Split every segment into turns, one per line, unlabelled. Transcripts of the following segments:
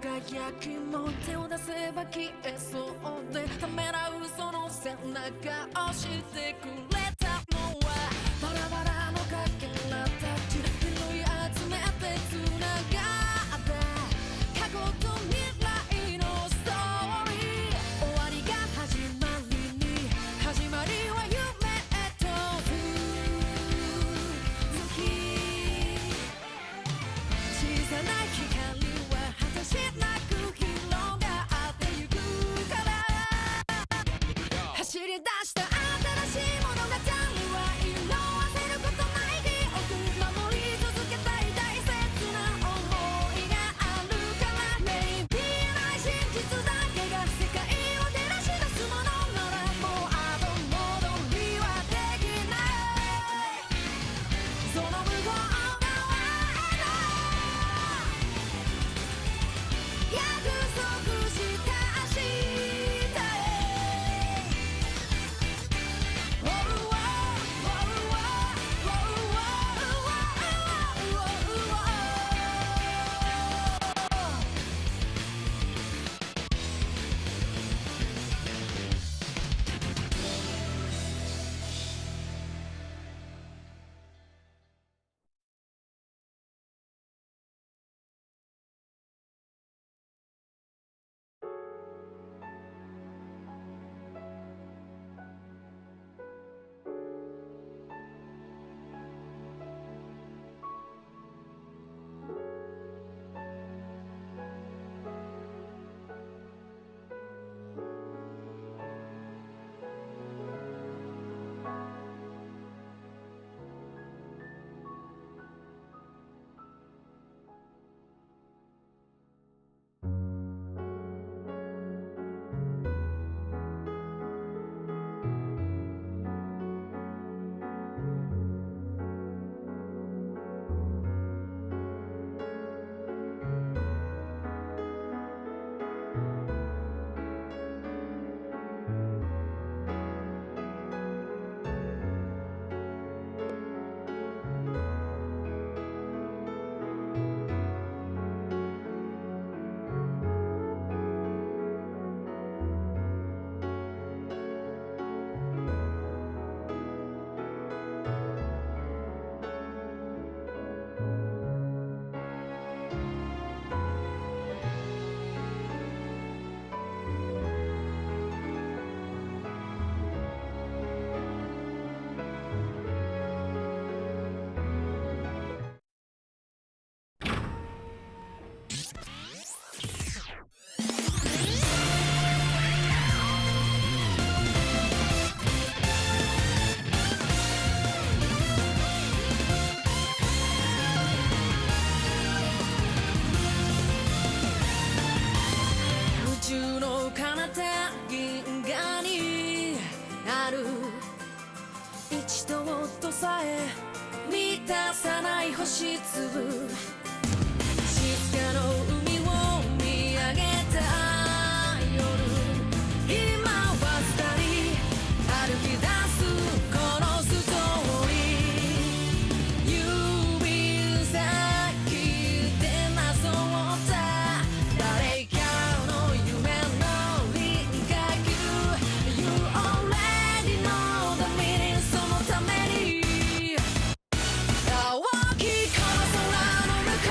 輝きも手を出せば消えそうでためらうその背中をしてくれたのはバラバラのかけらたち拾い集めてつながって過去と未来のストーリー終わりが始まりに始まりは夢へと続き小さな光は果てしなく広がってゆくから走り出した新しい物語は色あせることない記憶守り続けたい大切な想いがあるからね見えない真実だけが世界を照らし出すものならもう後戻りはできないその向こう側への約束した明日へ Oh, oh, oh, oh, oh, oh, oh, oh. 宇宙の彼方銀河にある一度とさえ満たさない星粒静かの海を見上げた夜今は二人歩き出すこのストーリー指先でなぞった誰かの夢の輪郭 You already know the meaning そのために大きいこの空の向こ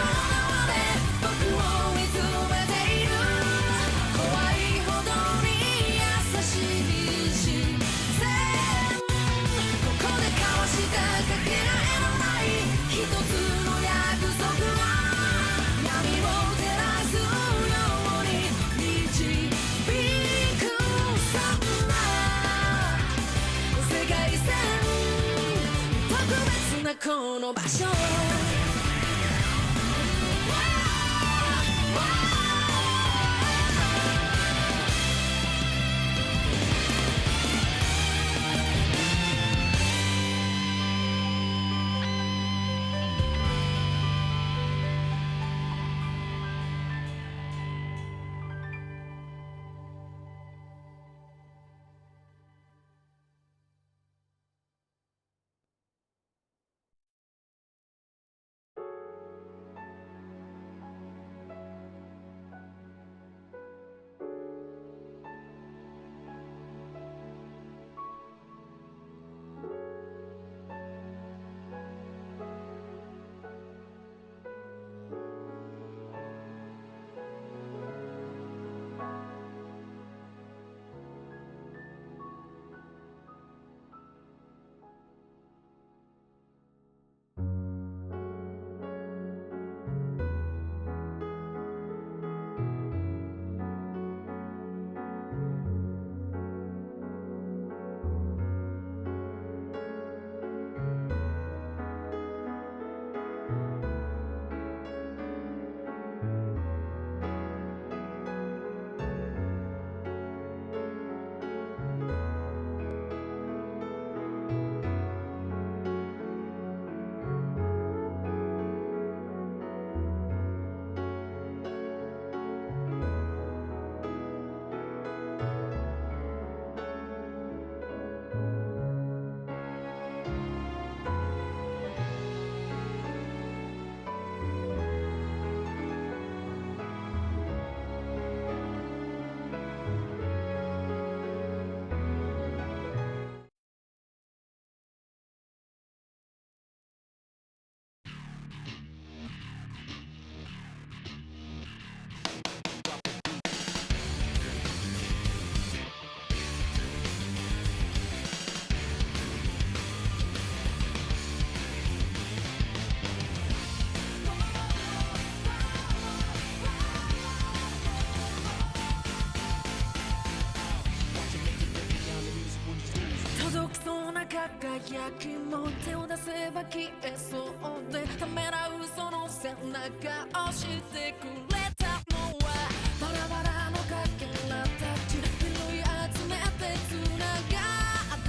輝きも手を出せば消えそうでためらうその背中をしてくれたのはバラバラのかけらたち拾い集めて繋がった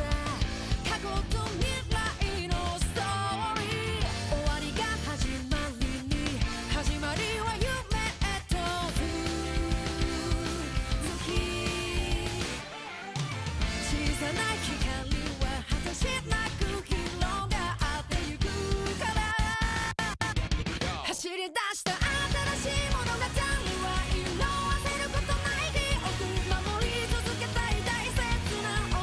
過去と未来のストーリー終わりが始まりに始まりは夢と続き小さな光は果てしなく広がってゆくから走り出した新しい物語は色あせることない記憶守り続けたい大切な想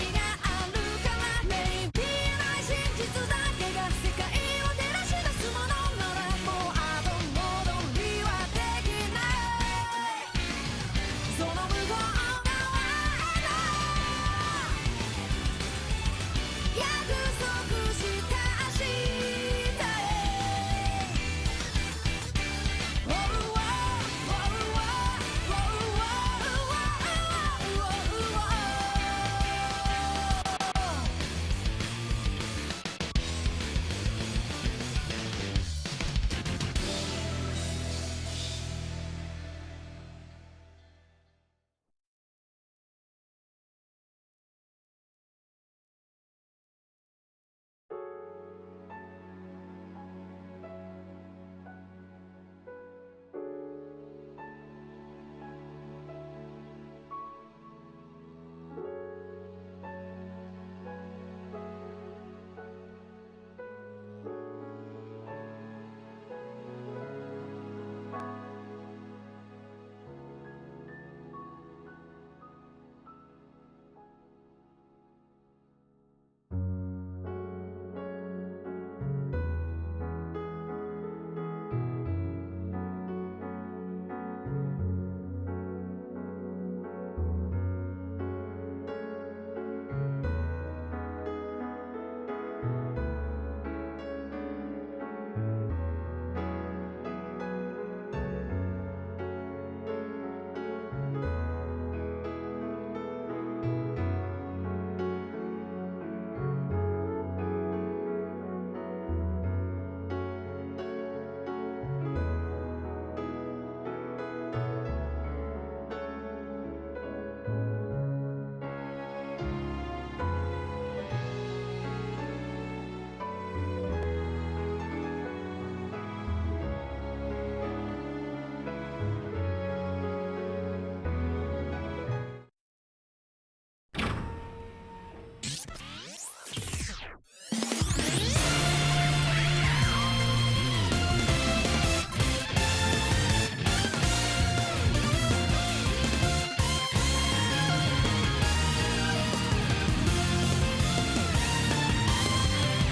いがあるから目に見えない真実だけが世界を照らし出すものならもう後戻りはできないその向こう側への約束した明日へ Oh, oh, oh, oh, oh, oh, oh, oh.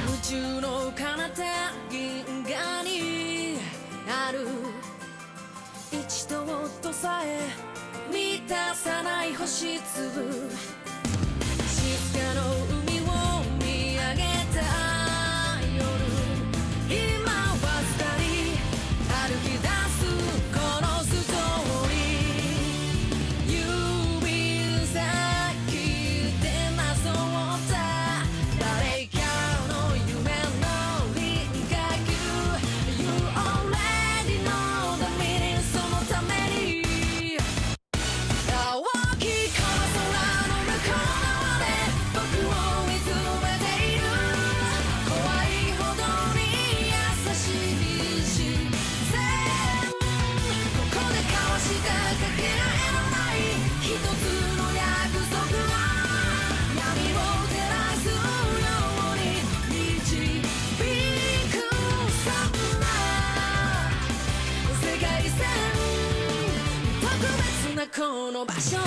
宇宙の彼方銀河にある一度とさえ満たさない星粒静かの海を見上げた夜今は二人歩き出すこのストーリー指先でなぞった誰かの夢の輪郭 You already know the meaning そのために大きいこの空の向こう側で僕を見つめている怖いほどに優しい視線ここで交わしたかけがえのない一つの約束は闇を照らすように導くそんな世界線特別なこの場所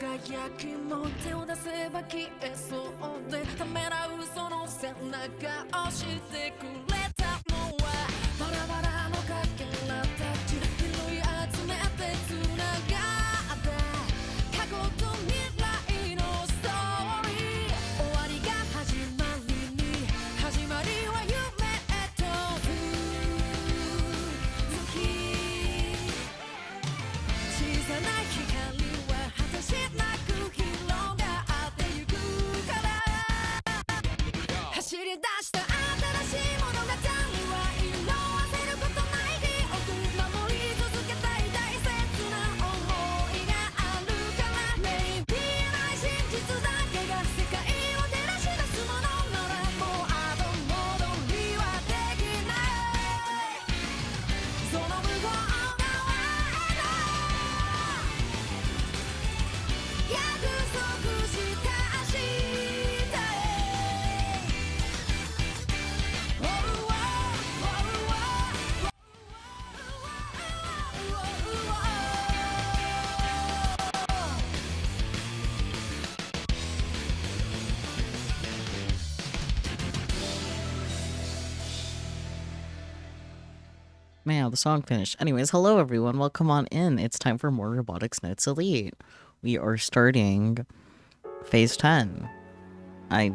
輝きも手を出せば消えそうでためらうその背中をしてくれたのはバラバラのかけらたち拾い集めてつながって過去と未来のストーリー終わりが始まりに始まりは夢へと続き小さな光は果てしなく広がってゆくから走り出した新しい物語は色あせることない記憶守り続けたい大切な想いがあるからね見えない真実だけが世界を照らし出すものならもう後戻りはできないその向こう側への約束した明日へ Oh, oh, oh, oh, oh,
Man, the song finished. Anyways, hello everyone, welcome on in. It's time for more Robotics Notes Elite. We are starting Phase 10. I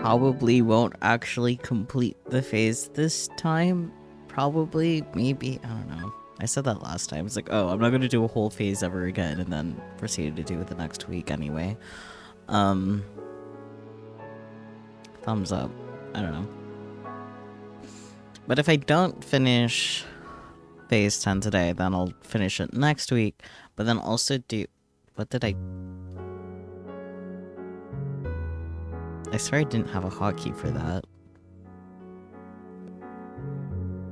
probably won't actually complete the phase this time. Probably, maybe, I don't know. I said that last time. It's like, oh, I'm not going to do a whole phase ever again, and then proceeded to do it the next week anyway. Thumbs up. I don't know. But if I don't finish Phase 10 today, then I'll finish it next week. But then also do... What did I swear I didn't have a hotkey for that.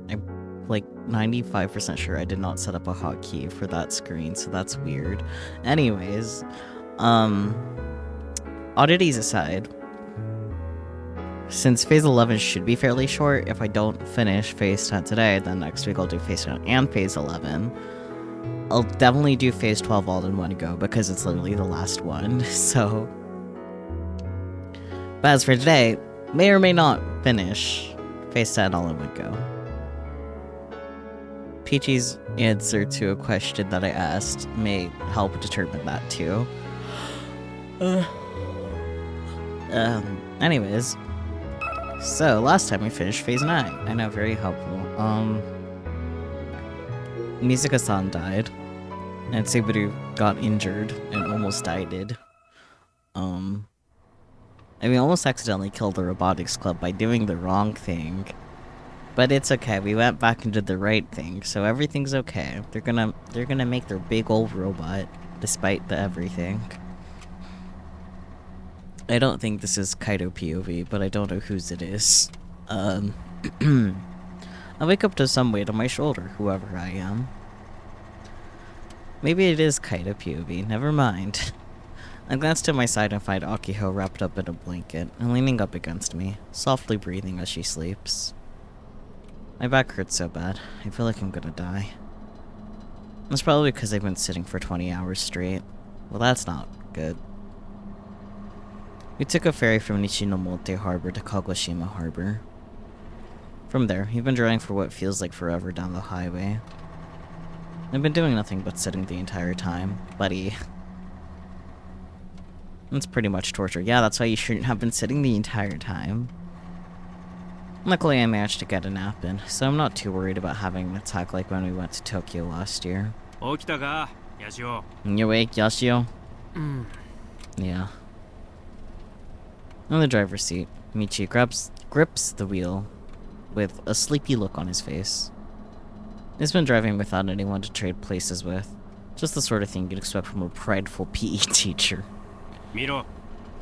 I'm like 95% sure I did not set up a hotkey for that screen, so that's weird. Anyways, oddities aside, since Phase 11 should be fairly short, if I don't finish Phase 10 today, then next week I'll do Phase 10 and Phase 11. I'll definitely do Phase 12 all in one go, because it's literally the last one, so... But as for today, may or may not finish Phase 10 all in one go. Peachy's answer to a question that I asked may help determine that too. Anyways... So, last time we finished Phase 9. I know, very helpful. Mizuka-san died. And Subaru got injured and almost died. We almost accidentally killed the Robotics Club by doing the wrong thing. But it's okay, we went back and did the right thing, so everything's okay. They're gonna make their big old robot, despite the everything. I don't think this is Kaido POV, but I don't know whose it is. I wake up to some weight on my shoulder, whoever I am. Maybe it is Kaido POV, never mind. I glance to my side and find Akiho wrapped up in a blanket and leaning up against me, softly breathing as she sleeps. My back hurts so bad, I feel like I'm gonna die. It's probably because I've been sitting for 20 hours straight. Well, that's not good. We took a ferry from Nishinomote Harbor to Kagoshima Harbor. From there, we've been driving for what feels like forever down the highway. I've been doing nothing but sitting the entire time, buddy. That's pretty much torture. Yeah, that's why you shouldn't have been sitting the entire time. Luckily, I managed to get a nap in, so I'm not too worried about having an attack like when we went to Tokyo last year. You awake, Yashio? Yeah. On the driver's seat, Michi grips the wheel with a sleepy look on his face. He's been driving without anyone to trade places with. Just the sort of thing you'd expect from a prideful PE teacher.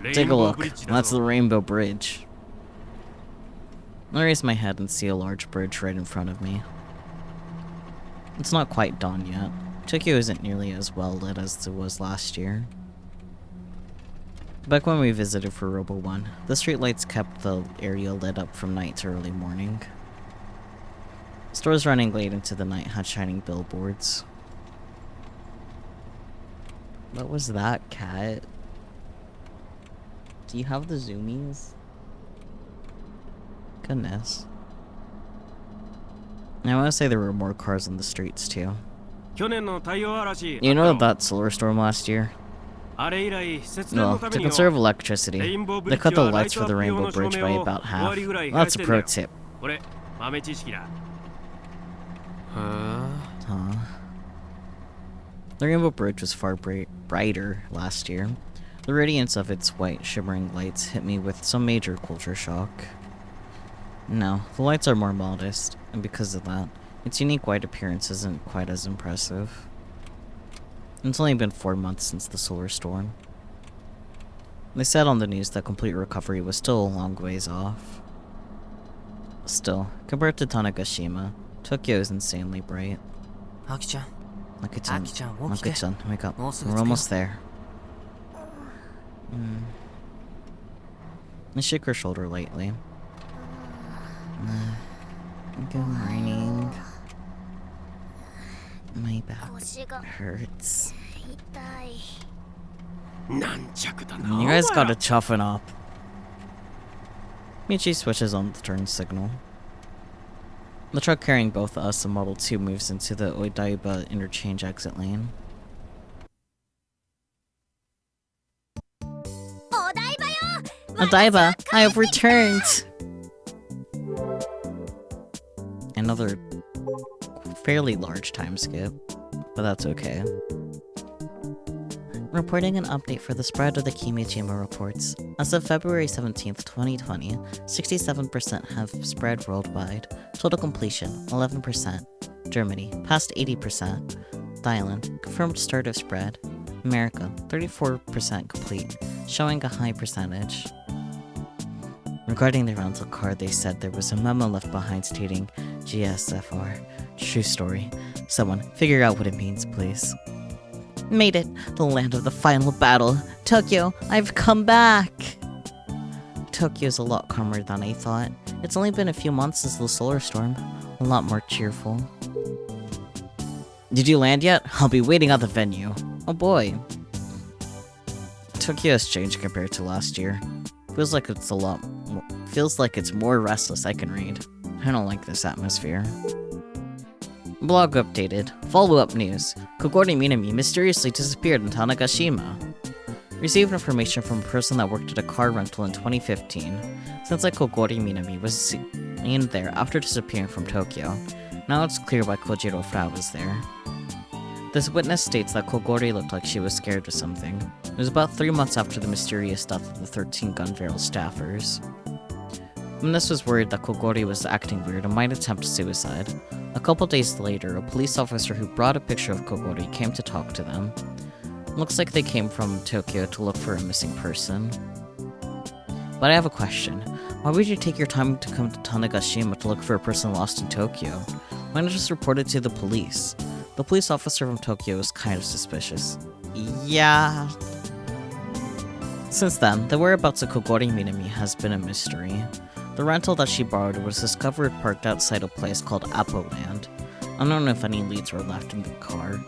Take a look. That's the Rainbow Bridge. I raise my head and see a large bridge right in front of me. It's not quite dawn yet. Tokyo isn't nearly as well lit as it was last year. Back when we visited for Robo 1, the streetlights kept the area lit up from night to early morning. Stores running late into the night had shining billboards. What was that, cat? Do you have the zoomies? Goodness. I want to say there were more cars on the streets too. You know that solar storm last year? Well, to conserve electricity, they cut the lights for the Rainbow Bridge by about half. That's a pro tip. Huh. The Rainbow Bridge was far brighter last year. The radiance of its white, shimmering lights hit me with some major culture shock. No, the lights are more modest, and because of that, its unique white appearance isn't quite as impressive. It's only been 4 months since the solar storm. They said on the news that complete recovery was still a long ways off. Still, compared to Tanegashima, Tokyo is insanely bright.
Aki-chan.
Aki-chan, wake up. We're almost there. I shook her shoulder lightly. Good morning. My back hurts. You guys gotta toughen up. Michi switches on the turn signal. The truck carrying both us and Model 2 moves into the Odaiba interchange exit lane. Odaiba, I have returned! Another fairly large time skip, but that's okay. Reporting an update for the spread of the Kimijima reports. As of February 17th, 2020, 67% have spread worldwide. Total completion, 11%. Germany, past 80%. Thailand, confirmed start of spread. America, 34% complete, showing a high percentage. Regarding the rental car, they said there was a memo left behind stating GSFR. True story. Someone, figure out what it means, please. Made it! The land of the final battle! Tokyo, I've come back! Tokyo's a lot calmer than I thought. It's only been a few months since the solar storm. A lot more cheerful. Did you land yet? I'll be waiting at the venue. Oh boy. Tokyo has changed compared to last year. Feels like it's more restless, I can read. I don't like this atmosphere. Blog updated. Follow-up news. Kogori Minami mysteriously disappeared in Tanegashima. Received information from a person that worked at a car rental in 2015. Since like Kogori Minami was seen there after disappearing from Tokyo. Now it's clear why Kojiro Frau was there. This witness states that Kogori looked like she was scared of something. It was about 3 months after the mysterious death of the 13 gun barrel staffers. Witness was worried that Kogori was acting weird and might attempt suicide. A couple days later, a police officer who brought a picture of Kogori came to talk to them. Looks like they came from Tokyo to look for a missing person. But I have a question. Why would you take your time to come to Tanegashima to look for a person lost in Tokyo? Why not just report it to the police? The police officer from Tokyo is kind of suspicious. Yeah. Since then, the whereabouts of Kogori Minami has been a mystery. The rental that she borrowed was discovered parked outside a place called Appleland. I don't know if any leads were left in the car.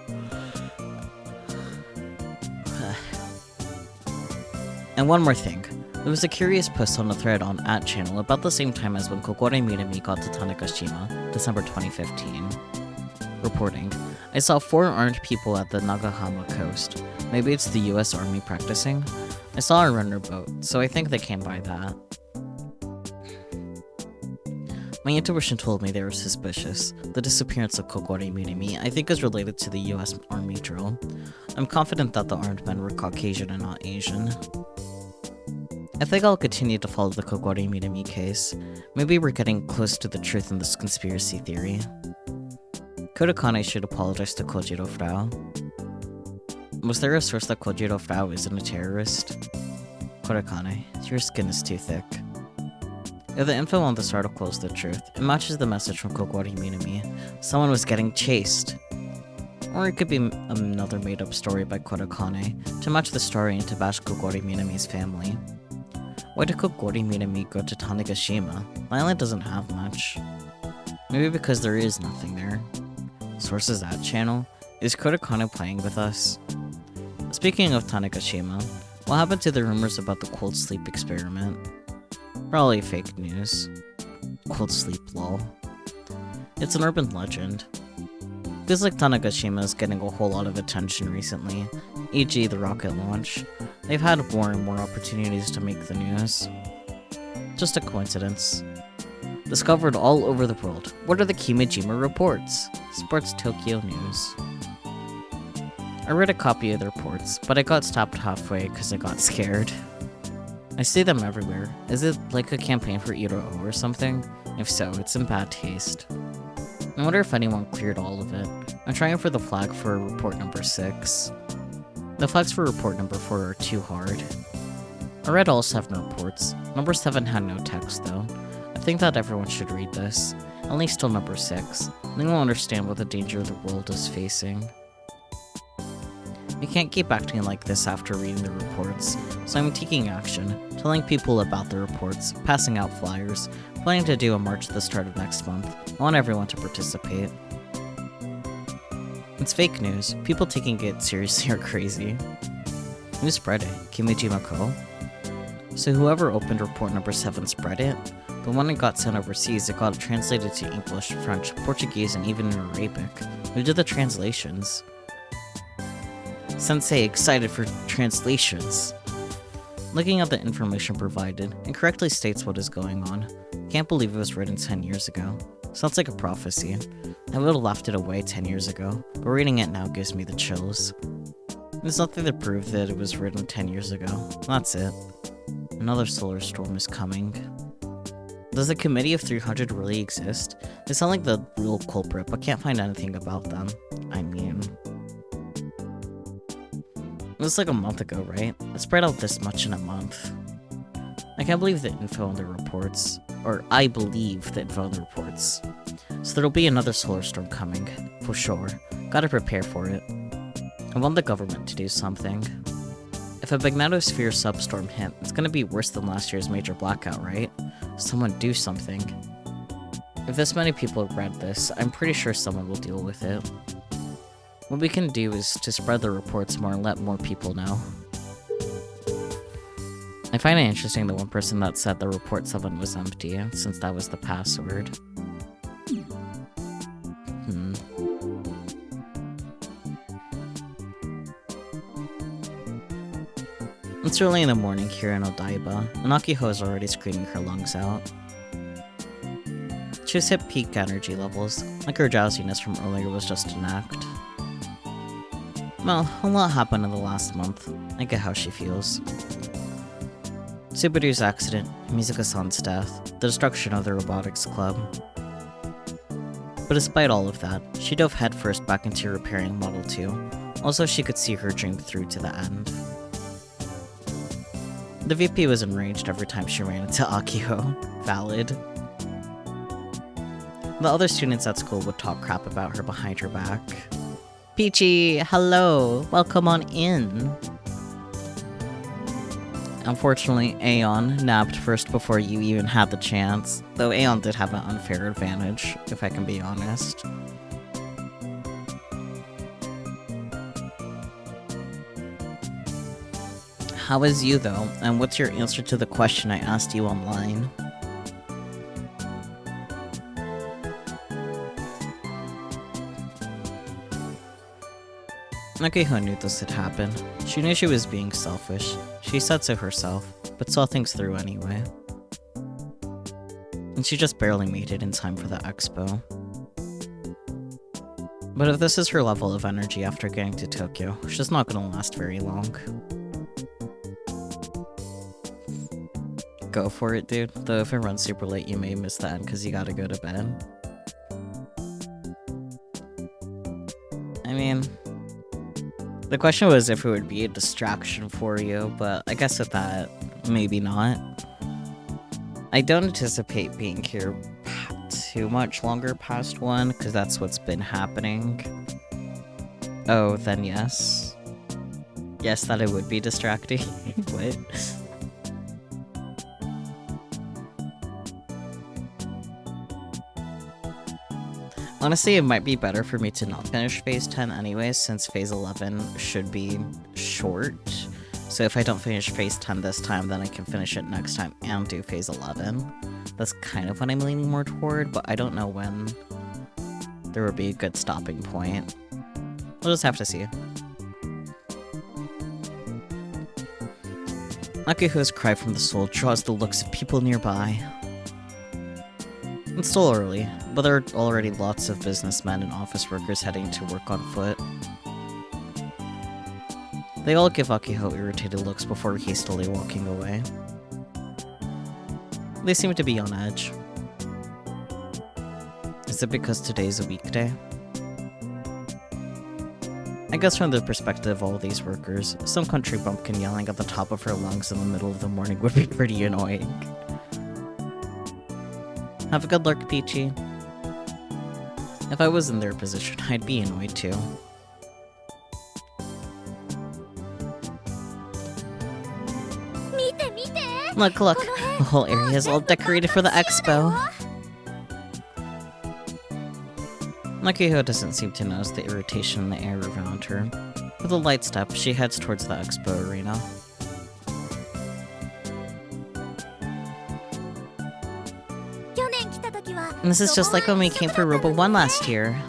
And one more thing. There was a curious post on a thread on @channel about the same time as when Kogori Minami got to Tanegashima, December 2015. Reporting. I saw 4 armed people at the Nagahama coast. Maybe it's the US Army practicing? I saw a runner boat, so I think they came by that. My intuition told me they were suspicious. The disappearance of Kogori Minami, I think, is related to the US Army drill. I'm confident that the armed men were Caucasian and not Asian. I think I'll continue to follow the Kogori Minami case. Maybe we're getting close to the truth in this conspiracy theory. Kodakane should apologize to Kojiro Frau. Was there a source that Kojiro Frau isn't a terrorist? Kodakane, your skin is too thick. If the info on this article is the truth, it matches the message from Kogori Minami. Someone was getting chased. Or it could be another made-up story by Kodakane to match the story and to bash Kogori Minami's family. Why did Kogori Minami go to Tanegashima? The island doesn't have much. Maybe because there is nothing there. Sources @channel. Is Kodakane playing with us? Speaking of Tanegashima, what happened to the rumors about the cold sleep experiment? Probably fake news. Cold sleep, lol. It's an urban legend. Feels like Tanegashima is getting a whole lot of attention recently, e.g. the rocket launch. They've had more and more opportunities to make the news. Just a coincidence. Discovered all over the world. What are the Kimijima reports? Sports Tokyo News. I read a copy of the reports, but I got stopped halfway because I got scared. I see them everywhere. Is it like a campaign for Iro or something? If so, it's in bad taste. I wonder if anyone cleared all of it. I'm trying for the flag for report number 6. The flags for report number 4 are too hard. I read all 7 reports. Number 7 had no text though. I think that everyone should read this. At least till number 6. Then you'll understand what the danger the world is facing. We can't keep acting like this after reading the reports, so I'm taking action, telling people about the reports, passing out flyers, planning to do a march at the start of next month. I want everyone to participate. It's fake news. People taking it seriously are crazy. Who spread it? Kimijima Ko? So whoever opened report number 7 spread it? But when it got sent overseas, it got translated to English, French, Portuguese, and even in Arabic. Who did the translations? Sensei excited for translations. Looking at the information provided, it correctly states what is going on. Can't believe it was written 10 years ago. Sounds like a prophecy. I would have laughed it away 10 years ago, but reading it now gives me the chills. There's nothing to prove that it was written 10 years ago. That's it. Another solar storm is coming. Does the Committee of 300 really exist? They sound like the real culprit, but can't find anything about them. I mean... It was like a month ago, right? It spread out this much in a month. I can't believe the info on the reports. Or I believe the info on the reports. So there'll be another solar storm coming, for sure. Gotta prepare for it. I want the government to do something. If a magnetosphere substorm hit, it's gonna be worse than last year's major blackout, right? Someone do something. If this many people have read this, I'm pretty sure someone will deal with it. What we can do is to spread the reports more and let more people know. I find it interesting that one person that said the report 7 was empty, since that was the password. It's early in the morning here in Odaiba, and Akiho is already screaming her lungs out. She's hit peak energy levels, like her drowsiness from earlier was just an act. Well, a lot happened in the last month. I get how she feels. Subaru's accident, Mizuka-san's death, the destruction of the Robotics Club. But despite all of that, she dove headfirst back into repairing Model 2. Also, she could see her dream through to the end. The VP was enraged every time she ran into Akiho. Valid. The other students at school would talk crap about her behind her back. Peachy, hello, welcome on in. Unfortunately, Aeon nabbed first before you even had the chance, though Aeon did have an unfair advantage, if I can be honest. How is you though, and what's your answer to the question I asked you online? Akiho knew this had happened. She knew she was being selfish. She said so herself, but saw things through anyway. And she just barely made it in time for the expo. But if this is her level of energy after getting to Tokyo, she's not gonna last very long. Go for it, dude. Though if it runs super late, you may miss the end because you gotta go to bed. I mean... The question was if it would be a distraction for you, but I guess with that, maybe not. I don't anticipate being here too much longer past 1, because that's what's been happening. Oh, then yes. Yes, that it would be distracting. What? Honestly, it might be better for me to not finish Phase 10 anyways, since Phase 11 should be short. So if I don't finish Phase 10 this time, then I can finish it next time and do Phase 11. That's kind of what I'm leaning more toward, but I don't know when there would be a good stopping point. We'll just have to see. Akiho's cry from the soul draws the looks of people nearby. It's still early, but there are already lots of businessmen and office workers heading to work on foot. They all give Akiho irritated looks before hastily walking away. They seem to be on edge. Is it because today's a weekday? I guess from the perspective of all these workers, some country bumpkin yelling at the top of her lungs in the middle of the morning would be pretty annoying. Have a good lurk, Peachy. If I was in their position, I'd be annoyed too. Look, look, the whole area is all decorated for the expo. Akiho doesn't seem to notice the irritation in the air around her. With a light step, she heads towards the expo arena. And this is just like when we came for Robo 1 last year.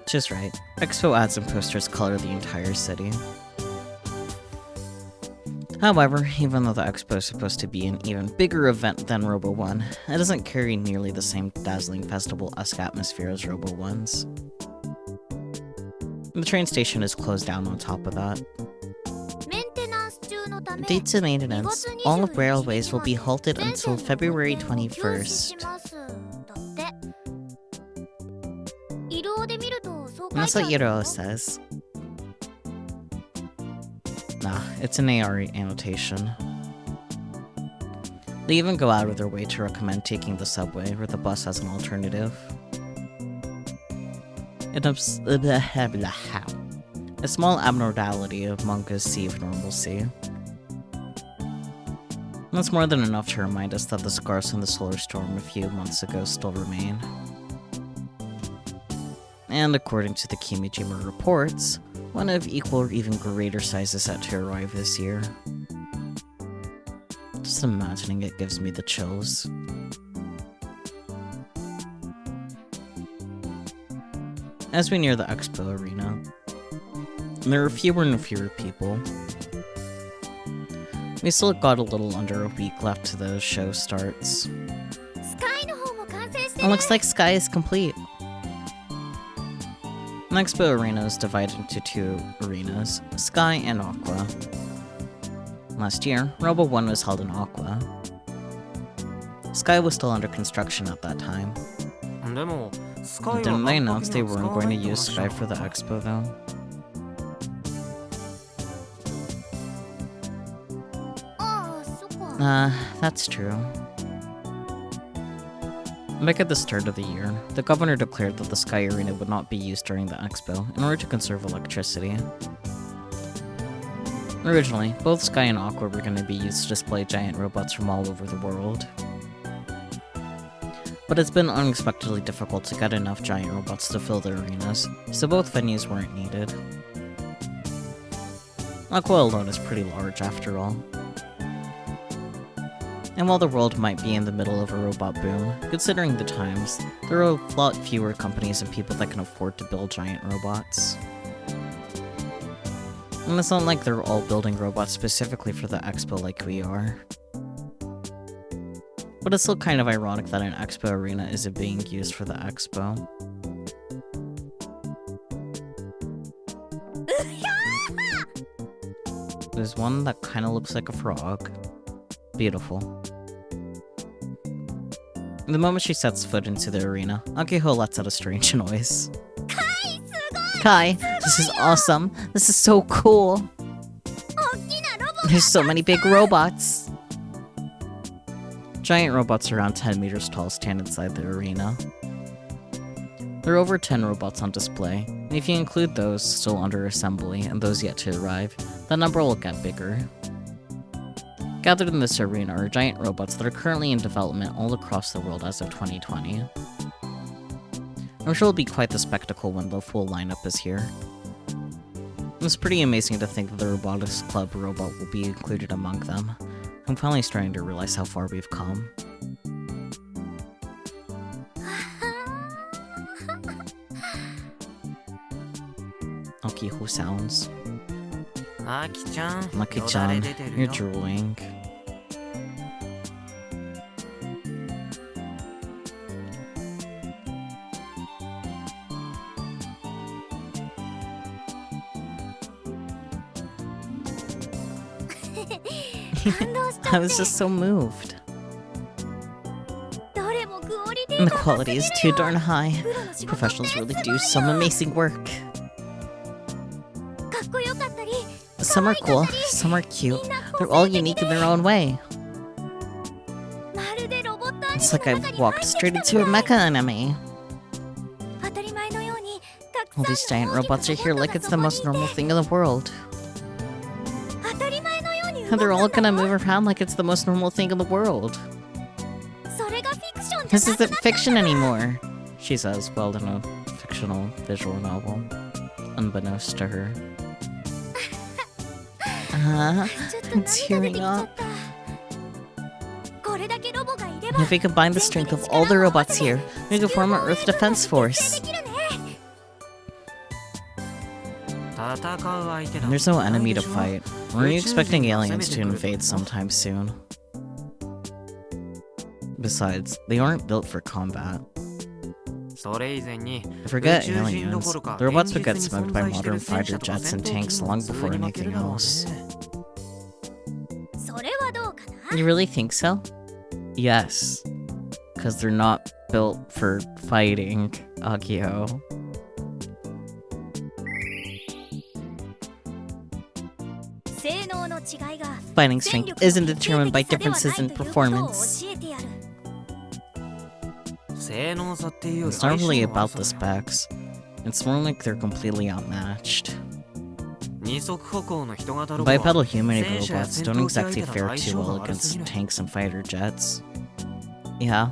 Just right. Expo ads and posters color the entire city. However, even though the expo is supposed to be an even bigger event than Robo 1, it doesn't carry nearly the same dazzling festival-esque atmosphere as Robo 1's. The train station is closed down on top of that. Due to maintenance, all of railways will be halted until February 21st. And that's what Yiro says. Nah, it's an AR annotation. They even go out of their way to recommend taking the subway or the bus as an alternative. A small abnormality of manga's sea of normalcy. That's more than enough to remind us that the scars from the solar storm a few months ago still remain. And according to the Kimijima reports, one of equal or even greater size is set to arrive this year. Just imagining it gives me the chills. As we near the expo arena, there are fewer and fewer people. We still got a little under a week left to the show starts. It looks like Sky is complete. The expo arena is divided into two arenas, Sky and Aqua. Last year, Robo 1 was held in Aqua. Sky was still under construction at that time. Didn't they announce they weren't going to use Sky for the expo though? That's true. Back at the start of the year, the governor declared that the Sky Arena would not be used during the expo in order to conserve electricity. Originally, both Sky and Aqua were going to be used to display giant robots from all over the world. But it's been unexpectedly difficult to get enough giant robots to fill the arenas, so both venues weren't needed. Aqua alone is pretty large after all. And while the world might be in the middle of a robot boom, considering the times, there are a lot fewer companies and people that can afford to build giant robots. And it's not like they're all building robots specifically for the expo like we are. But it's still kind of ironic that an expo arena isn't being used for the expo. There's one that kind of looks like a frog. Beautiful. The moment she sets foot into the arena, Akiho lets out a strange noise. Kai, this is awesome. This is so cool. There's so many big robots. Giant robots around 10 meters tall stand inside the arena. There are over 10 robots on display, and if you include those still under assembly and those yet to arrive, the number will get bigger. Gathered in this arena are giant robots that are currently in development all across the world as of 2020. I'm sure it'll be quite the spectacle when the full lineup is here. It's pretty amazing to think that the Robotics Club robot will be included among them. I'm finally starting to realize how far we've come. Akiho sounds. Maki-chan, you're drooling. I was just so moved. And the quality is too darn high. Professionals really do some amazing work. Some are cool, some are cute. They're all unique in their own way. It's like I've walked straight into a mecha anime. All these giant robots are here like it's the most normal thing in the world. And they're all gonna move around like it's the most normal thing in the world. This isn't fiction anymore, she says, while in a fictional visual novel, unbeknownst to her. I'm tearing up. If we combine the strength of all the robots here, we can form an Earth Defense Force. And there's no enemy to fight. We're expecting aliens to invade sometime soon. Besides, they aren't built for combat. Forget aliens. The robots would get smoked by modern fighter jets and tanks long before anything else. You really think so? Yes. Because they're not built for fighting, Akio. Fighting strength isn't determined by differences in performance. It's not really about the specs. It's more like they're completely outmatched. Bipedal humanoid robots don't exactly fare too well against tanks and fighter jets. Yeah.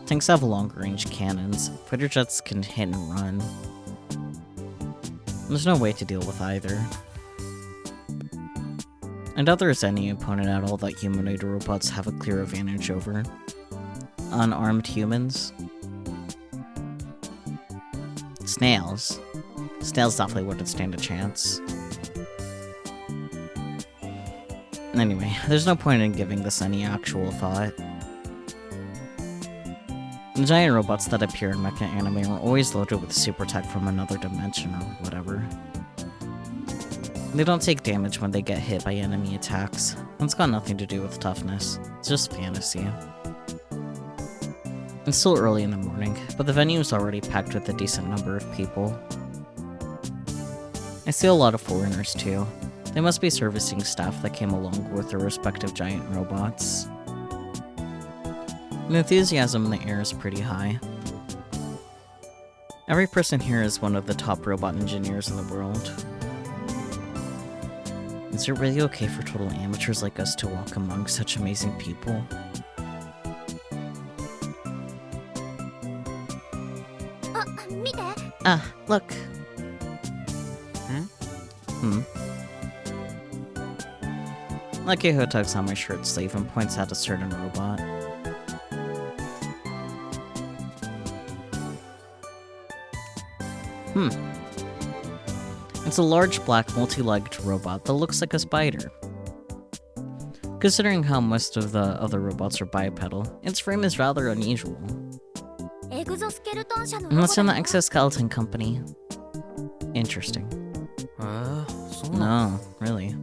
Tanks have longer-range cannons. Fighter jets can hit and run. There's no way to deal with either. I doubt there's any opponent at all that humanoid robots have a clear advantage over. Unarmed humans? Snails. Snails definitely wouldn't stand a chance. Anyway, there's no point in giving this any actual thought. The giant robots that appear in mecha anime are always loaded with super tech from another dimension or whatever. They don't take damage when they get hit by enemy attacks. It's got nothing to do with toughness. It's just fantasy. It's still early in the morning, but the venue is already packed with a decent number of people. I see a lot of foreigners too. They must be servicing staff that came along with their respective giant robots. The enthusiasm in the air is pretty high. Every person here is one of the top robot engineers in the world. Is it really okay for total amateurs like us to walk among such amazing people? Ah, look. Akio tugs on my shirt sleeve and points at a certain robot. It's a large black multi-legged robot that looks like a spider. Considering how most of the other robots are bipedal, its frame is rather unusual. And it's from the exoskeleton company. Interesting. No, really.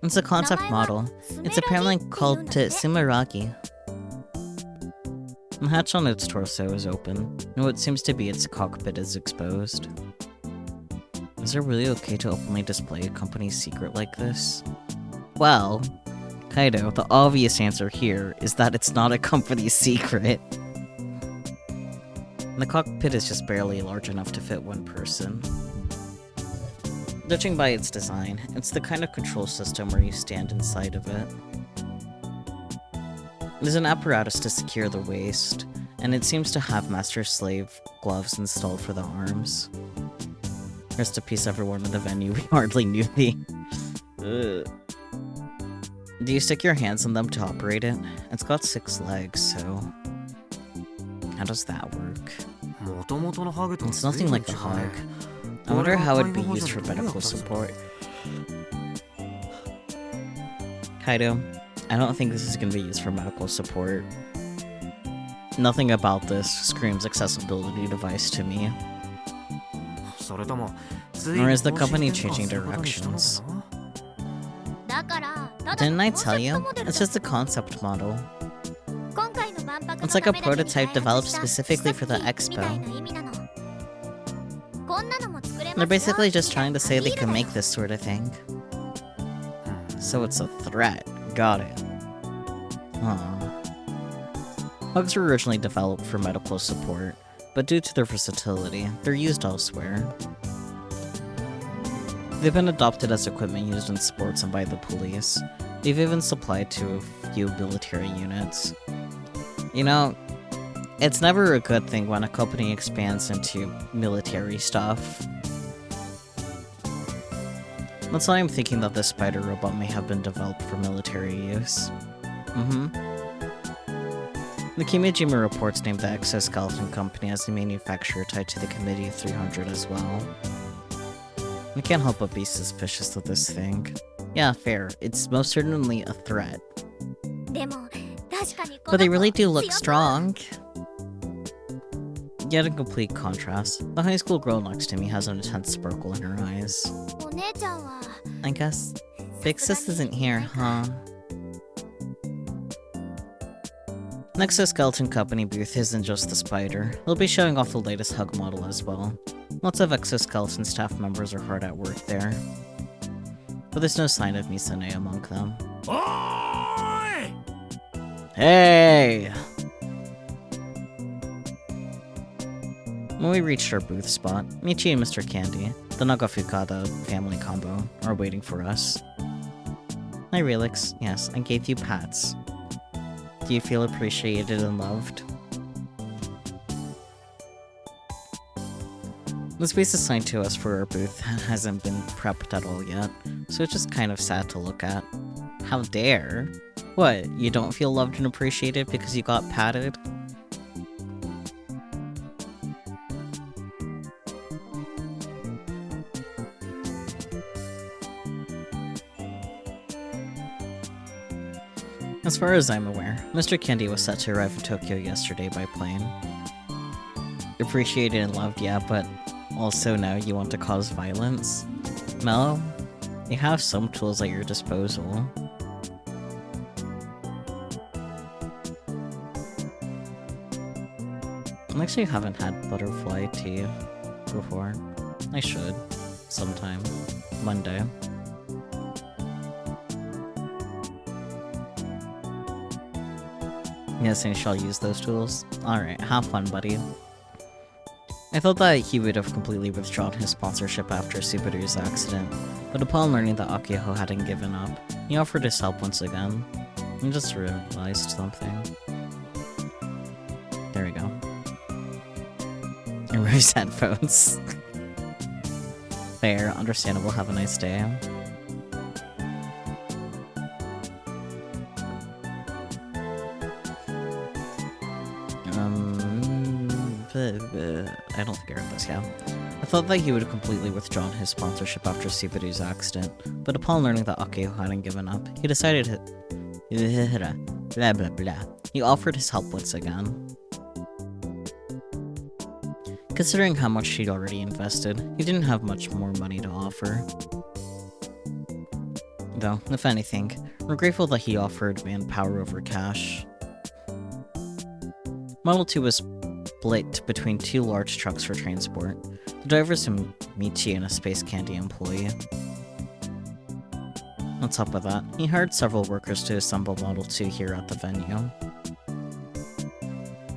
It's a concept model. It's apparently called Sumeragi. The hatch on its torso is open, and what seems to be its cockpit is exposed. Is it really okay to openly display a company's secret like this? Well, Kaido, the obvious answer here is that it's not a company secret. The cockpit is just barely large enough to fit one person. Judging by its design, it's the kind of control system where you stand inside of it. There's an apparatus to secure the waist, and it seems to have master-slave gloves installed for the arms. Rest in peace everyone in the venue, we hardly knew thee. Ugh. Do you stick your hands on them to operate it? It's got 6 legs, so... how does that work? It's nothing like the hog. I wonder how it'd be used for medical support. Kaido, I don't think this is going to be used for medical support. Nothing about this screams accessibility device to me. Or is the company changing directions? Didn't I tell you? It's just a concept model. It's like a prototype developed specifically for the expo. They're basically just trying to say they can make this sort of thing. So it's a threat. Got it. Hugs were originally developed for medical support, but due to their versatility, they're used elsewhere. They've been adopted as equipment used in sports and by the police. They've even supplied to a few military units. You know, it's never a good thing when a company expands into military stuff. That's why I'm thinking that this spider robot may have been developed for military use. The Kimijima reports named the Exoskeleton Company as the manufacturer tied to the Committee of 300 as well. I can't help but be suspicious of this thing. Yeah, fair. It's most certainly a threat. But they really do look strong. Yet in complete contrast, the high school girl next to me has an intense sparkle in her eyes. I guess Big Sis isn't here, huh? The Exoskeleton Company booth isn't just the spider. They'll be showing off the latest hug model as well. Lots of Exoskeleton staff members are hard at work there. But there's no sign of Misane among them. Oi! Hey! When we reached our booth spot, Michi and Mr. Candy, the Nagafukada family combo, are waiting for us. Hi Relix, yes, I gave you pats. Do you feel appreciated and loved? The space assigned to us for our booth hasn't been prepped at all yet, so it's just kind of sad to look at. How dare? What, you don't feel loved and appreciated because you got patted? As far as I'm aware, Mr. Candy was set to arrive in Tokyo yesterday by plane. Appreciated and loved, yeah, but also now you want to cause violence? Mel, you have some tools at your disposal. I actually haven't had butterfly tea before. I should. Sometime. Monday. Yes, and shall use those tools. Alright, have fun, buddy. I thought that he would have completely withdrawn his sponsorship after Subaru's accident, but upon learning that Akiho hadn't given up, he offered his help once again. I just realized something. There we go. Rose headphones. Fair, understandable, have a nice day. I don't think I read this, yeah. I thought that he would have completely withdrawn his sponsorship after Subaru's accident, but upon learning that Akiho hadn't given up, he decided blah blah blah. He offered his help once again. Considering how much he'd already invested, he didn't have much more money to offer. Though, if anything, we're grateful that he offered manpower over cash. Model 2 was split between 2 large trucks for transport. The driver's a Michi and a Space Candy employee. On top of that, he hired several workers to assemble Model 2 here at the venue.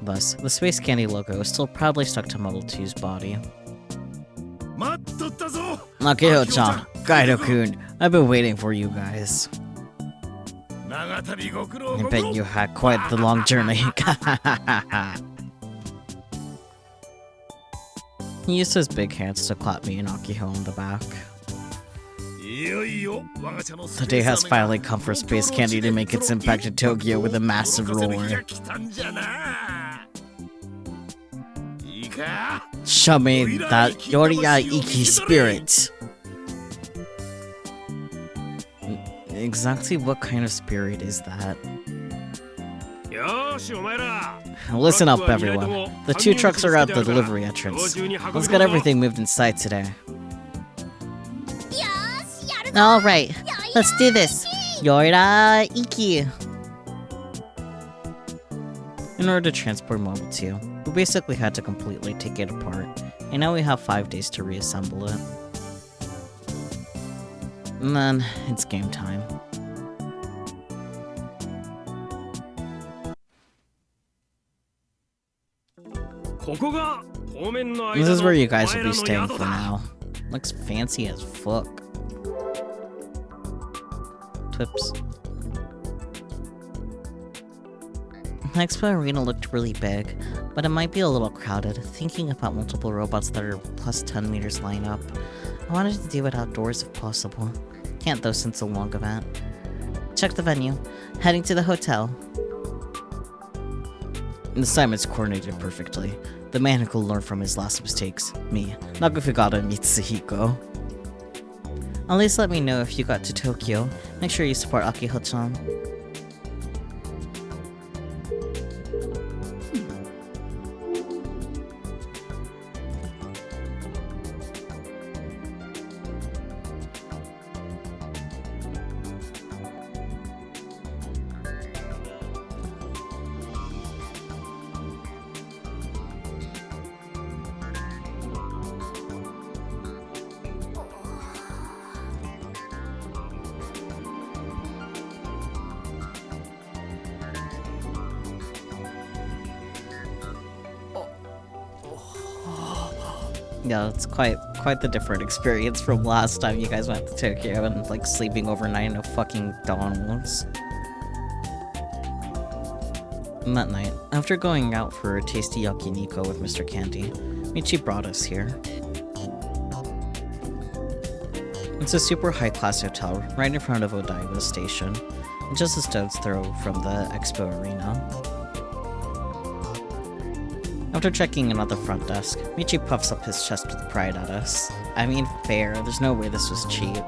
Thus, the Space Candy logo is still proudly stuck to Model 2's body. Akio-chan, Kaido-kun, I've been waiting for you guys. I bet you had quite the long journey. He used his big hands to clap me and Akiho on the back. The day has finally come for Space Candy to make its impact in Tokyo with a massive roar. Show me that Yoriya Iki spirit! Exactly what kind of spirit is that? Listen up, everyone. The 2 trucks are at the delivery entrance. Let's get everything moved inside today. Alright, let's do this. Yoriya Iki! In order to transport Mobile 2, we basically had to completely take it apart, and now we have 5 days to reassemble it. And then, it's game time. This is where you guys will be staying for now. Looks fancy as fuck. Tips. The Expo Arena looked really big, but it might be a little crowded. Thinking about multiple robots that are plus 10 meters line up, I wanted to do it outdoors if possible. Can't though since it's a long event. Check the venue. Heading to the hotel. The assignment's coordinated perfectly. The man who could learn from his last mistakes. Me, Nakafugata Mitsuhiko. At least let me know if you got to Tokyo. Make sure you support Akiho-chan. Yeah, it's quite the different experience from last time you guys went to Tokyo and like sleeping overnight in a fucking Donald's. And that night, after going out for a tasty yakiniku with Mr. Candy, Michi brought us here. It's a super high-class hotel right in front of Odaiba Station, and just a stone's throw from the Expo Arena. After checking in at the front desk, Michi puffs up his chest with pride at us. I mean, fair, there's no way this was cheap.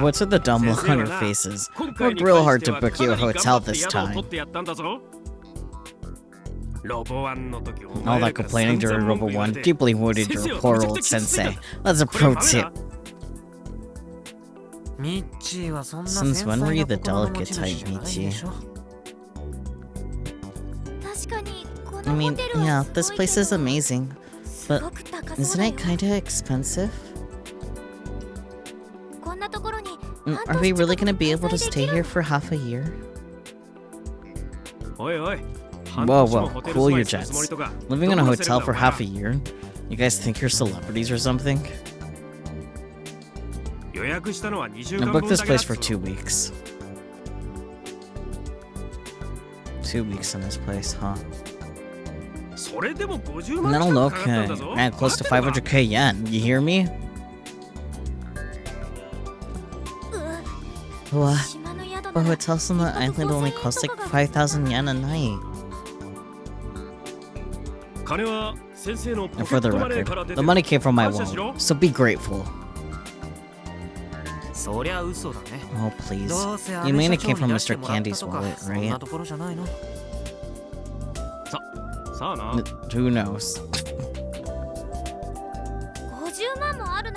What's with the dumb look on your faces? Worked real hard to book you a hotel this time. All that complaining during Robo 1 deeply wounded your poor old sensei. That's a pro tip. Since when were you the delicate type, Michi? I mean, yeah, this place is amazing, but isn't it kinda expensive? Are we really gonna be able to stay here for half a year? Whoa, cool your jets. Living in a hotel for half a year? You guys think you're celebrities or something? I booked this place for 2 weeks. 2 weeks in this place, huh? That'll look man, close to 500k yen, you hear me? What? But hotels on the island only cost like 5,000 yen a night. And for the record, the money came from my wallet, so be grateful. Oh please, you mean it came from Mr. Candy's wallet, right? Who knows?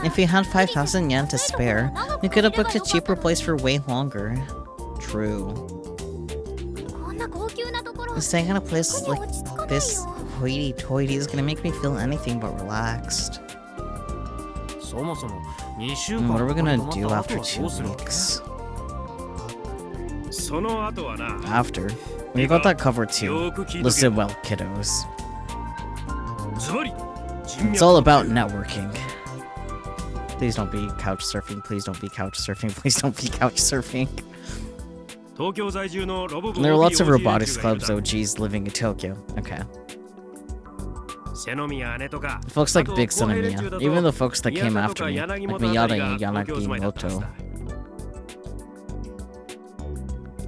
If we had 5,000 yen to spare, we could have booked a cheaper place for way longer. True. Staying in a place like this hoity-toity is gonna make me feel anything but relaxed. What are we gonna do after 2 weeks? After? We got that covered too. Listen well, kiddos. It's all about networking. Please don't be couch surfing. Please don't be couch surfing. Please don't be couch surfing. There are lots of robotics clubs OGs living in Tokyo. Okay. Folks like Big Sennomiya, even the folks that came after me, like Miyata and Yanagimoto.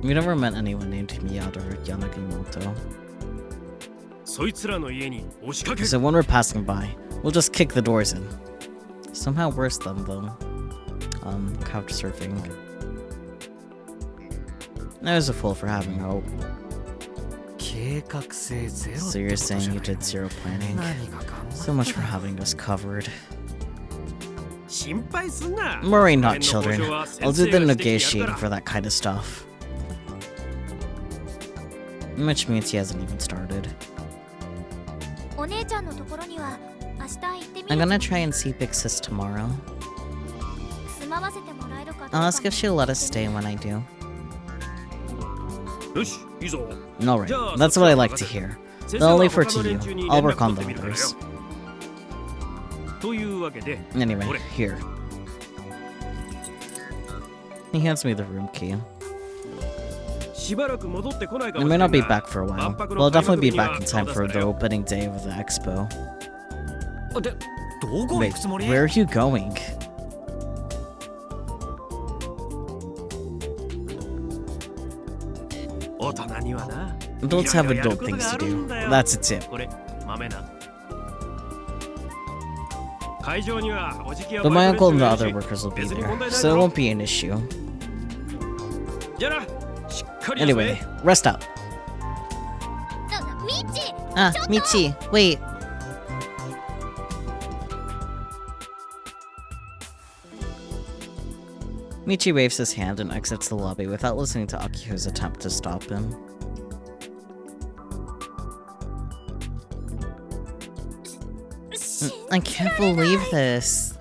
We never met anyone named Miyata or Yanagimoto. So when we're passing by, we'll just kick the doors in. Somehow worse than the couch surfing. I was a fool for having hope. So you're saying you did zero planning? So much for having us covered. Worry not, children. I'll do the negotiating for that kind of stuff. Which means he hasn't even started. I'm gonna try and see Big Sis tomorrow. I'll ask if she'll let us stay when I do. Alright, that's what I like to hear. They'll leave her to you. I'll work on the others. Anyway, here. He hands me the room key. I may not be back for a while, but I'll definitely be back in time for the opening day of the expo. Wait, where are you going? Adults have adult things to do. That's a tip. But my uncle and the other workers will be there, so it won't be an issue. Anyway, rest up. Ah, Michi, wait. Michi waves his hand and exits the lobby without listening to Akihiko's attempt to stop him. I can't believe this.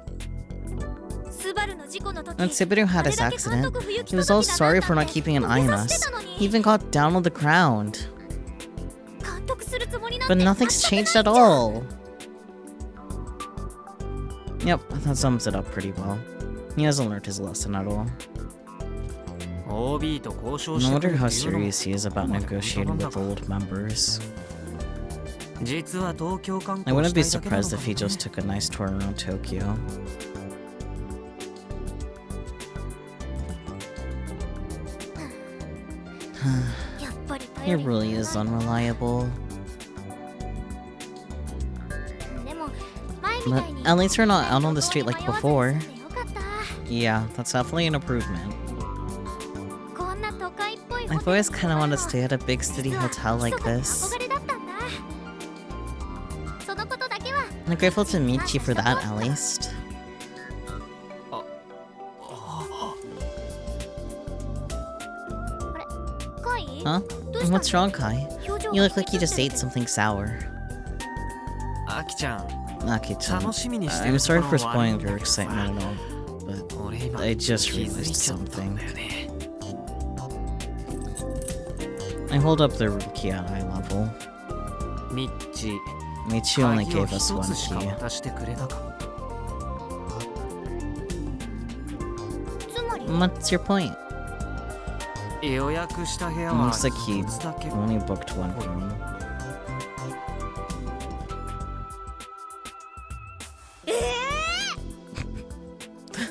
When Subaru had his accident, he was all sorry for not keeping an eye on us. He even got down on the ground. But nothing's changed at all. Yep, that sums it up pretty well. He hasn't learned his lesson at all. No wonder how serious he is about negotiating with old members. I wouldn't be surprised if he just took a nice tour around Tokyo. He really is unreliable. But at least we're not out on the street like before. Yeah, that's definitely an improvement. I've always kind of wanted to stay at a big city hotel like this. I'm grateful to meet you for that, at least. Huh? What's wrong, Kai? You look like you just ate something sour. Aki-chan, I'm sorry for spoiling your excitement and all, but I just realized something. I hold up the room key at eye level. Michi only gave us one key. What's your point? It looks like he only booked one room.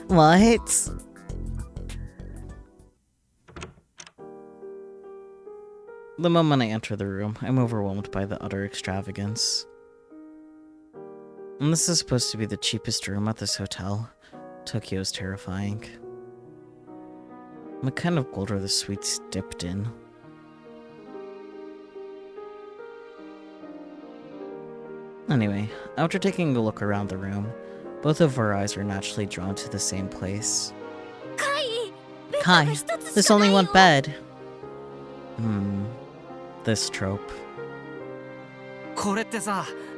What? The moment I enter the room, I'm overwhelmed by the utter extravagance. And this is supposed to be the cheapest room at this hotel. Tokyo's terrifying. What kind of gold are the sweets dipped in? Anyway, after taking a look around the room, both of our eyes are naturally drawn to the same place. Kai, there's only one bed. This trope.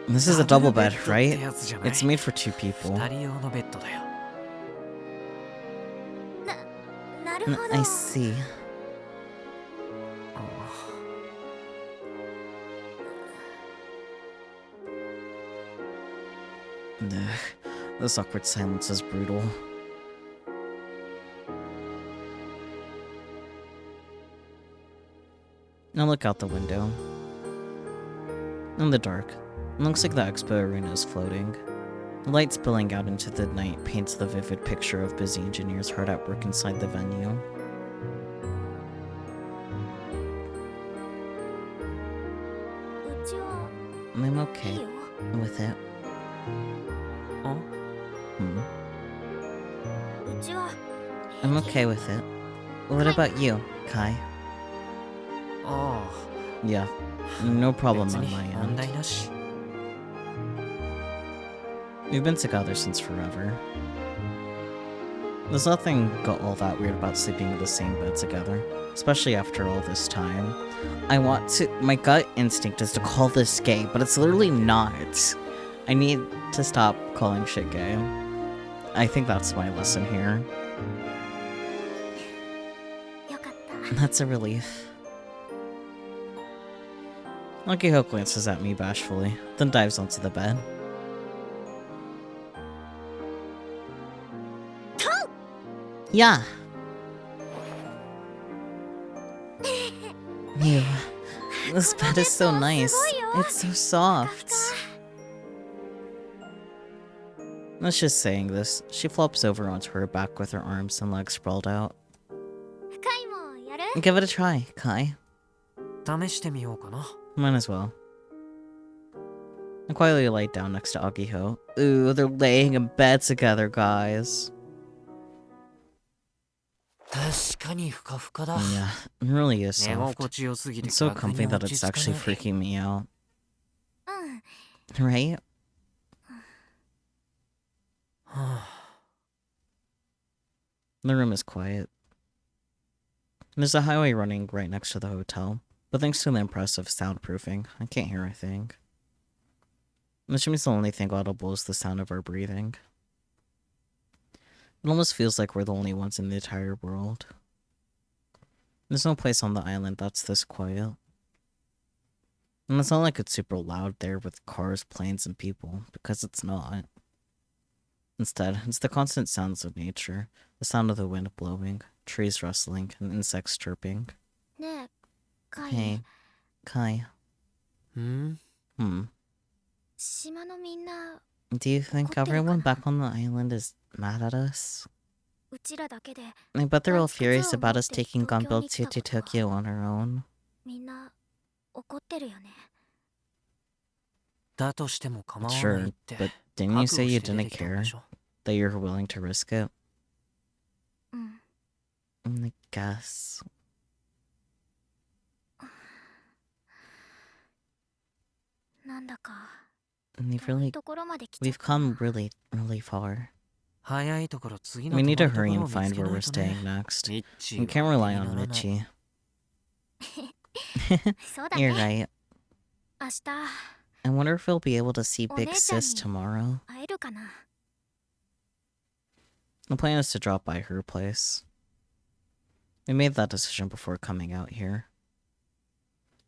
This is a double bed, right? It's made for 2 people. I see. Ugh, this awkward silence is brutal. Now look out the window. In the dark, it looks like the expo arena is floating. The light spilling out into the night paints the vivid picture of busy engineers hard at work inside the venue. I'm okay with it. I'm okay with it. What about you, Kai? Yeah, no problem on my end. We've been together since forever. There's nothing all that weird about sleeping in the same bed together, especially after all this time. My gut instinct is to call this gay, but it's literally not. I need to stop calling shit gay. I think that's my lesson here. That's a relief. Akiho glances at me bashfully, then dives onto the bed. Yeah. Ew. This bed is so nice. It's so soft. Let's just saying this. She flops over onto her back with her arms and legs sprawled out. Give it a try, Kai. Might as well. I quietly lay down next to Akiho. Ooh, they're laying in bed together, guys. Yeah, it really is soft. It's so comfy that it's actually freaking me out. Right? The room is quiet. There's a highway running right next to the hotel, but thanks to the impressive soundproofing, I can't hear a thing. Which means the only thing audible is the sound of our breathing. It almost feels like we're the only ones in the entire world. There's no place on the island that's this quiet. And it's not like it's super loud there with cars, planes, and people, because it's not. Instead, it's the constant sounds of nature, the sound of the wind blowing, trees rustling, and insects chirping. Hey, Kai. Do you think everyone back on the island is mad at us? I bet they're all furious about us taking Gunbuild 2 to Tokyo on our own. Sure, but didn't you say you didn't care? That you're willing to risk it? I guess. We've come really, really far. We need to hurry and find where we're staying next. We can't rely on Michi. You're right. I wonder if we'll be able to see Big Sis tomorrow. The plan is to drop by her place. We made that decision before coming out here.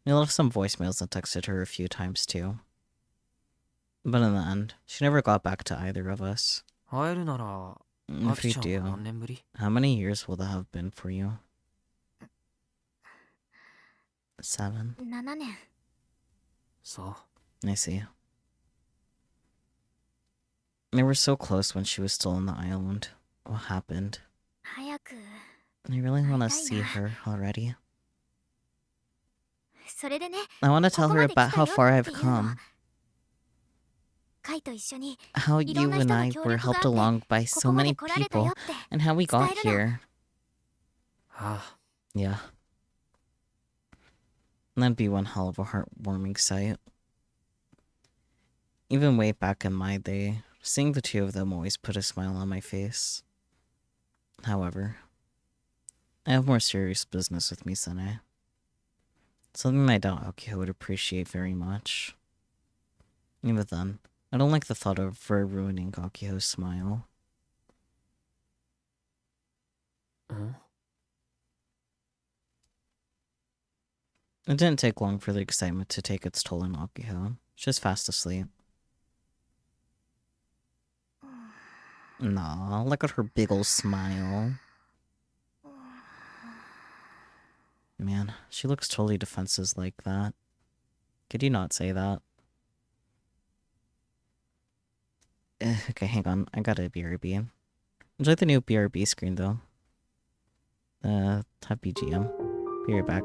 We left some voicemails and texted her a few times too. But in the end, she never got back to either of us. If we do, how many years will that have been for you? 7. I see. They were so close when she was still on the island. What happened? I really want to see her already. I want to tell her about how far I've come. How you and I were helped along by so many people, and how we got here. Yeah. That'd be one hell of a heartwarming sight. Even way back in my day, seeing the two of them always put a smile on my face. However, I have more serious business with Misane. Something I doubt Akiho would appreciate very much. Even then, I don't like the thought of her ruining Akiho's smile. It didn't take long for the excitement to take its toll on Akiho. She was fast asleep. Nah, look at her big ol' smile. Man, she looks totally defenseless like that. Could you not say that? Okay, hang on. I got a BRB. Enjoy the new BRB screen, though. Have BGM. Be right back.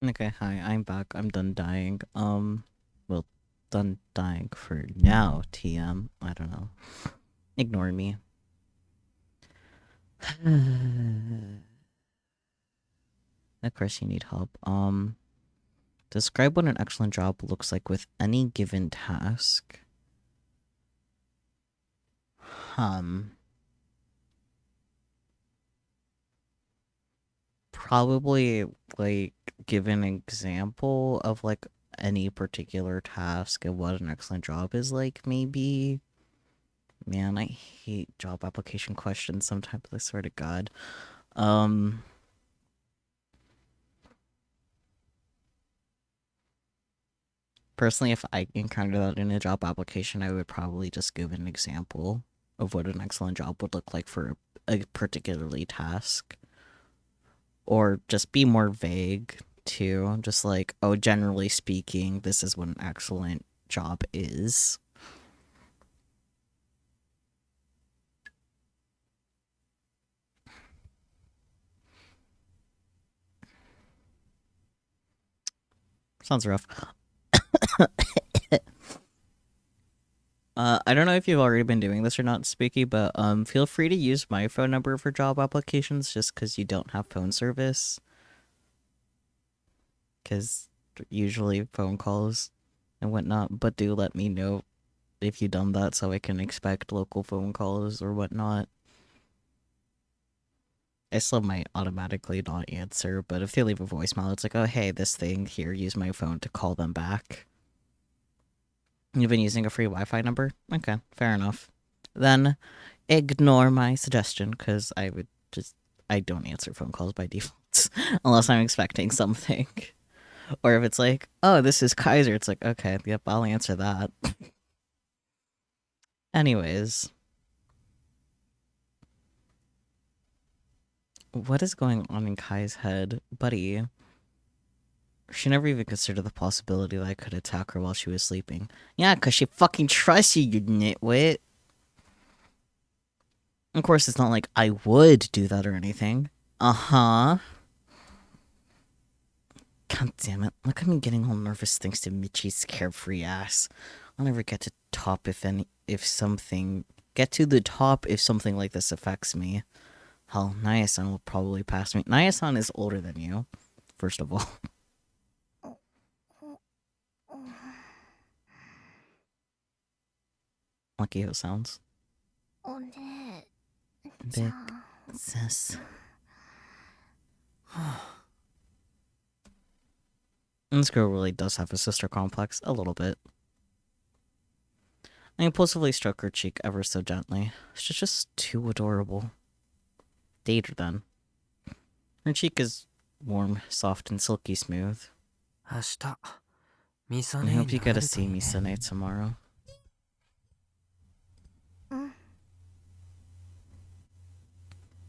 Okay, hi, I'm back. I'm done dying. Well, done dying for now, TM. I don't know. Ignore me. Of course you need help. Describe what an excellent job looks like with any given task. Probably, like, give an example of, like, any particular task and what an excellent job is like, maybe. Man, I hate job application questions sometimes, I swear to God. Personally, if I encountered that in a job application, I would probably just give an example of what an excellent job would look like for a particularly task. Or just be more vague, too. Just like, oh, generally speaking, this is what an excellent job is. Sounds rough. I don't know if you've already been doing this or not, Spooky, but feel free to use my phone number for job applications just because you don't have phone service. Because usually phone calls and whatnot, but do let me know if you've done that so I can expect local phone calls or whatnot. I still might automatically not answer, but if they leave a voicemail, it's like, oh, hey, this thing here, use my phone to call them back. You've been using a free Wi-Fi number? Okay, fair enough. Then ignore my suggestion, because I don't answer phone calls by default, unless I'm expecting something. Or if it's like, oh, this is Kaiser, it's like, okay, yep, I'll answer that. Anyways. What is going on in Kai's head? Buddy. She never even considered the possibility that I could attack her while she was sleeping. Yeah, because she fucking trusts you, you nitwit. Of course, it's not like I would do that or anything. Uh-huh. God damn it. Look at me getting all nervous thanks to Michi's carefree ass. I'll never get to top get to the top if something like this affects me. Hell, Naya-san will probably pass me. Naya-san is older than you, first of all. Lucky how it sounds. Big sis. And this girl really does have a sister complex, a little bit. I impulsively stroke her cheek ever so gently. She's just too adorable. Date her then. Her cheek is warm, soft, and silky smooth. I hope you get to see Misane tomorrow.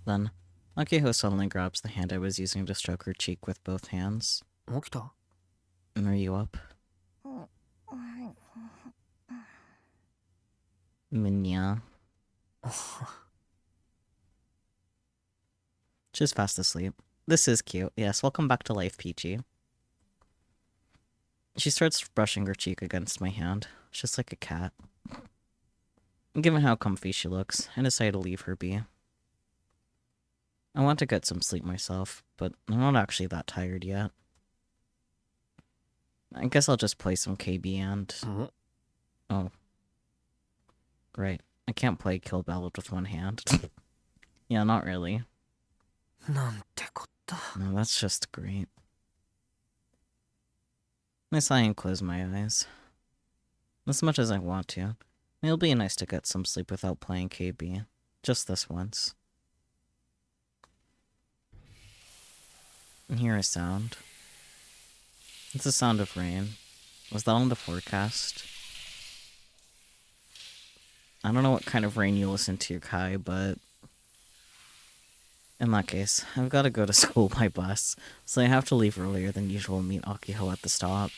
Then, Akiho suddenly grabs the hand I was using to stroke her cheek with both hands. Are you up? Minya. She's fast asleep. This is cute. Yes, welcome back to life, Peachy. She starts brushing her cheek against my hand, just like a cat. Given how comfy she looks, I decide to leave her be. I want to get some sleep myself, but I'm not actually that tired yet. I guess I'll just play some KB and... Oh. Right. I can't play Kill Ballad with one hand. Yeah, not really. No, that's just great. I sigh and close my eyes. As much as I want to, it'll be nice to get some sleep without playing KB. Just this once. I hear a sound. It's the sound of rain. Was that on the forecast? I don't know what kind of rain you listen to, Kai, but... in that case, I've got to go to school by bus, so I have to leave earlier than usual and meet Akiho at the stop.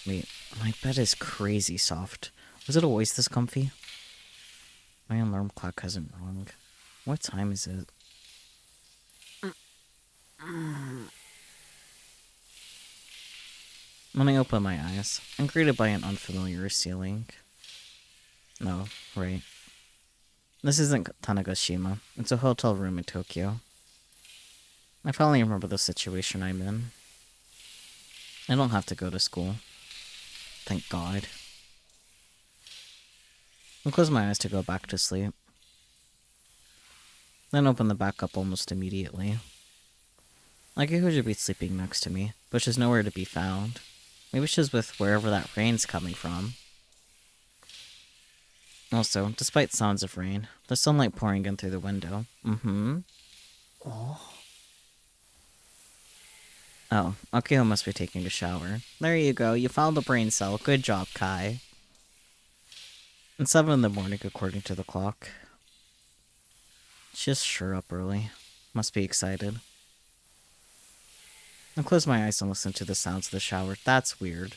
Wait, my bed is crazy soft. Was it always this comfy? My alarm clock hasn't rung. What time is it? When I open my eyes, I'm greeted by an unfamiliar ceiling. No, right. This isn't Tanegashima. It's a hotel room in Tokyo. I finally remember the situation I'm in. I don't have to go to school. Thank God. I close my eyes to go back to sleep. Then open them back up almost immediately. Like who should be sleeping next to me, but she's nowhere to be found. Maybe she's with wherever that rain's coming from. Also, despite sounds of rain, there's sunlight pouring in through the window. Oh, Akio must be taking a shower. There you go, you found the brain cell. Good job, Kai. It's 7 in the morning according to the clock. She's sure up early. Must be excited. I close my eyes and listen to the sounds of the shower. That's weird.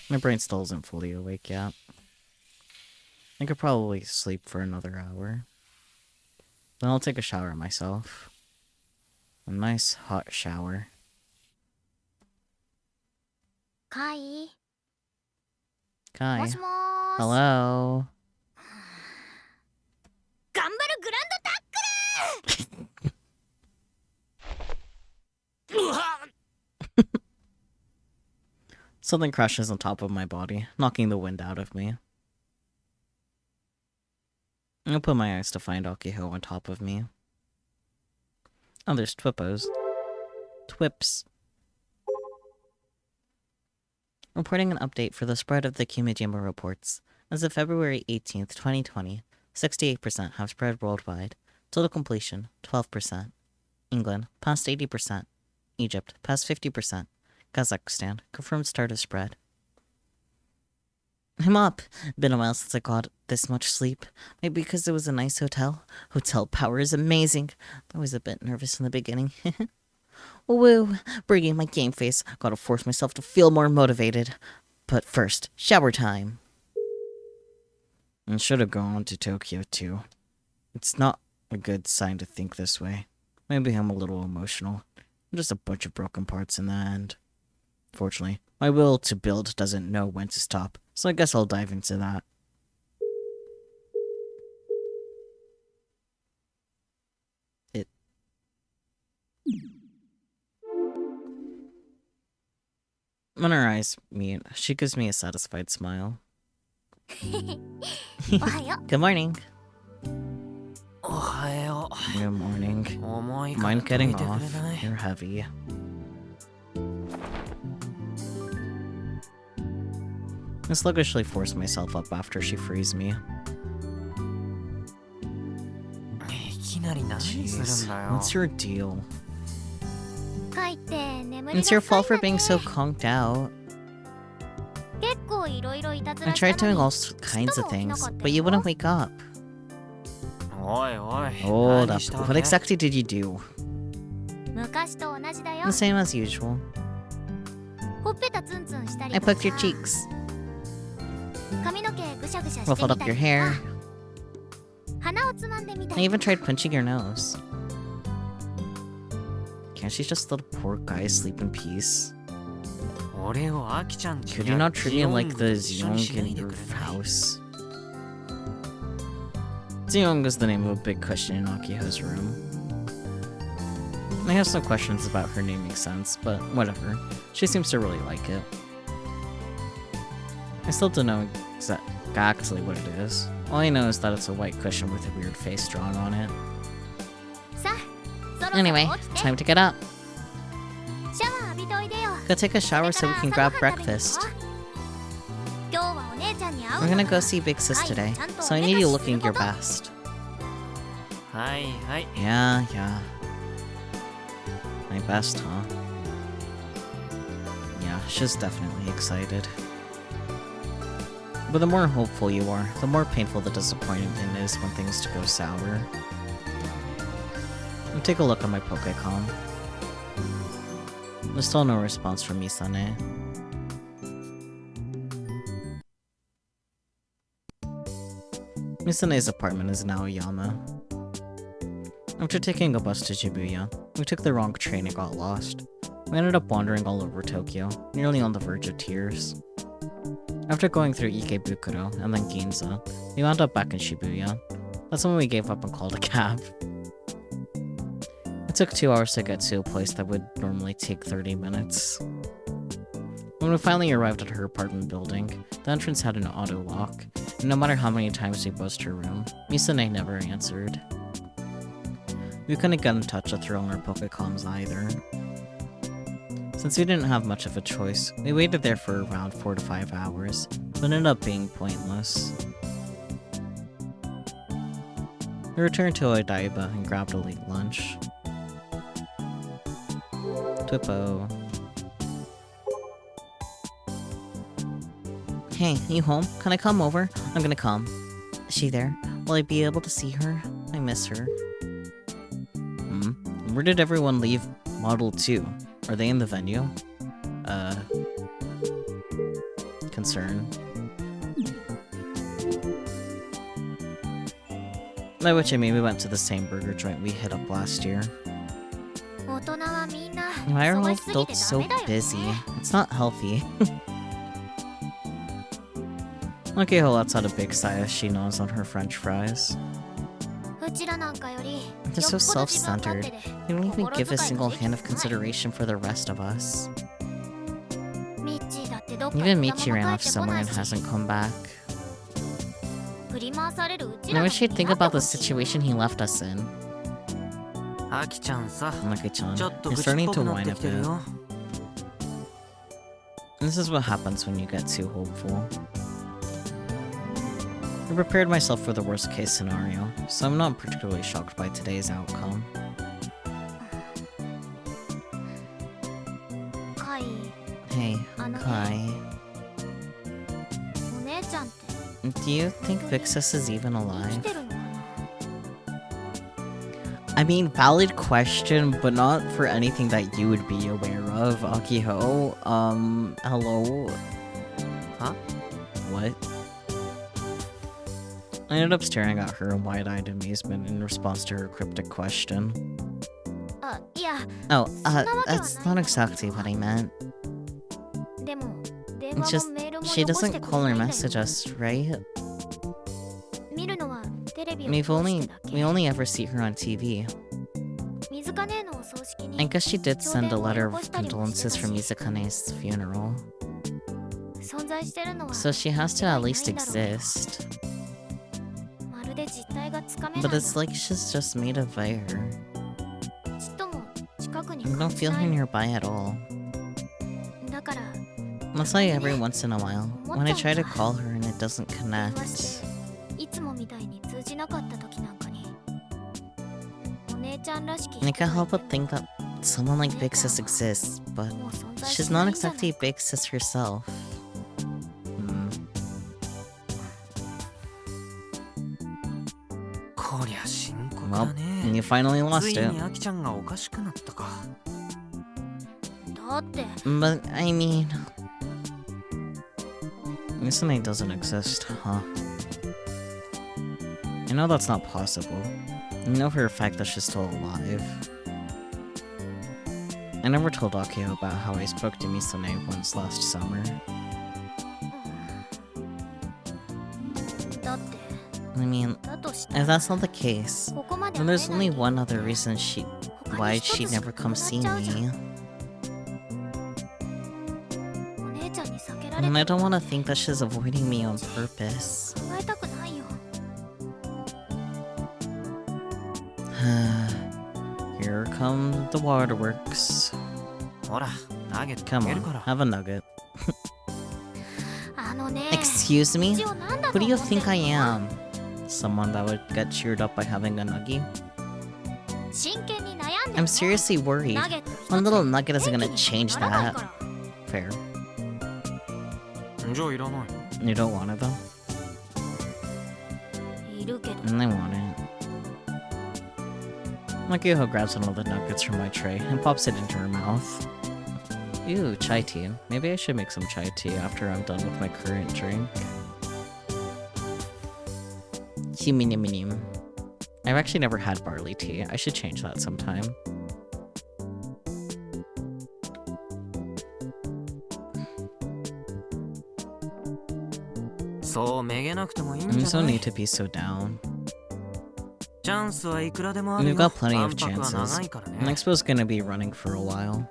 My brain still isn't fully awake yet. I could probably sleep for another hour. Then I'll take a shower myself. A nice hot shower.
Kai.
Kai.
もしもーし。
Hello.
頑張るグランドタックル
Something crashes on top of my body, knocking the wind out of me. I open my eyes to find Akiho on top of me. Oh, there's Twippos. Twips. Reporting an update for the spread of the Kimijima reports. As of February 18th, 2020, 68% have spread worldwide. Total completion, 12%. England, past 80%. Egypt, past 50%. Kazakhstan, confirmed start of spread. I'm up. Been a while since I got this much sleep. Maybe because it was a nice hotel. Hotel power is amazing. I was a bit nervous in the beginning. Woo, bringing my game face. Gotta force myself to feel more motivated. But first, shower time. I should have gone to Tokyo too. It's not a good sign to think this way. Maybe I'm a little emotional. I'm just a bunch of broken parts in the end. Fortunately, my will to build doesn't know when to stop, so I guess I'll dive into that. When her eyes meet, she gives me a satisfied smile. Good morning. Good morning. Mind getting off? You're heavy. I sluggishly force myself up after she frees me. Jeez, what's your deal? It's your fault for being so conked out. I tried doing all kinds of things, but you wouldn't wake up. Hold up. What exactly did you do? The same as usual. I poked your cheeks. Ruffled up your hair. I even tried punching your nose. Can't she just let a poor guy sleep in peace? Could you not treat me like the Zeong in your house? Zeong is the name of a big cushion in Akiho's room. I have some questions about her naming sense, but whatever. She seems to really like it. I still don't know exactly what it is. All I know is that it's a white cushion with a weird face drawn on it. Anyway, time to get up. Go take a shower so we can grab breakfast. We're gonna go see Big Sis today, so I need you looking your best. Yeah. My best, huh? Yeah, she's definitely excited. But the more hopeful you are, the more painful the disappointment is when things go sour. And take a look at my Pokécom. There's still no response from Misane. Misane's apartment is in Aoyama. After taking a bus to Shibuya, we took the wrong train and got lost. We ended up wandering all over Tokyo, nearly on the verge of tears. After going through Ikebukuro and then Ginza, we wound up back in Shibuya. That's when we gave up and called a cab. It took 2 hours to get to a place that would normally take 30 minutes. When we finally arrived at her apartment building, the entrance had an auto lock, and no matter how many times we buzzed her room, Misane never answered. We couldn't get in touch with her on our Pokecoms either. Since we didn't have much of a choice, we waited there for around 4 to 5 hours, but ended up being pointless. We returned to Odaiba and grabbed a late lunch. Twippo. Hey, you home? Can I come over? I'm gonna come. Is she there? Will I be able to see her? I miss her. Where did everyone leave Model 2? Are they in the venue? Concern. By which I mean we went to the same burger joint we hit up last year. Why are all adults so busy? It's not healthy. Makiho lets out a big sigh as she gnaws on her french fries. They're so self-centered. They don't even give a single hint of consideration for the rest of us. Even Michi ran off somewhere and hasn't come back. I wish he'd think about the situation he left us in. Maki-chan, you're starting to whine a bit. This is what happens when you get too hopeful. I prepared myself for the worst case scenario, so I'm not particularly shocked by today's outcome. Hey, Kai. Do you think Vixus is even alive? I mean, valid question, but not for anything that you would be aware of, Akiho. Hello? Huh? What? I ended up staring at her in wide-eyed amazement in response to her cryptic question. Oh, that's not exactly what I meant. It's just, she doesn't call or message us, right? We only ever see her on TV. I guess she did send a letter of condolences for Mizukane's funeral. So she has to at least exist. But it's like she's just made of fire. I don't feel her nearby at all. That's why every once in a while, when I try to call her and it doesn't connect, I can't help but think that someone like Big Sis exists, but she's not exactly Big Sis herself. Well, you finally lost it. But, I mean... Misane doesn't exist, huh? I know that's not possible. I know for a fact that she's still alive. I never told Akio about how I spoke to Misane once last summer. I mean, if that's not the case, then there's only one other reason why she'd never come see me. And I don't want to think that she's avoiding me on purpose. Here come the waterworks. Come on, have a nugget. Excuse me? Who do you think I am? Someone that would get cheered up by having a nuggie? I'm seriously worried. One little nugget isn't gonna change that. Fair. You don't want it though? And I want it. Makiho grabs one of the nuggets from my tray and pops it into her mouth. Ew, chai tea. Maybe I should make some chai tea after I'm done with my current drink. Minim. I've actually never had barley tea. I should change that sometime.
そうめげなくてもいいん
There's
じゃ
no
ない
need to be so down.
チャンスはいくらでもある
We've
よ
got plenty of
万博は
chances.
長いから
And
ね
Expo's gonna be running for a while.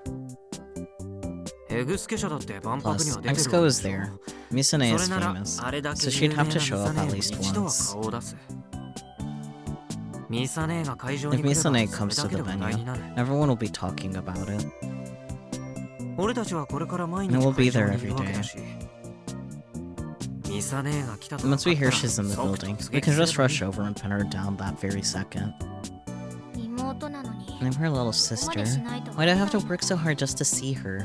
エグスケ社だって万博に
Plus,
は出てる
Expo
わけ
is
でしょ
there. Misane
そ
is
れなら
famous,
あれだけ
so she'd
有
have
名
to
な
show
ミサ
up
ネ
at
に
least
一度は
once.
顔を出すミサネが会場
If
に来ればそ
Misane
れ
comes
だ
to
け
the
で話題に
venue,
なる
everyone will be talking about it.
俺たちはこれから毎日
And we'll be
会場
there
にい
every
るわけ
day.
だしミサネが来たと
And
分
once
か
we
っ
hear
た
she's in the
ら即
building,
突
we
撃
can
す
just
ればいい
rush over and pin her down that very second.
妹なのに
I'm her little
ここま
sister.
でしないと
Why do I have to work so hard just to see her?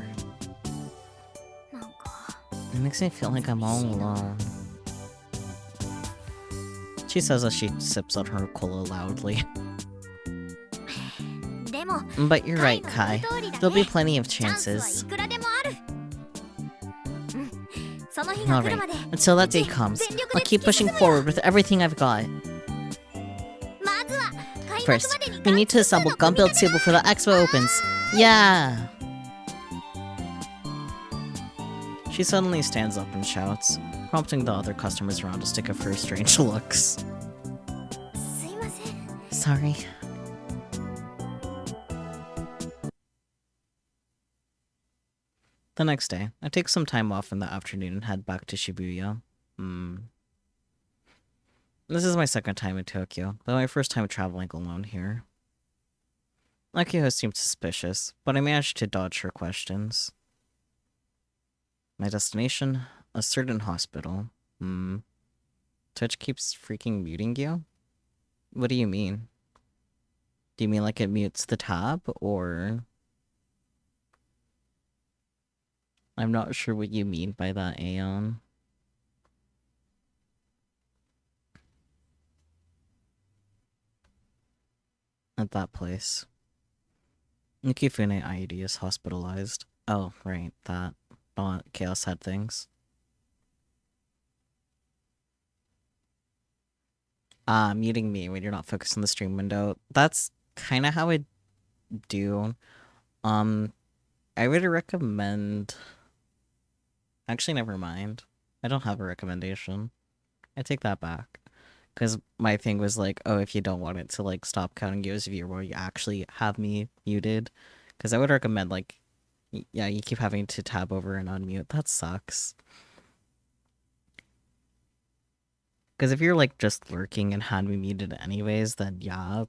なんか
It makes me feel like I'm all alone. She says as she sips on her cola loudly.
でも
But you're right,
カイ
Kai.
の言う通りだね
There'll be plenty of
チャンスはい
chances.
くらでもあるその日が来る
Alright,
まで
until that day comes, I'll keep pushing forward with everything I've got.
まずは開幕
First,
までに
we need to assemble gun build table before the expo opens. Yeah! She suddenly stands up and shouts, prompting the other customers around us to give her strange looks.
すいません
Sorry. The next day, I take some time off in the afternoon and head back to Shibuya. This is my second time in Tokyo, though my first time traveling alone here. Akio seemed suspicious, but I managed to dodge her questions. My destination? A certain hospital. Twitch keeps freaking muting you? What do you mean? Do you mean like it mutes the tab, or... I'm not sure what you mean by that, Aeon. At that place. Nikifune IED is hospitalized. Oh, right, that. Not Chaos had things. Muting me when you're not focused on the stream window. That's kind of how I do. I would recommend... Actually, never mind. I don't have a recommendation. I take that back. Because my thing was like, oh, if you don't want it to like stop counting you as a viewer, you actually have me muted. Because I would recommend like, yeah, you keep having to tab over and unmute. That sucks. Because if you're like just lurking and had me muted anyways, then yeah,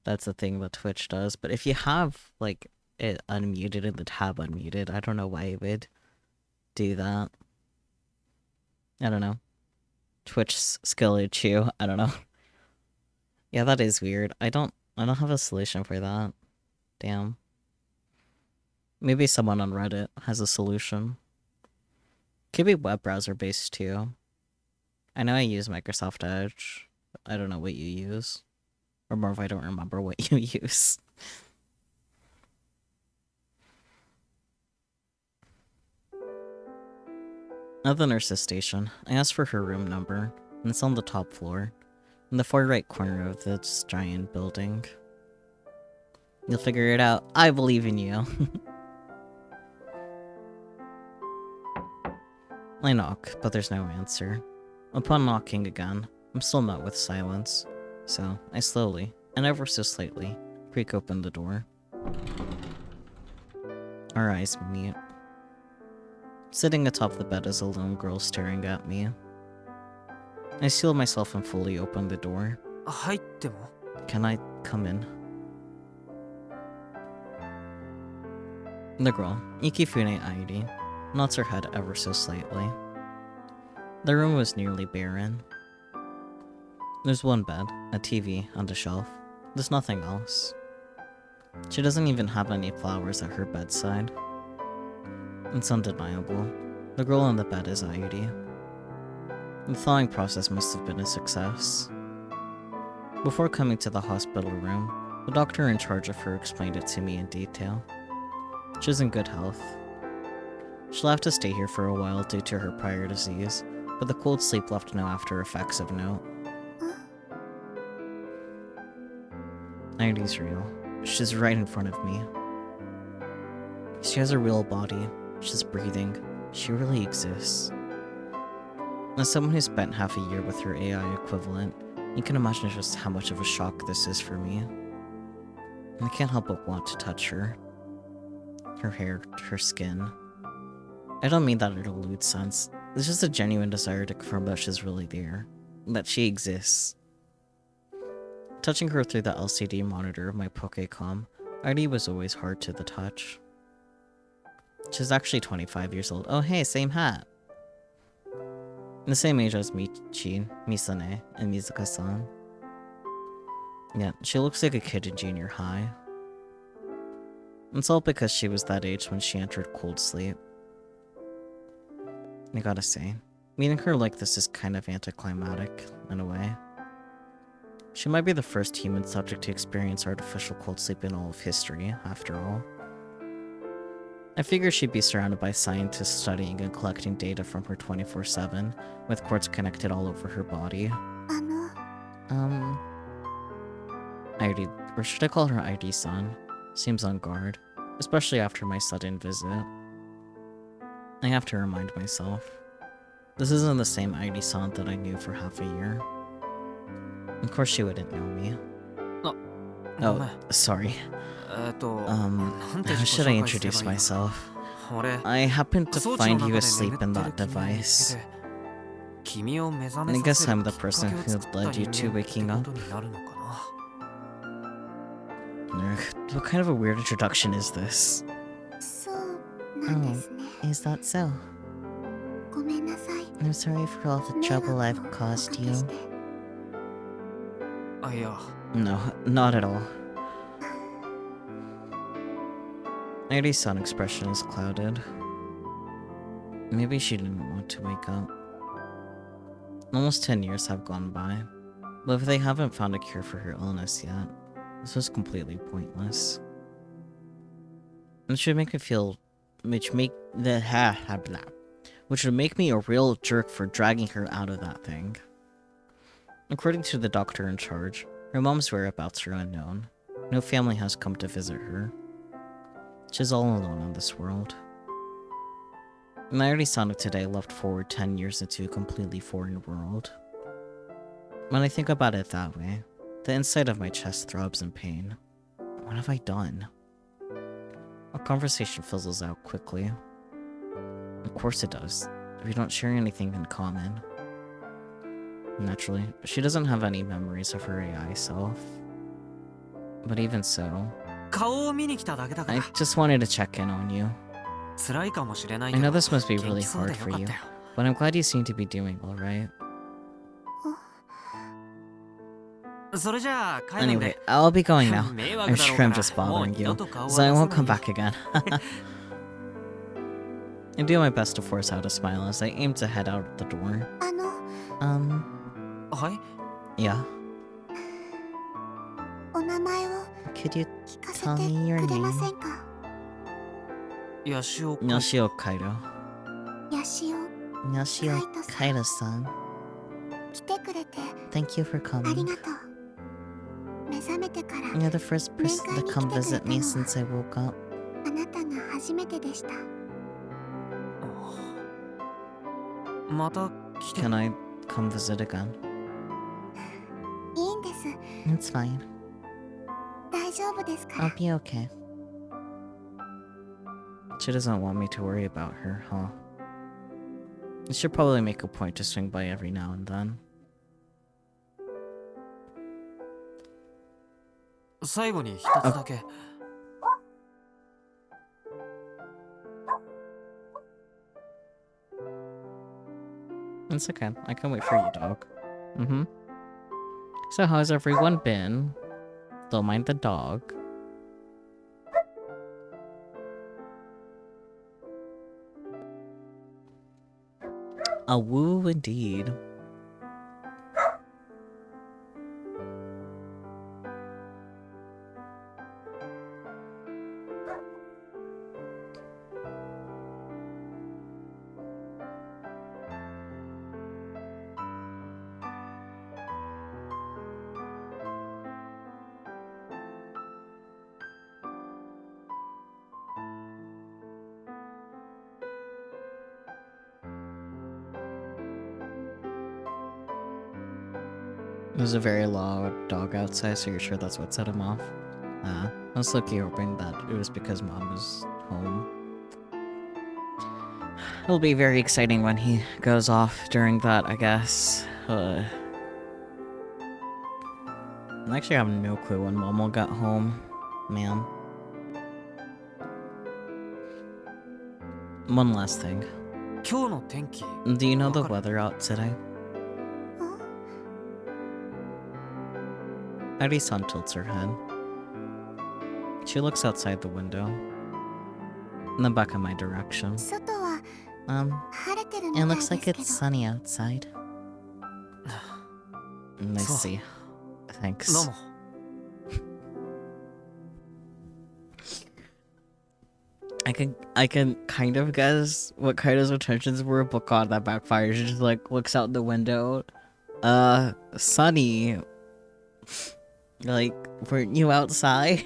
that's the thing that Twitch does. But if you have like it unmuted and the tab unmuted, I don't know why it would do that. I don't know. Twitch skill issue. I don't know. Yeah, that is weird. I don't have a solution for that. Damn. Maybe someone on Reddit has a solution. Could be web browser based too. I know I use Microsoft Edge. I don't know what you use. Or more if I don't remember what you use. At the nurse's station, I asked for her room number, and it's on the top floor, in the far right corner of this giant building. You'll figure it out. I believe in you. I knock, but there's no answer. Upon knocking again, I'm still met with silence, so I slowly, and ever so slightly, creak open the door. Our eyes meet. Sitting atop the bed is a lone girl staring at me. I seal myself and fully open the door.
入っても
Can I come in? The girl, Ikifune Airi, nods her head ever so slightly. The room was nearly barren. There's one bed, a TV, and a shelf. There's nothing else. She doesn't even have any flowers at her bedside. It's undeniable. The girl on the bed is Airi. The thawing process must have been a success. Before coming to the hospital room, the doctor in charge of her explained it to me in detail. She's in good health. She'll have to stay here for a while due to her prior disease, but the cold sleep left no after effects of note. Airi's real. She's right in front of me. She has a real body. She's breathing. She really exists. As someone who spent half a year with her AI equivalent, you can imagine just how much of a shock this is for me. And I can't help but want to touch her. Her hair, her skin. I don't mean that in a lewd sense. It's just a genuine desire to confirm that she's really there. That she exists. Touching her through the LCD monitor of my Pokécom, ID was always hard to the touch. She's actually 25 years old. Oh hey, same hat! The same age as Michi, Misane, and Mizuka-san. Yeah, she looks like a kid in junior high. It's all because she was that age when she entered cold sleep. I gotta say, meeting her like this is kind of anticlimactic, in a way. She might be the first human subject to experience artificial cold sleep in all of history, after all. I figure she'd be surrounded by scientists studying and collecting data from her 24/7, with cords connected all over her body. ID, or should I call her ID-san? Seems on guard, especially after my sudden visit. I have to remind myself. This isn't the same ID-san that I knew for half a year. Of course she wouldn't know me. Oh, sorry. How should I introduce myself? I happened to find you asleep in that device. I guess I'm the person who led you to waking up. What kind of a weird introduction is this? Oh, is that so? I'm sorry for all the trouble I've caused you. No, not at all. ID-san expression is clouded. Maybe she didn't want to wake up. Almost 10 years have gone by, but if they haven't found a cure for her illness yet, this was completely pointless. It should make me feel, which would make me a real jerk for dragging her out of that thing. According to the doctor in charge, her mom's whereabouts are unknown. No family has come to visit her. She's all alone on this world. And I already sounded today left forward 10 years into a completely foreign world. When I think about it that way, the inside of my chest throbs in pain. What have I done? Our conversation fizzles out quickly. Of course it does. We don't share anything in common. Naturally, she doesn't have any memories of her AI self. But even so, I just wanted to check in on you. I know this must be really hard for you, but I'm glad you seem to be doing alright. Anyway, I'll be going now. I'm sure I'm just bothering you, so I won't come back again. I do my best to force out a smile as I aim to head out the door. Yeah? Could you tell me your name? Yashio Kaido. Yashio Kaido-san. Thank you for coming. You're the first person to come visit me since I woke up. Can I come visit again? It's fine. I'll be okay. She doesn't want me to worry about her, huh? I should probably make a point to swing by every now and then. It's okay. I can wait for you, dog. So how's everyone been? Don't mind the dog. A woo indeed. There's a very loud dog outside, so you're sure that's what set him off? I was lucky hoping that it was because Mom was home. It'll be very exciting when he goes off during that, I guess. I actually have no clue when Mom will get home. Man. One last thing.
今日の天気
Do you know the weather out today? Adi-san tilts her head. She looks outside the window. In the back of my direction.
外は 晴れてる
It
みたい
looks
です
like
けど
it's sunny outside. I see. Thanks.
どうも
I can kind of guess what Kaido's intentions were, but god, that backfires. She just like looks out the window. Sunny. Like, weren't you outside?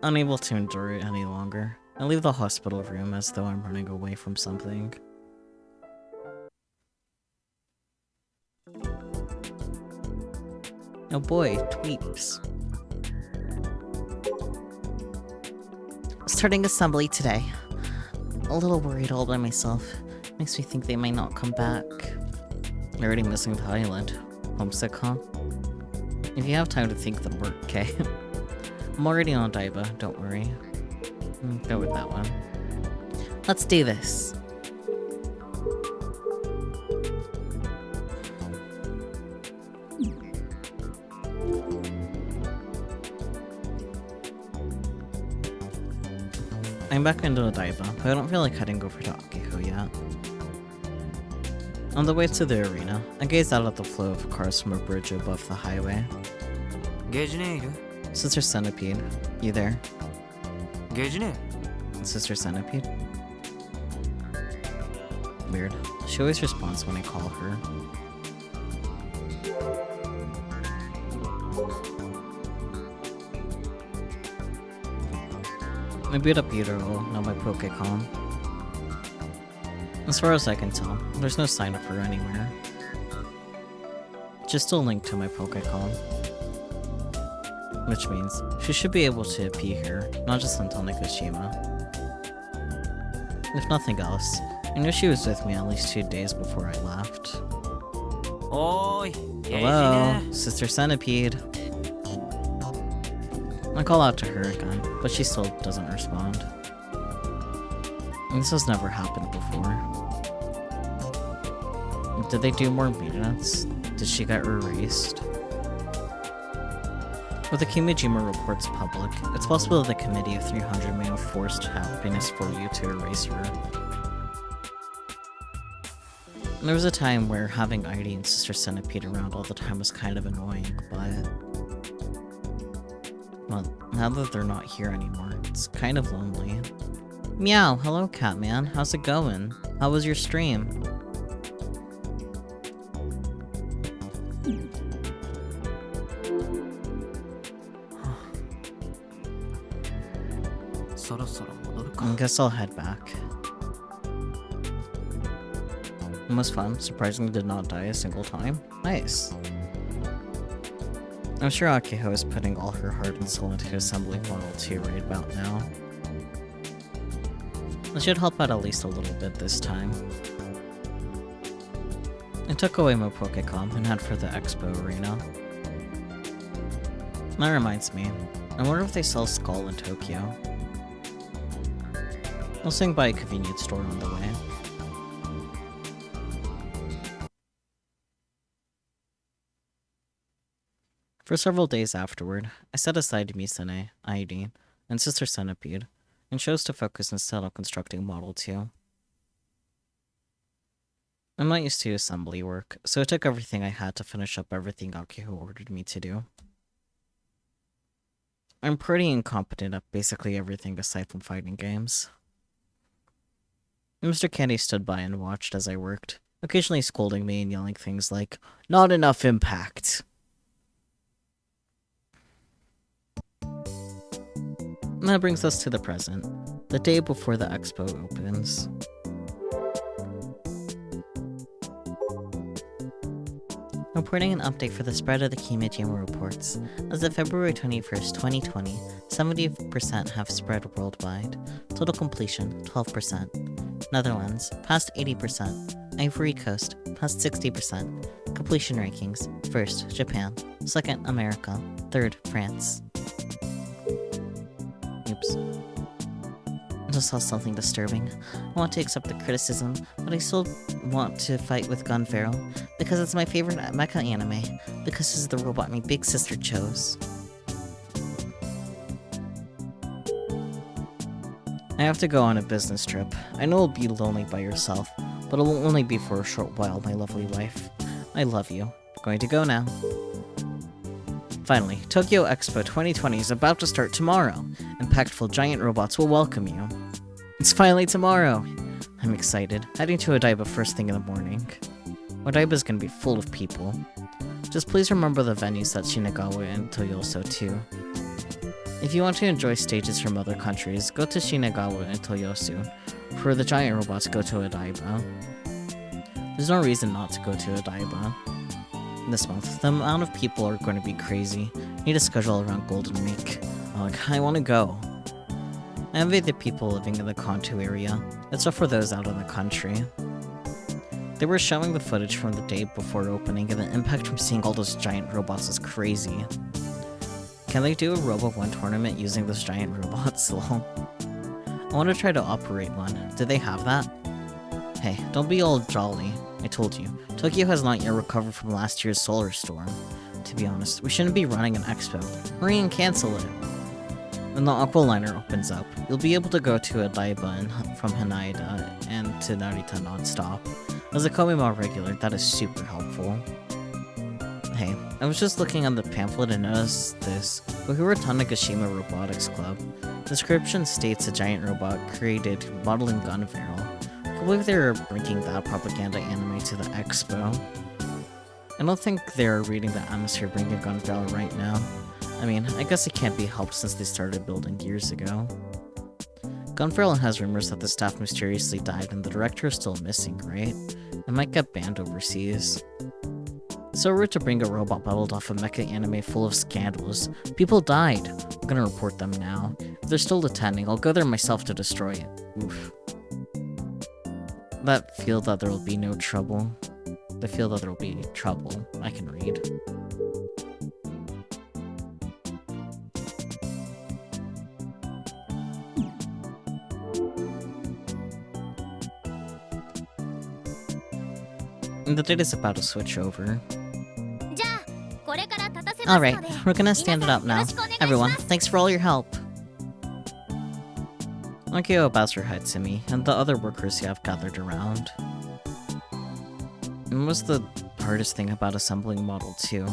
Unable to endure it any longer. I leave the hospital room as though I'm running away from something. Oh boy, tweeps. Starting assembly today. A little worried all by myself. Makes me think they might not come back. Already missing the island. Homesick, huh? If you have time to think them work, okay? I'm already on Daiba, don't worry. Go with that one. Let's do this. I'm back into the Daiba, but I don't feel like heading over to Akiho yet. On the way to the arena, I gazed out at the flow of cars from a bridge above the highway.
ゲージネイル
Sister Centipede, you there?
ゲージネ
Sister Centipede? Weird. She always responds when I call her. I beat up Yutaro, not my Pokecom. As far as I can tell, there's no sign of her anywhere. Just a link to my Pokecom. Which means she should be able to be here, not just until Nagashima. If nothing else, I knew she was with me at least 2 days before I left.
おーいゲージ
Hello,
ネ
Sister Centipede. I call out to her again, but she still doesn't respond. This has never happened before. Did they do more maintenance? Did she get erased? With the Kimijima reports public, it's possible that the Committee of 300 may have forced happiness for you to erase her. There was a time where having Heidi and Sister Centipede around all the time was kind of annoying, but... well, now that they're not here anymore, it's kind of lonely. Meow, hello Catman, how's it going? How was your stream?
そろそろ戻るか
I guess I'll head back. It was fun, surprisingly did not die a single time. Nice. I'm sure Akiho is putting all her heart and soul into Assembly Model 2 right about now. I should help out at least a little bit this time. I took away my Pokecom and head for the Expo Arena. That reminds me, I wonder if they sell Skull in Tokyo. I'll swing by a convenience store on the way. For several days afterward, I set aside Misane, ID, and Sister Centipede, and chose to focus instead on constructing Model 2. I'm not used to assembly work, so it took everything I had to finish up everything Akiho ordered me to do. I'm pretty incompetent at basically everything aside from fighting games. Mr. Candy stood by and watched as I worked, occasionally scolding me and yelling things like, "Not enough impact!" And that brings us to the present, the day before the expo opens. Reporting an update for the spread of the Kimijima reports. As of February 21st, 2020, 70% have spread worldwide. Total completion, 12%. Netherlands, past 80%. Ivory Coast, past 60%. Completion rankings, 1st, Japan. 2nd, America. 3rd, France. Oops. I just saw something disturbing. I want to accept the criticism, but I still want to fight with Gun Pharaoh, because it's my favorite mecha anime, because it's the robot my big sister chose. I have to go on a business trip. I know it'll be lonely by yourself, but it will only be for a short while, my lovely wife. I love you. Going to go now. Finally, Tokyo Expo 2020 is about to start tomorrow. Impactful giant robots will welcome you. It's finally tomorrow! I'm excited. Heading to Odaiba first thing in the morning. Odaiba's gonna be full of people. Just please remember the venues at Shinagawa and Toyoso too. If you want to enjoy stages from other countries, go to Shinagawa and Toyosu. For the giant robots, go to Odaiba. There's no reason not to go to Odaiba. This month, the amount of people are going to be crazy. Need a schedule around Golden Week. I want to go. I envy the people living in the Kanto area, except for those out in the country. They were showing the footage from the day before opening, and the impact from seeing all those giant robots is crazy. Can they do a Robo 1 tournament using those giant robots? Lol. I want to try to operate one. Do they have that? Hey, don't be all jolly. I told you, Tokyo has not yet recovered from last year's solar storm. To be honest, we shouldn't be running an expo. Hurry and cancel it. When the Aqualiner opens up, you'll be able to go to Odaiba from Haneda and to Narita non-stop. As a Komima regular, that is super helpful. Hey, I was just looking on the pamphlet and noticed this. Bahura Tanegashima Robotics Club. Description states a giant robot created modeling Gun Pharaoh. I believe they're bringing that propaganda anime to the expo. I don't think they're reading the atmosphere bringing Gun Pharaoh right now. I mean, I guess it can't be helped since they started building years ago. Gun Pharaoh has rumors that the staff mysteriously died and the director is still missing, right? It might get banned overseas. So rude to bring a robot bubbled off a mecha anime full of scandals. People died. I'm gonna report them now. If they're still attending, I'll go there myself to destroy it. Oof. That feel that there will be no trouble. The feel that there will be trouble. I can read. And the data's about to switch over. Alright, we're gonna stand it up now. Everyone, thanks for all your help. Akio bows her head to me, and the other workers who have gathered around. And what's the hardest thing about assembling a model too?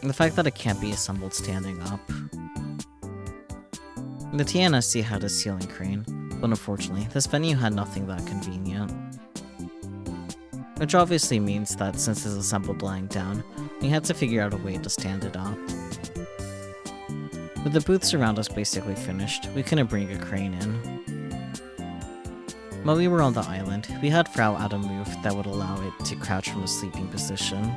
The fact that it can't be assembled standing up. The TNSC had a ceiling crane, but unfortunately, this venue had nothing that convenient. Which obviously means that since it's assembled lying down, we had to figure out a way to stand it up. With the booths around us basically finished, we couldn't bring a crane in. While we were on the island, we had Frau add a move that would allow it to crouch from a sleeping position.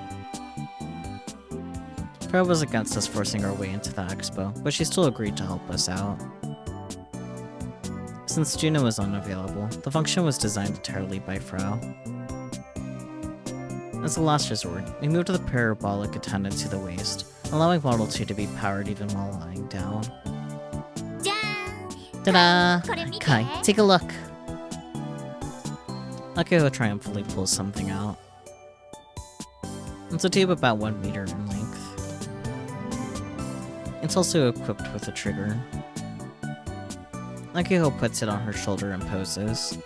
Frau was against us forcing our way into the expo, but she still agreed to help us out. Since Juno was unavailable, the function was designed entirely by Frau. As a last resort, we moved the parabolic attendant to the waist, allowing Model 2 to be powered even while lying down. Ta-da! Kai, take a look! Akio triumphantly pulls something out. It's a tube about 1 meter in length. It's also equipped with a trigger. Akio puts it on her shoulder and poses.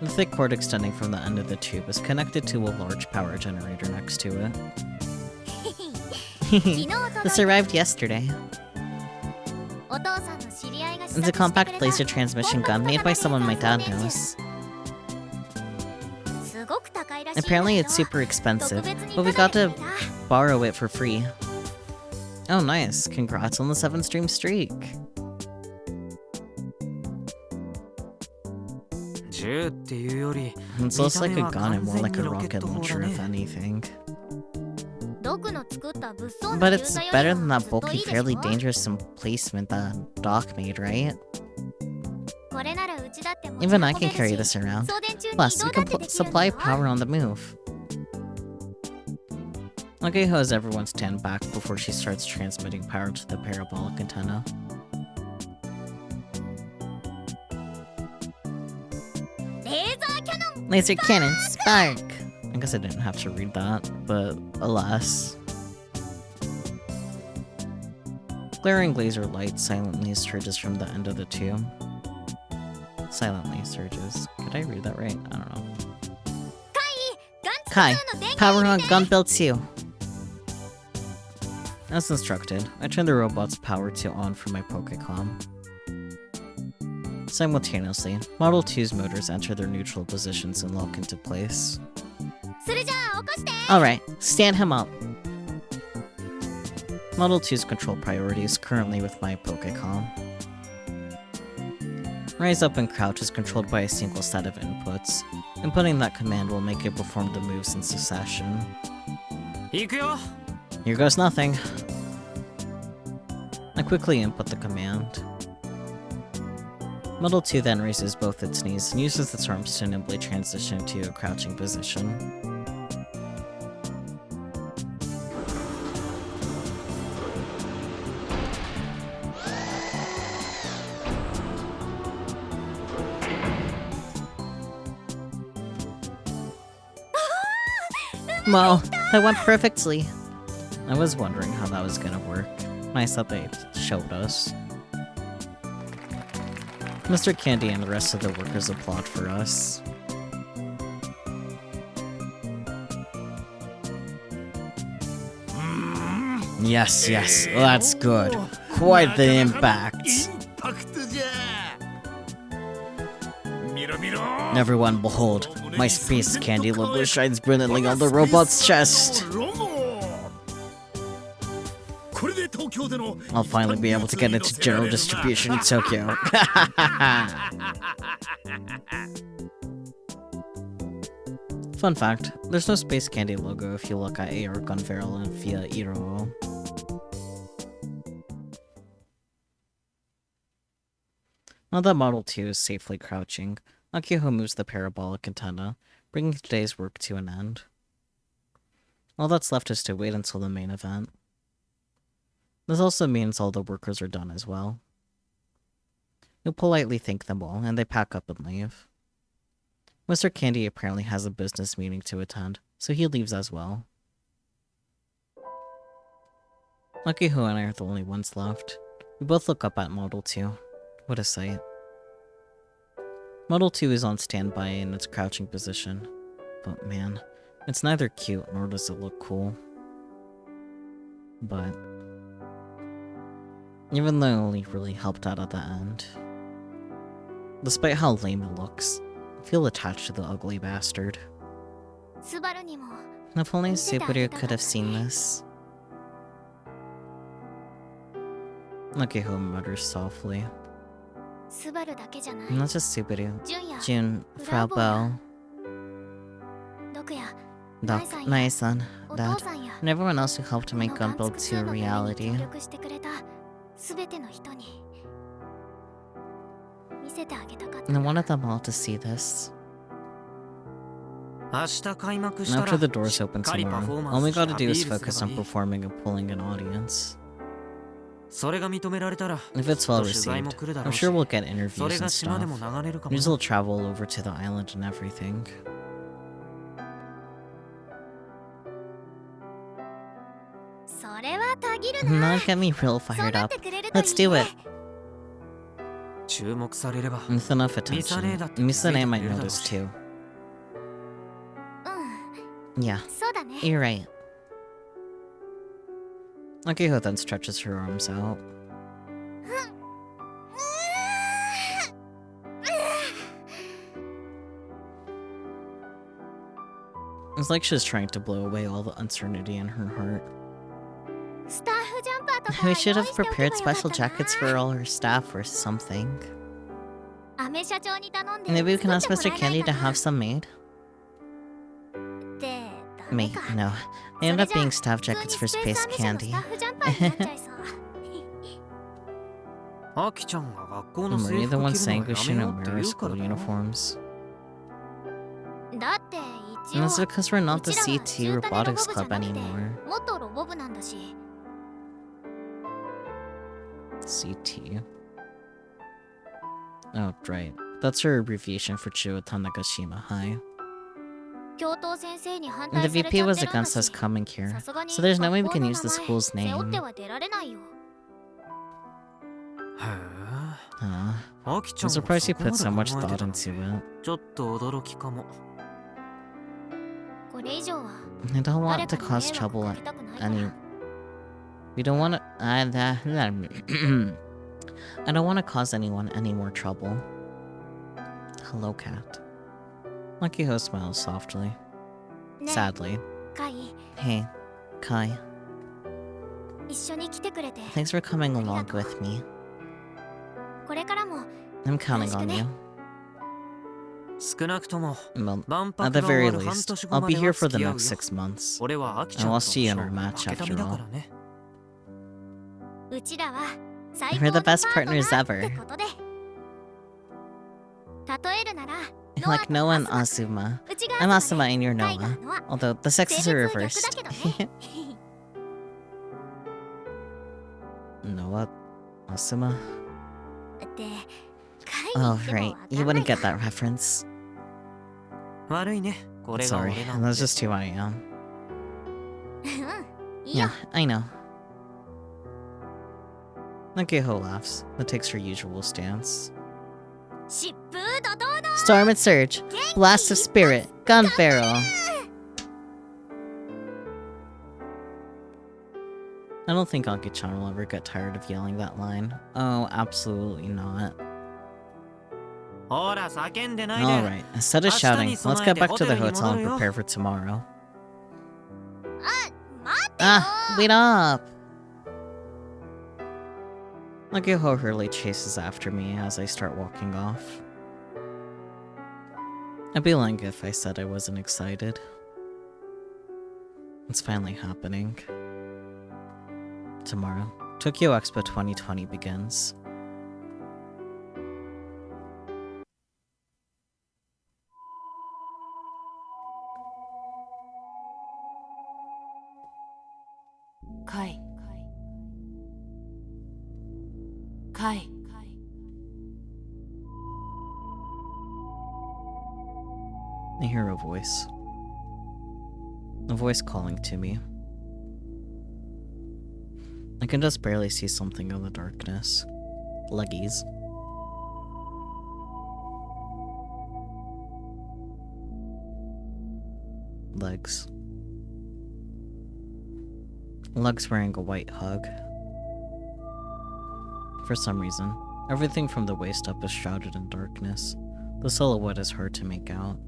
The thick cord extending from the end of the tube is connected to a large power generator next to it. This arrived yesterday. It's a compact laser transmission gun made by someone my dad knows. Apparently it's super expensive, but we got to borrow it for free. Oh nice, congrats on the 7-stream streak.
銃っていうより
It's
見
less
た
like
目
a
は
gun
完
and more
全
like
に
a
ロケッ
rocket
ト砲
launcher,
だ
if
ね
anything.
毒の作った物騒な
But
銃
it's
座よ
better
り
than
は
that
ずっと
bulky,
いいでし
fairly
ょ
dangerous emplacement that Doc made, right?
これならうちだって持ち
Even
運べ
I
る
can
し
carry this around.
送電中に
Plus,
移
you
動だ
can
ってできるんだ
supply
よ
power on the move. Akihou has everyone stand back before she starts transmitting power to the parabolic antenna.
レーザーキャノン
Laser cannon, spark! I guess I didn't have to read that, but alas. Glaring laser light silently surges from the end of the tube. Silently surges. Could I read that right? I don't know.
ガン
Kai,
ツの電源
power on gun build 2. As instructed, I turn the robot's power to on for my Pokécom. Simultaneously, Model 2's motors enter their neutral positions and lock into place.
それじゃあ起こして
Alright, stand him up. Model 2's control priority is currently with my Pokécom. Rise up and crouch is controlled by a single set of inputs. Inputting that command will make it perform the moves in succession.
行くよ
Here goes nothing. I quickly input the command. Model 2 then raises both its knees and uses its arms to nimbly transition to a crouching position. Well, that went perfectly. I was wondering how that was gonna work. Nice that they showed us. Mr. Candy and the rest of the workers applaud for us. Yes, yes, that's good. Quite the impact. Everyone behold, my space candy logo shines brilliantly on the robot's chest. I'll finally be able to get into general distribution in Tokyo. Fun fact, there's no Space Candy logo if you look at AR Gun Barrel and via Iro. Now that Model 2 is safely crouching, Akihou moves the parabolic antenna, bringing today's work to an end. All that's left is to wait until the main event. This also means all the workers are done as well. You'll politely thank them all, and they pack up and leave. Mr. Candy apparently has a business meeting to attend, so he leaves as well. Akihou and I are the only ones left. We both look up at Model 2. What a sight. Model 2 is on standby in its crouching position. But man, it's neither cute nor does it look cool. But even though it only really helped out at the end, despite how lame it looks, I feel attached to the ugly bastard.
スバルにも
If only Subaru could have seen this. Akihou mutters softly.
スバルだけじゃない
Not just Subaru.
ジュンや
Jun, Frau
ドクや
Doc, Nai-san,
お
Dad,
父さんや
and everyone else who helped
こ
make
の
Gun
ガン
Build
ツ
2 a
のために
reality.
協力してくれたすべての人に見せてあげたかった
And I wanted them all to see this.
明日開幕
And
したら
after the doors
しっ
open
かりパ
tomorrow,
フォーマ
all
ン
we
スして
gotta
ア
do
ピー
is
ル
focus
すれ
on
ばいい
performing and pulling an audience.
それが認められたら
If it's
きっ
well
と取材
received,
も来るだ
I'm
ろうし
sure we'll get
そ
interviews
れ
and
が島で
stuff.
も流れるかも
News
な
will travel over to the island and everything.
それはたぎるな
Now get me real
そう
fired
なっ
up.
てくれるといい
Let's do
ね
it.
注目されれば
With enough attention, Misane might notice too.
うん
Yeah,
そうだね
you're right. Akihou then stretches her arms out. It's like she's trying to blow away all the uncertainty in her heart.
スタッフジャンパーとか
We should
用意
have
しておけば
prepared
よかった
special
な
jackets for all her staff or something.
アメ社長に頼んで
Maybe we can
作
ask
って
Mr.
もらえない
Candy
か
to
な
have some made?
ってダ
Me,
メか
no.
そ
They
れ
end
じゃ
up being staff
普通
jackets
に
for
スペース
space
アメ社の
candy.
スタッフジャンパーになっちゃいそう
アキちゃんが学校の
Were
制
you the
服
one
着る
saying
の
we
やめよ
shouldn't
うって
wear
言
our
うから
school
な
uniforms?
だって一
And
応
that's because we're
う
not the
ちらは
CT
中華ネロボ
Robotics
部じゃ
Club
なくて
anymore.
元ロボ部なんだし
CT. Oh, right. That's her abbreviation for Chiyotan Nagashima High.
教頭先生に反
And the
対され
VP
ちゃっ
was
てるんだ
against us
し
coming here,
さすがに
so there's no way we
学校
can
の
use the
名前
school's
背負って
name.
は出られないよ
へえ
Huh.
アキちゃ
I'm
んが
surprised you
そこま
put
で
so
考
much
えて
thought
たの
into it.
ちょっと驚きかも
これ以上は
I don't
誰
want
か
to
に
cause
迷惑
trouble
かけたくないから
any. We don't want to. I don't want to cause anyone any more trouble. Hello, cat. Makiho smiles softly.
ね
Sadly.
カイ
Hey, Kai.
一緒に来てくれて
Thanks for coming along with me.
これからも
I'm counting on you.
少なくとも
Well,
万
at the
博が終
very
わる半
least,
年後
I'll
ま
be
で
here
は
for
付
the
き合う
next
よ
6 months.
俺はアキちゃ
And
ん
I'll
と
see you in
の
our
勝負
match
負けた
after
身だ
all.
からね
うちらは最
We're
高
the
の
best
パートナ
partners
ー
ever.
ってことで例えるなら
Like
ノ
Noah
ア
and
とアスマ
Asuma.
うちが
I'm
アスマ
Asuma
で
and you're
タイガ
Noah.
ーノア
Although the
性
sexes
別
are
逆だ
reversed.
けどね
Noah, Asuma.
でカイ
Oh,
にしても
right.
わか
You
んない
wouldn't
か
get that reference.
悪いねこれが
Sorry,
俺なんで
that's just who I am.
いいよ
Yeah, I know. Nakiho laughs, but takes her usual stance.
疾風怒涛の
Storm and Surge, Blast of Spirit, Gun Barrel. I don't think Anki-chan will ever get tired of yelling that line. Oh, absolutely not.
ほら叫んでないで
Alright, instead of shouting, let's get back to the hotel and
明日に備えてホテルに戻るよ。
prepare for tomorrow.
あ待ってよ
Ah, wait up! Nakiho hurriedly chases after me as I start walking off. I'd be lying if I said I wasn't excited. It's finally happening. Tomorrow, Tokyo Expo 2020 begins.
Kai. Kai.
I hear a voice. A voice calling to me. I can just barely see something in the darkness. Leggies. Legs. Legs wearing a white hug. For some reason, everything from the waist up is shrouded in darkness. The silhouette is hard to make out.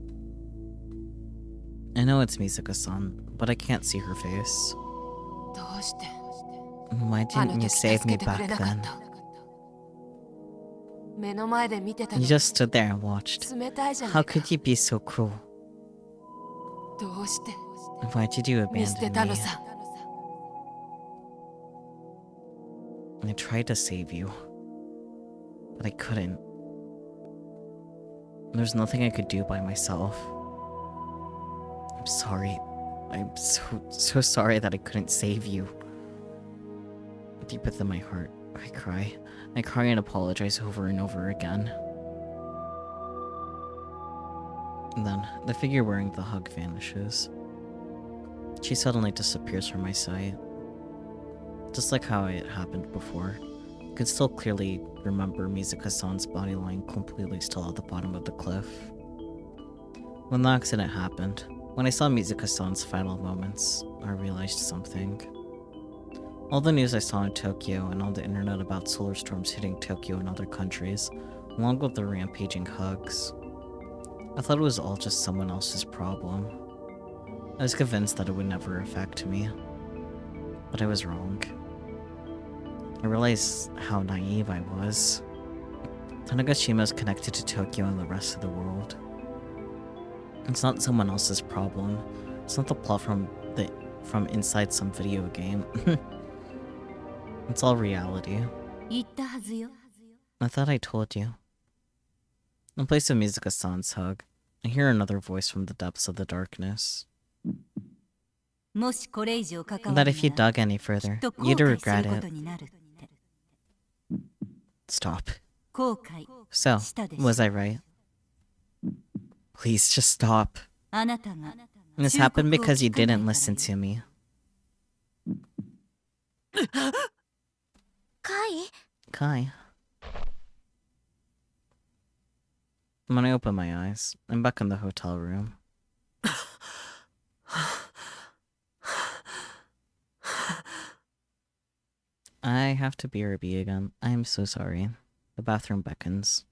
I know it's Mizuka-san, but I can't see her face.
どうして
Why
あの
didn't you
時
save
助
me
けてくれ
back
なかっ
then?
た目の前で見てた
You
の
just stood there and watched.
冷たいじゃな
How
いか
could you be so cruel?
どうして
Why did you
見捨て
abandon
たの
me?
さ
I tried to save you, but I couldn't. There's nothing I could do by myself. I'm sorry. I'm so sorry that I couldn't save you. Deep within my heart, I cry. I cry and apologize over and over again. And then, the figure wearing the hug vanishes. She suddenly disappears from my sight. Just like how it happened before. I could still clearly remember Mizuka-san's body lying completely still at the bottom of the cliff. When the accident happened, when I saw Mizuka-san's final moments, I realized something. All the news I saw in Tokyo and on the internet about solar storms hitting Tokyo and other countries, along with the rampaging hugs, I thought it was all just someone else's problem. I was convinced that it would never affect me. But I was wrong. I realized how naive I was. Tanegashima is connected to Tokyo and the rest of the world. It's not someone else's problem. It's not the plot from inside some video game. It's all reality.
言ったはずよ。
I thought I told you. In place of Mizuka-san's hug, I hear another voice from the depths of the darkness.
もしこれ以上関わ
That
る
if you
なら
dug any
き
further,
っと後
you'd
悔す
regret
ること
it.
になるって。
Stop.
後悔
So,
したでしょ。
was I right? Please, just stop.
あなたが
This
忠告
happened
を
because you
聞かない
didn't
から
listen
よ。
to me.
カイ
Kai. When I open my eyes, I'm back in the hotel room. I have to BRB again. I am so sorry. The bathroom beckons.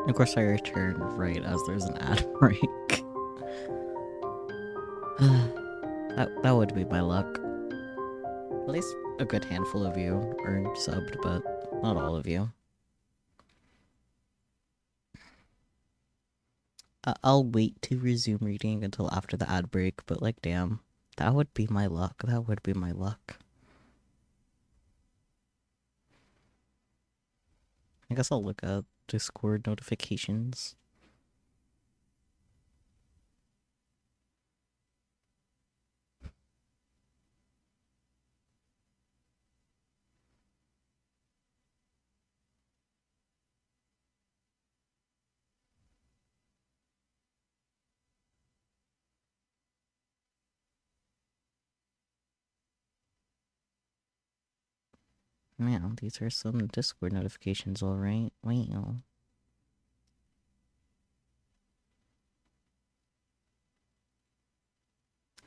Of course, I return right as there's an ad break. that would be my luck. At least a good handful of you are subbed, but not all of you. I'll wait to resume reading until after the ad break, but like, damn, that would be my luck. That would be my luck. I guess I'll look at Discord notifications. Man, these are some Discord notifications, alright. Wow.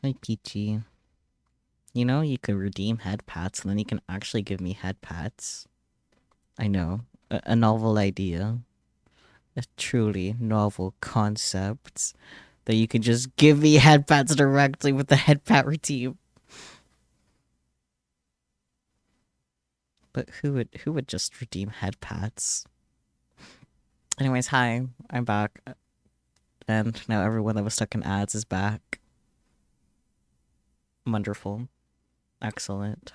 Hi, Peachy. You know, you could redeem head pats, and then you can actually give me head pats. I know. A novel idea. A truly novel concept. That you could just give me head pats directly with the head pat redeem. But who would just redeem head pats? Anyways, hi, I'm back. And now everyone that was stuck in ads is back. Wonderful. Excellent.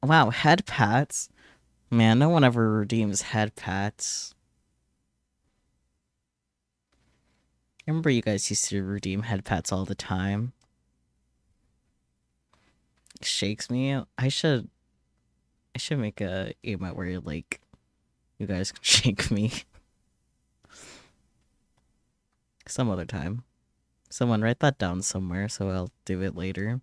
Wow, head pats? Man, no one ever redeems head pats. I remember you guys used to redeem head pats all the time. Shakes me. I should make a emote where like you guys can shake me. Some other time. Someone write that down somewhere so I'll do it later.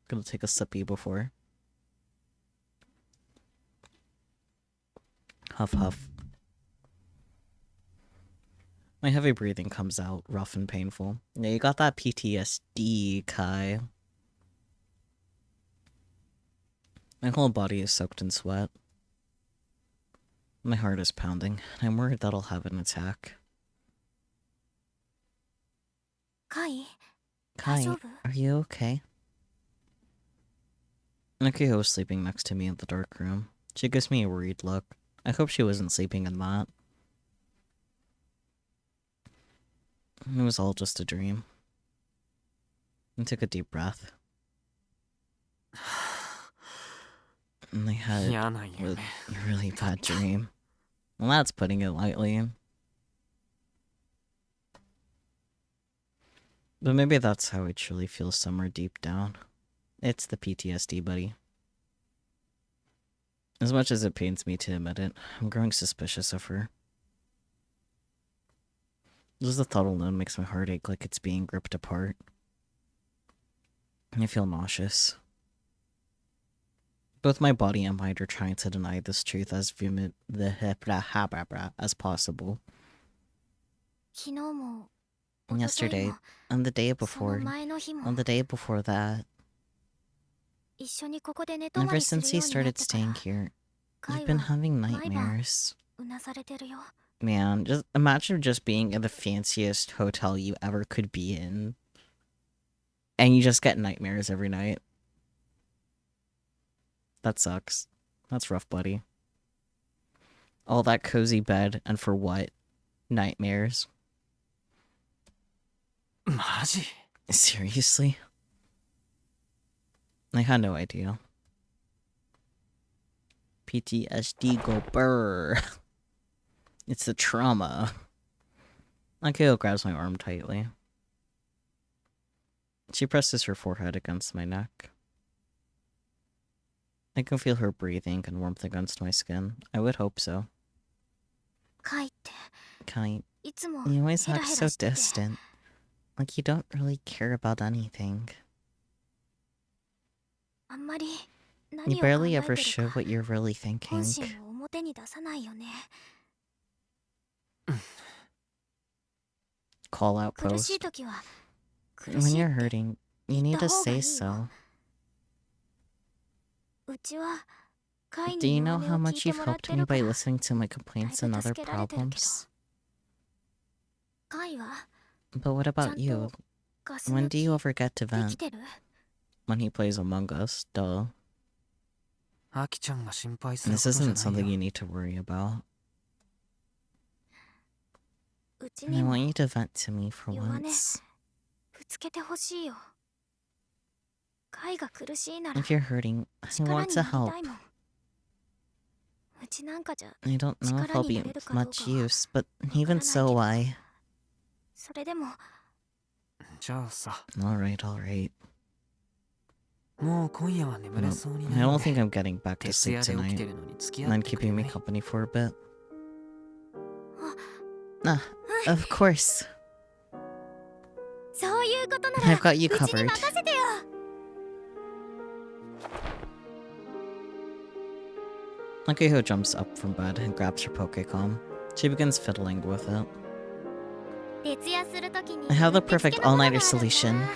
Gonna take a sippy before. Huff huff. My heavy breathing comes out rough and painful. Yeah, you got that PTSD, Kai. My whole body is soaked in sweat. My heart is pounding, and I'm worried that I'll have an attack.
Kai,
Kai, are you okay? Nakiho was sleeping next to me in the dark room. She gives me a worried look. I hope she wasn't sleeping in that. It was all just a dream. I took a deep breath. And I had a really bad dream. Well, that's putting it lightly. But maybe that's how I truly feel somewhere deep down. It's the PTSD, buddy. As much as it pains me to admit it, I'm growing suspicious of her. Just the thought alone makes my heart ache like it's being ripped apart. I feel nauseous. Both my body and mind are trying to deny this truth as vehement as possible. Yesterday, and the day before, and the day before that, ever since he started staying here, you've been having nightmares. Man, just imagine just being in the fanciest hotel you ever could be in, and you just get nightmares every night. That sucks. That's rough, buddy. All that cozy bed, and for what? Nightmares.
マジ
Seriously? I had no idea. PTSD go burr. It's the trauma. Akio grabs my arm tightly. She presses her forehead against my neck. I can feel her breathing and warmth against my skin. I would hope so. Kai, you always act so distant. Like you don't really care about anything. You barely ever show what you're really thinking. Call out post. When you're hurting, you need to say so. Do you know how much you've helped me by listening to my complaints and other problems?
カイは
But what about you?
ガス
When
抜
do you
き
ever get to
でき
vent?
てる
When he plays Among Us, duh.
アキちゃんが心配するこ
This
とじゃ
isn't
ない
something
よ
you need to worry about.
うち
I
にも
want you to vent to me for
弱音
once.
ぶつけてほしいよカイが苦しいなら
If you're hurting, I
力
want
に
to
なり
help.
たいもんうちなんかじゃ
I don't know if I'll be
力になれるかどうかは
much use, but
わからない
even
け
so,
ど
why?
それでも
じゃあさ
Alright, alright.
もう今夜は眠れ
No,
そうに
I
ない
don't
ので
think I'm getting back to
徹
sleep
夜で起き
tonight.
てるのに付き
And
合っ
then
てくれ
keeping
な
me
い
company for a bit. Ah, of course.
そういうことなら
I've got you
うちに
covered.
任せてよ
Akihiko jumps up from bed and grabs her Pokecom. She begins fiddling with it.
徹夜するときに
I have the
うってつけ
perfect
のもの
all-nighter
があるんだ
solution.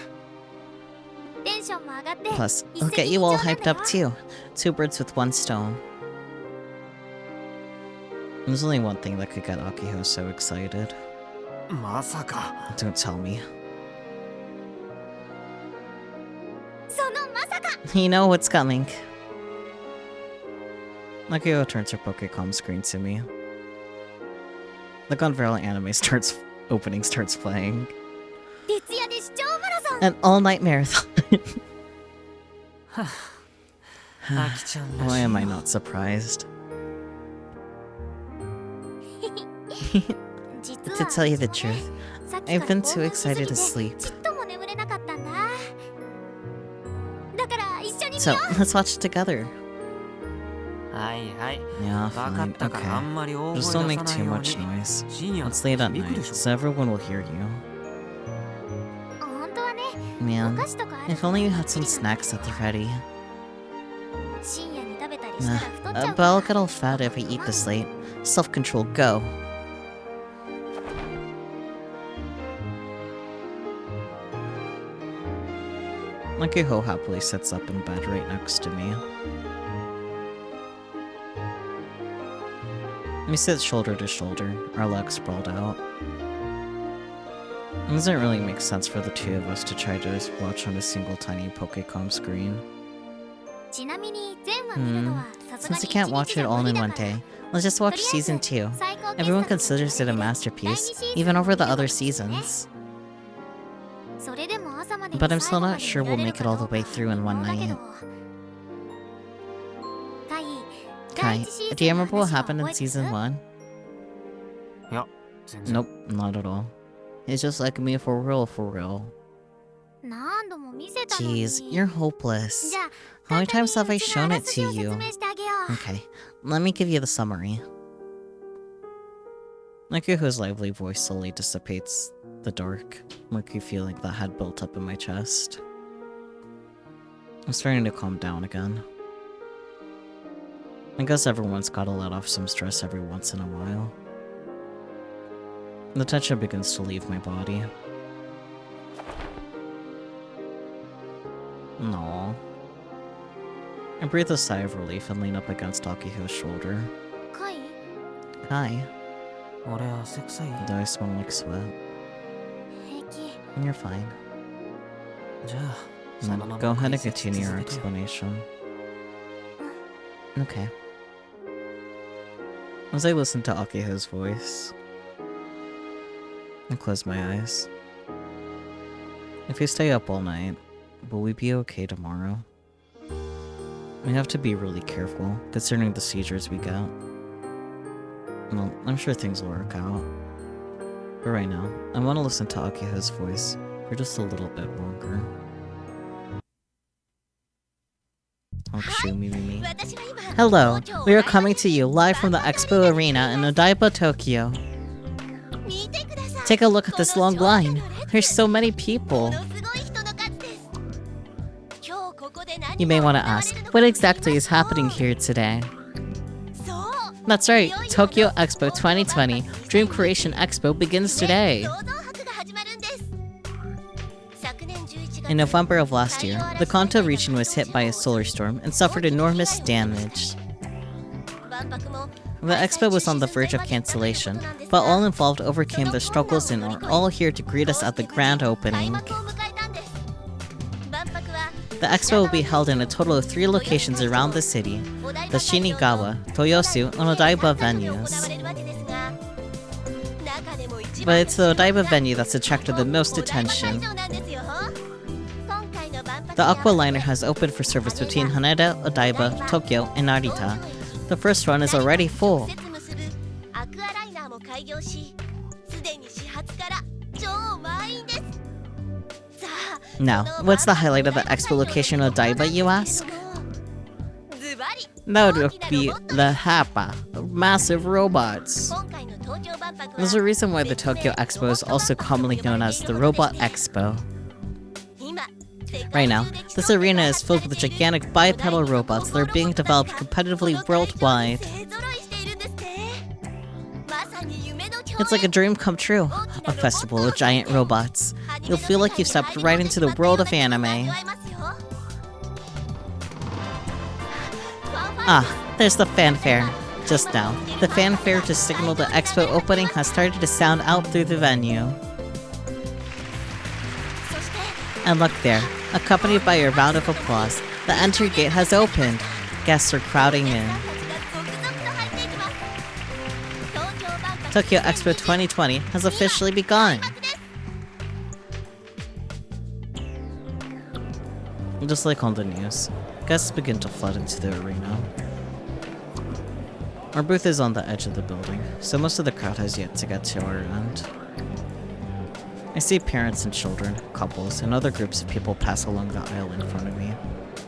テンションも上がって
Plus,
一
I'll
石
get
二
you
鳥
all
なんだ
hyped up
よ
too. Two birds with one stone. There's only one thing that could get Akiho so excited.
まさか
Don't tell me.
そのまさか
You know what's coming. Akiho turns her Pokecom screen to me. The Gunveil anime starts playing.
徹夜で視聴マラソン
An all-night marathon.
アキちゃんらし
Why
い
am I
よ
not surprised?
実
To
は
tell you the
そ
truth,
れさっき
I've
から
been
興
too
奮しすぎ
excited
て
to sleep.
ちっとも眠れなかったんだだから一緒に見
So,
よ
let's watch it together.
はいはい
Yeah,
分かっ
fine,
たからあ
okay.
んまり大声
Just
出
don't
さ
make
ない
too
よう
much
に
noise.
深夜
It's late at
響くで
night,
しょ
so everyone will hear you.
う本当はねお
Man,
菓子とかある
if only you had some snacks at the ready.
深夜に食べたりしたら
Nah,
太っちゃう
but
から
I'll get all fat if I eat this late. Self-control, go. Akiho happily sits up in bed right next to me. We sit shoulder to shoulder, our legs sprawled out. It doesn't really make sense for the two of us to try to watch on a single tiny Pokecom screen.
ちなみに全話見るのはさすが
Since
に
you can't
一
watch
日じ
it
ゃ
all
無理
in
だ
one
から
day, let's just watch
とりあえず
season 2.
最高傑作
Everyone
と
considers it a
言われる
masterpiece,
第二シーズン
even over the
見る
other
わけですね
seasons.
それでも朝までに
But I'm
最
still
後ま
not
で
sure
見ら
we'll
れる
make it
か
all
ど
the
うか
way through in
微
one
妙だけ
night.
どカイ
Kai,
第一シー
do
ズ
you
ンの
remember what
話は
happened in
覚えてる
season 1?
いや全然
Nope, not at all. It's just like me for real, for real.
何度も見せたのに
Jeez, you're hopeless.
じゃあ
How many
簡単
times have
に
I
うちのあ
shown
ら
it
すじ
to
を説
you?
明してあげよう
Okay, let me give you the summary. Nakuho's lively voice slowly dissipates the dark, murky feeling that had built up in my chest. I'm starting to calm down again. I guess everyone's gotta let off some stress every once in a while. The tension begins to leave my body. No. I breathe a sigh of relief and lean up against Akiho's shoulder.
カイ
Hi.
俺汗臭い
Do I smell like sweat?
平気
You're fine.
じゃあそのま
No,
ま
go ahead and
解説
continue your
続けてよ
explanation. Okay. As I listen to Akiho's voice, I close my eyes. If we stay up all night, will we be okay tomorrow? We have to be really careful, considering the seizures we get. Well, I'm sure things will work out. But right now, I want to listen to Akiho's voice for just a little bit longer. Oh, shoot, me.
私は今
Hello,
工場を
we are coming to you live from the Expo Arena in Odaiba, Tokyo.
見てください
Take a look at this long
この長蛇
line.
の列
There's so many
も
people.
のすごい人の数です今日ここで何
You may
が
want to
行わ
ask,
れるのか
what
と
exactly
言い
is
ますと
happening here today?
そう
That's right, Tokyo Expo 2020 Dream Creation Expo begins today.
創造博が始まるんです昨年11月
In November of last year, the Kanto region was hit by a solar storm and suffered enormous damage. The expo was on the verge of cancellation, but all involved overcame their struggles and are all here to greet us at the grand opening. The expo will be held in a total of 3 locations around the city: the Shinagawa, Toyosu, and Odaiba venues. But it's the Odaiba venue that's attracted the most attention. The Aqualiner has opened for service between Haneda, Odaiba, Tokyo, and Narita. The first run is already full. Now, what's the highlight of the expo location Odaiba, you ask? That would be the HAPA, massive robots. There's a reason why the Tokyo Expo is also commonly known as the Robot Expo. Right now, this arena is filled with gigantic bipedal robots that are being developed competitively worldwide. It's like a dream come true, a festival of giant robots. You'll feel like you've stepped right into the world of anime. Ah, there's the fanfare. Just now, the fanfare to signal the expo opening has started to sound out through the venue. And look there, accompanied by a round of applause, the entry gate has opened. Guests are crowding in. Tokyo Expo 2020 has officially begun. Just like on the news, guests begin to flood into the arena. Our booth is on the edge of the building, so most of the crowd has yet to get to our end. I see parents and children, couples, and other groups of people pass along the aisle in front of me.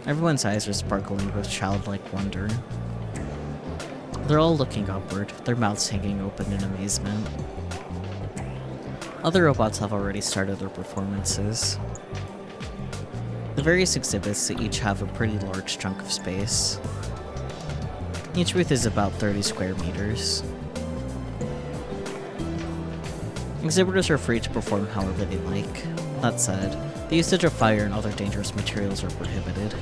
Everyone's eyes are sparkling with childlike wonder. They're all looking upward, their mouths hanging open in amazement. Other robots have already started their performances. The various exhibits each have a pretty large chunk of space. Each booth is about 30 square meters. Exhibitors are free to perform however they like. That said, the usage of fire and other dangerous materials are prohibited.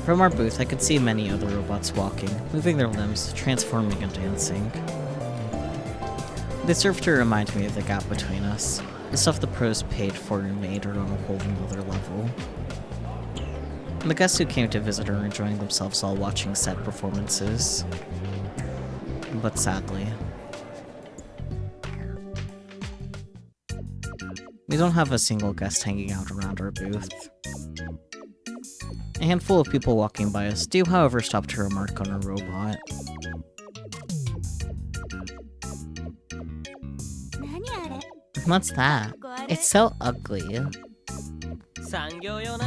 From our booth, I could see many other robots walking, moving their limbs, transforming and dancing. They serve to remind me of the gap between us, the stuff the pros paid for and made are on a whole another level. And the guests who came to visit are enjoying themselves while watching said performances. But sadly, we don't have a single guest hanging out around our booth. A handful of people walking by us do, however, stop to remark on our robot. What's that? It's so ugly.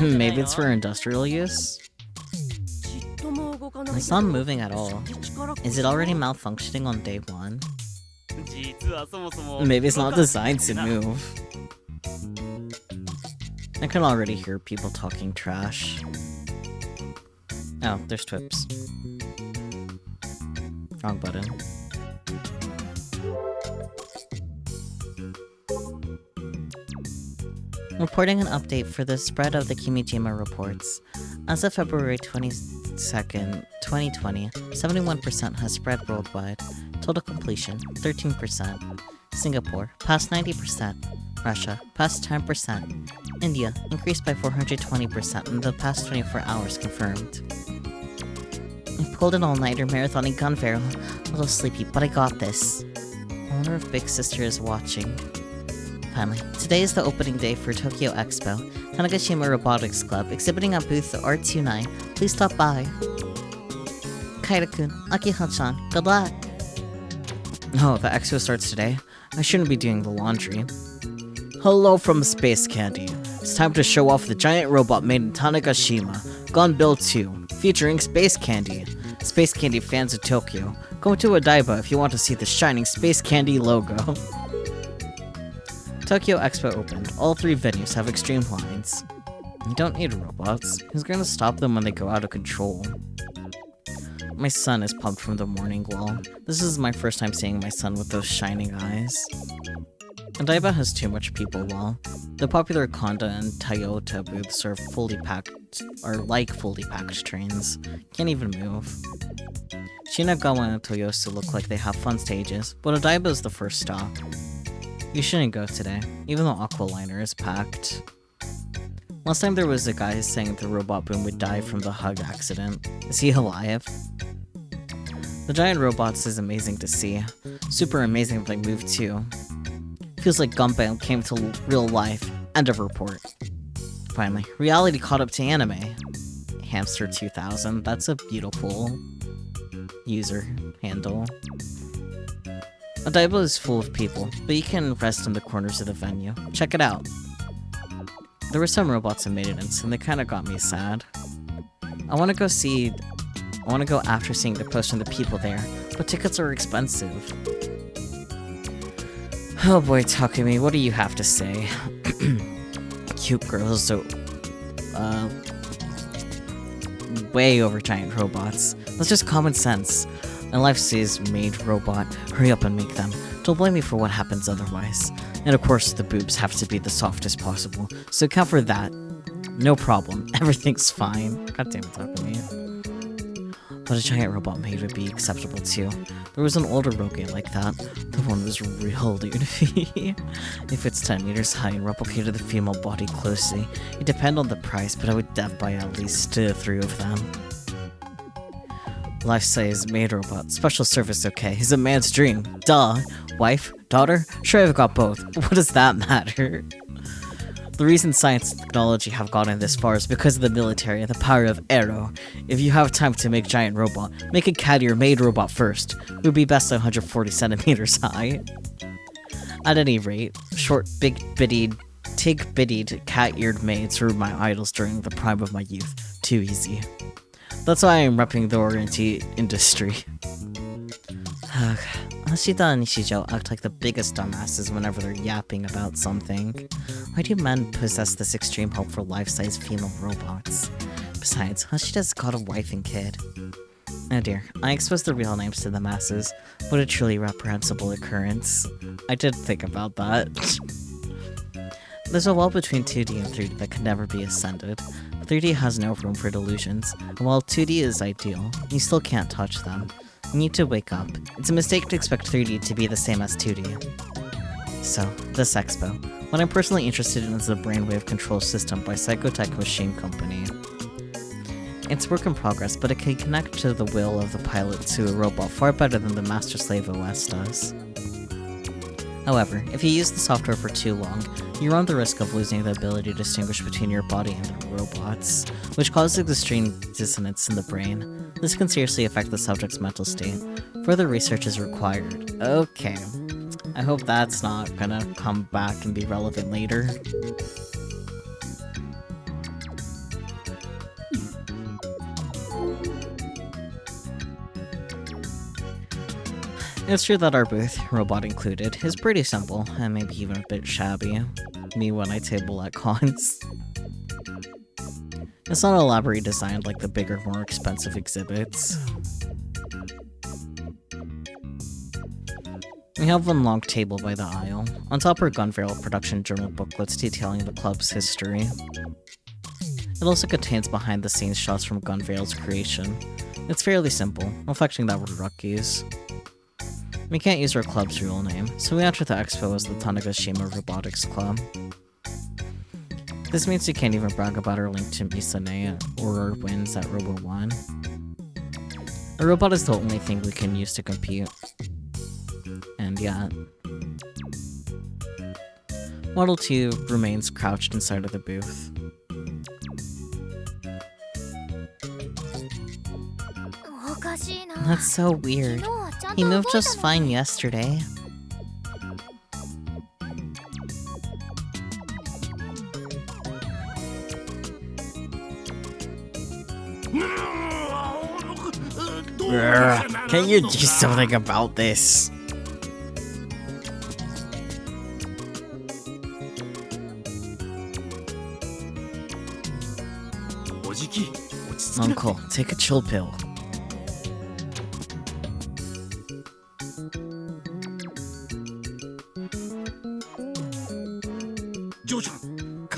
Maybe it's for industrial use? It's not moving at all. Is it already malfunctioning on day 1? Maybe it's not designed to move. I can already hear people talking trash. Oh, there's Twips. Wrong button. Reporting an update for the spread of the Kimijima reports. As of February 22nd, 2020, 71% has spread worldwide. Total completion, 13%. Singapore, past 90%. Russia, past 10%. India, increased by 420% in the past 24 hours confirmed. I pulled an all-nighter marathoning gun barrel. A little sleepy, but I got this. I wonder if Big Sister is watching. Finally, today is the opening day for Tokyo Expo. Tanegashima Robotics Club, exhibiting at booth R29. Please stop by. Kaira-kun, Akiha-chan, good luck! Oh, the expo starts today? I shouldn't be doing the laundry. Hello from Space Candy. It's time to show off the giant robot made in Tanegashima, Gun Build 2, featuring Space Candy. Space Candy fans of Tokyo, go to Odaiba if you want to see the shining Space Candy logo. Tokyo Expo opened. All 3 venues have extreme lines. You don't need robots. Who's gonna stop them when they go out of control? My son is pumped from the morning wall. This is my first time seeing my son with those shining eyes. Odaiba has too much people wall. The popular Honda and Toyota booths are like fully packed trains. Can't even move. Shinagawa and Toyosu look like they have fun stages, but Odaiba is the first stop. You shouldn't go today, even though Aqualiner is packed. Last time there was a guy saying the robot boom would die from the hug accident. Is he alive? The giant robots is amazing to see. Super amazing if they move too. Feels like Gunpei came to real life. End of report. Finally, reality caught up to anime. Hamster 2000, that's a beautiful user handle. Odaiba is full of people, but you can rest in the corners of the venue. Check it out. There were some robots in maintenance, and they kinda got me sad. I wanna go after seeing the poster and the people there, but tickets are expensive. Oh boy, Takumi, what do you have to say? Cute girls, so... way over giant robots. That's just common sense. And life says, made robot, hurry up and make them. Don't blame me for what happens otherwise. And of course, the boobs have to be the softest possible, so account for that. No problem, everything's fine. God damn it, Takumi. But a giant robot made would be acceptable too. There was an older Rogue like that. The one was real, dude. If it's 10 meters high and replicated the female body closely, it'd depend on the price, but I would buy at least 3 of them. Life-size maid robot, special service okay, is a man's dream. Duh. Wife? Daughter? Sure, I've got both. What does that matter? The reason science and technology have gotten this far is because of the military and the power of Aero. If you have time to make giant robot, make a cat-ear maid robot first. It would be best 140 centimeters high. At any rate, short, tig-bittied cat-eared maids were my idols during the prime of my youth. Too easy. That's why I'm repping the Orienty industry. Ashita and Nishijo act like the biggest dumbasses whenever they're yapping about something. Why do men possess this extreme hope for life-size female robots? Besides, Ashita's got a wife and kid. Oh dear, I exposed the real names to the masses. What a truly reprehensible occurrence. I did think about that. There's a wall between 2D and 3D that can never be ascended. 3D has no room for delusions, and while 2D is ideal, you still can't touch them. You need to wake up. It's a mistake to expect 3D to be the same as 2D. So, this expo. What I'm personally interested in is the brainwave control system by Psychotech Machine Company. It's work in progress, but it can connect to the will of the pilot to a robot far better than the Master-Slave OS does. However, if you use the software for too long, you run the risk of losing the ability to distinguish between your body and the robots, which causes extreme dissonance in the brain. This can seriously affect the subject's mental state. Further research is required. Okay. I hope that's not gonna come back and be relevant later. It's true that our booth, robot included, is pretty simple, and maybe even a bit shabby. Me when I table at cons. It's not elaborately designed like the bigger, more expensive exhibits. We have one long table by the aisle. On top are Gunveil production journal booklets detailing the club's history. It also contains behind-the-scenes shots from Gunveil's creation. It's fairly simple, reflecting that we're rookies. We can't use our club's real name, so we enter the expo as the Tanegashima Robotics Club. This means we can't even brag about our link to Misane or our wins at Robo 1. A robot is the only thing we can use to compete. And yeah. Model 2 remains crouched inside of the booth. That's so weird. He moved just fine yesterday. Can you do something about this? Uncle, take a chill pill.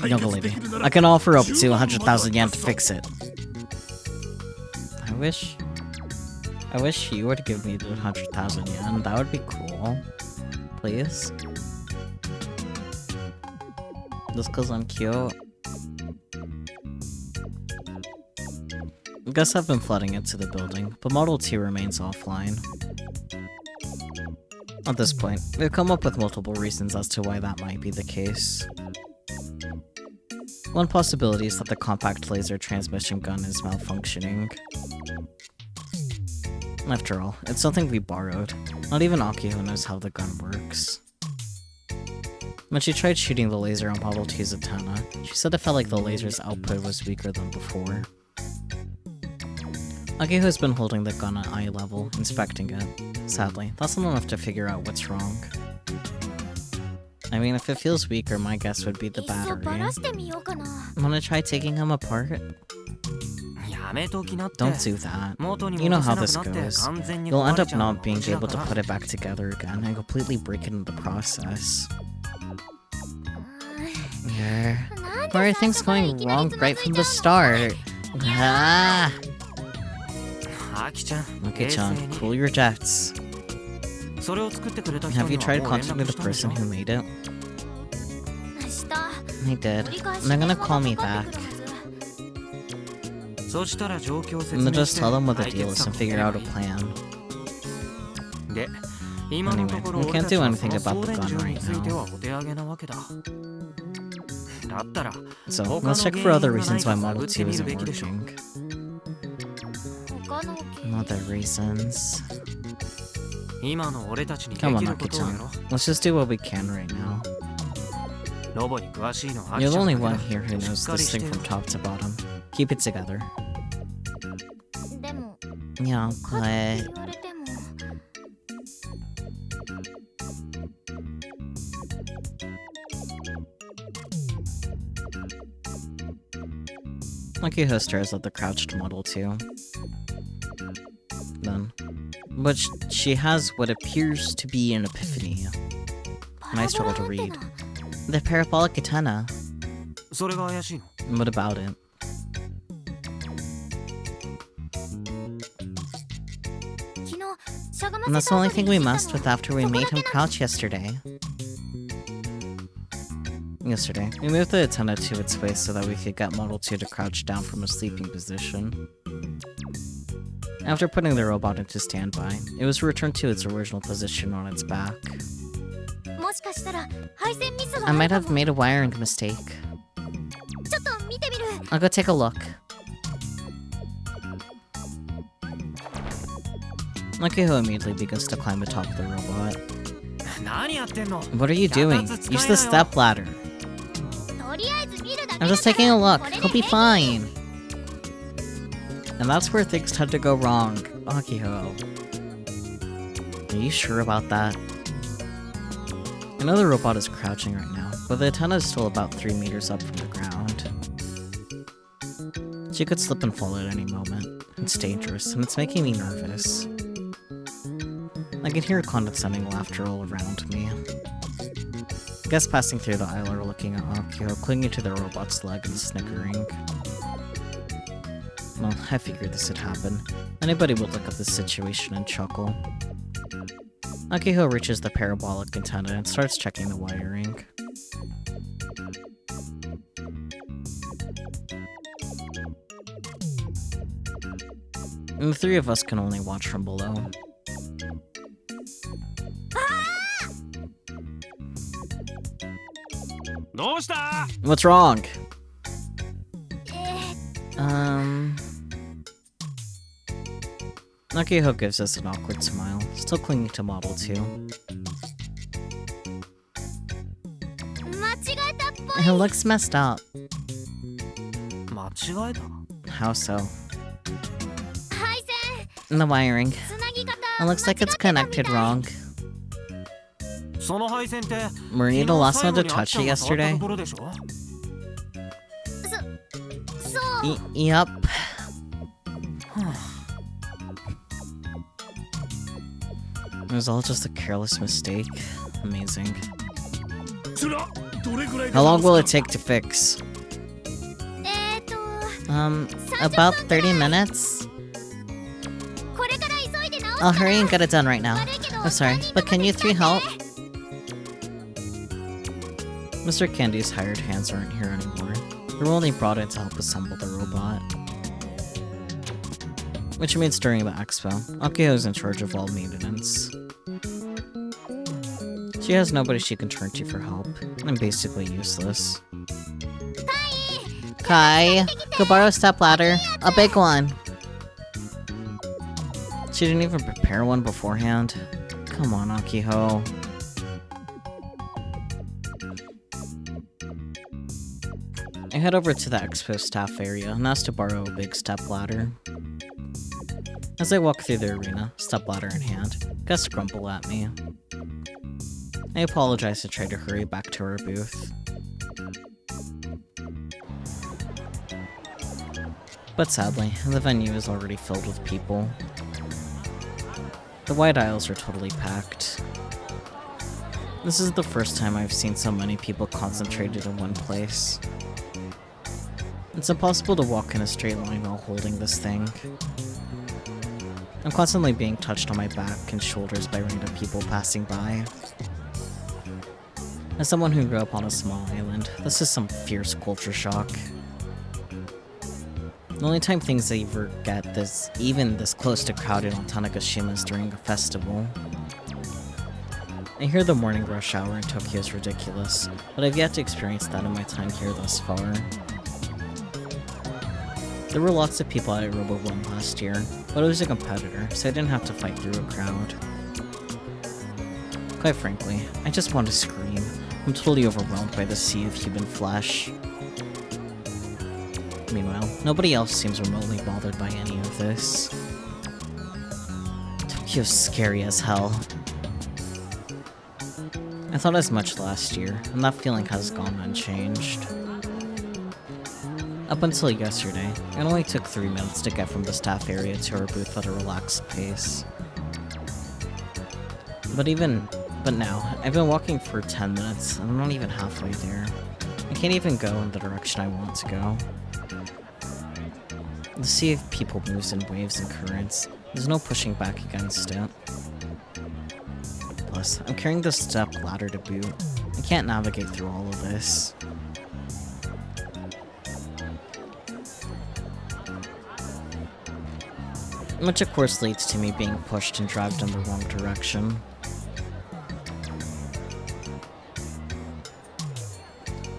Young lady, I can offer up to 100,000 yen to fix it. I wish you were to give me the 100,000 yen. That would be cool. Please. Just cause I'm cute. Guests have been flooding into the building, but Model T remains offline. At this point, we've come up with multiple reasons as to why that might be the case. One possibility is that the compact laser transmission gun is malfunctioning. After all, it's something we borrowed. Not even Akiho knows how the gun works. When she tried shooting the laser on Model T's antenna, she said it felt like the laser's output was weaker than before. Akiho's been holding the gun at eye level, inspecting it. Sadly, that's not enough to figure out what's wrong. I mean, if it feels weaker, my guess would be the battery. Wanna try taking him apart? Don't do that. You know how this goes. You'll end up not being able to put it back together again and completely break it in the process. Why are things going wrong right from the start? Ah! Aki-chan, cool your jets. Have you tried contacting the person who made it? I did. And they're gonna call me back. And they'll just tell them what the deal is and figure out a plan. Anyway, we can't do anything about the gun right now. So, let's check for other reasons why Model T isn't working. Other reasons. Come on, Aki-chan. Let's just do what we can right now. You're the only one here who knows this thing from top to bottom. Keep it together. Yeah, but... Akiho stares at the crouched Model 2. Then, but she has what appears to be an epiphany. And I struggle to read. The parabolic antenna. What about it? And that's the only thing we messed with after we made him crouch yesterday. We moved the antenna to its face so that we could get Model 2 to crouch down from a sleeping position. After putting the robot into standby, it was returned to its original position on its back. I might have made a wiring mistake. I'll go take a look. Akiho immediately begins to climb atop the robot. What are you doing? Use the stepladder. I'm just taking a look. He'll be fine. And that's where things tend to go wrong. Akiho. Are you sure about that? I know the robot is crouching right now, but the antenna is still about 3 meters up from the ground. She could slip and fall at any moment. It's dangerous, and it's making me nervous. I can hear condescending laughter all around me. Guests passing through the aisle are looking at Akiho, clinging to the robot's leg and snickering. Well, I figured this would happen. Anybody would look at this situation and chuckle. Akiho reaches the parabolic antenna and starts checking the wiring. And the three of us can only watch from below. What's wrong? Akiho gives us an awkward smile, still clinging to Model 2. It looks messed up. How so? In the wiring. It looks like it's connected wrong. Were you the last one to touch it yesterday? Yup. It was all just a careless mistake. Amazing. How long will it take to fix?
えーと
About 30 minutes?
これから急いで直す
I'll hurry and get it done right now.
悪いけど
I'm sorry, but can you three help? Mr. Candy's hired hands aren't here anymore. They were only brought in to help assemble the robot. Which means during the expo, Akio is in charge of all maintenance. She has nobody she can turn to for help. I'm basically useless. Kai, go borrow a step ladder. A big one. She didn't even prepare one beforehand. Come on, Akiho. I head over to the expo staff area and ask to borrow a big step ladder. As I walk through the arena, step ladder in hand, guests grumble at me. I apologize and try to hurry back to our booth. But sadly, the venue is already filled with people. The wide aisles are totally packed. This is the first time I've seen so many people concentrated in one place. It's impossible to walk in a straight line while holding this thing. I'm constantly being touched on my back and shoulders by random people passing by. As someone who grew up on a small island, this is some fierce culture shock. The only time things ever get even this close to crowded on Tanegashima is during a festival. I hear the morning rush hour in Tokyo is ridiculous, but I've yet to experience that in my time here thus far. There were lots of people at Robo 1 last year, but I was a competitor, so I didn't have to fight through a crowd. Quite frankly, I just want to scream. I'm totally overwhelmed by the sea of human flesh. Meanwhile, nobody else seems remotely bothered by any of this. Tokyo's scary as hell. I thought as much last year, and that feeling has gone unchanged. Up until yesterday, it only took 3 minutes to get from the staff area to our booth at a relaxed pace. But now, I've been walking for 10 minutes, and I'm not even halfway there. I can't even go in the direction I want to go. The sea of people moves in waves and currents. There's no pushing back against it. Plus, I'm carrying the step ladder to boot. I can't navigate through all of this. Which of course leads to me being pushed and dragged in the wrong direction.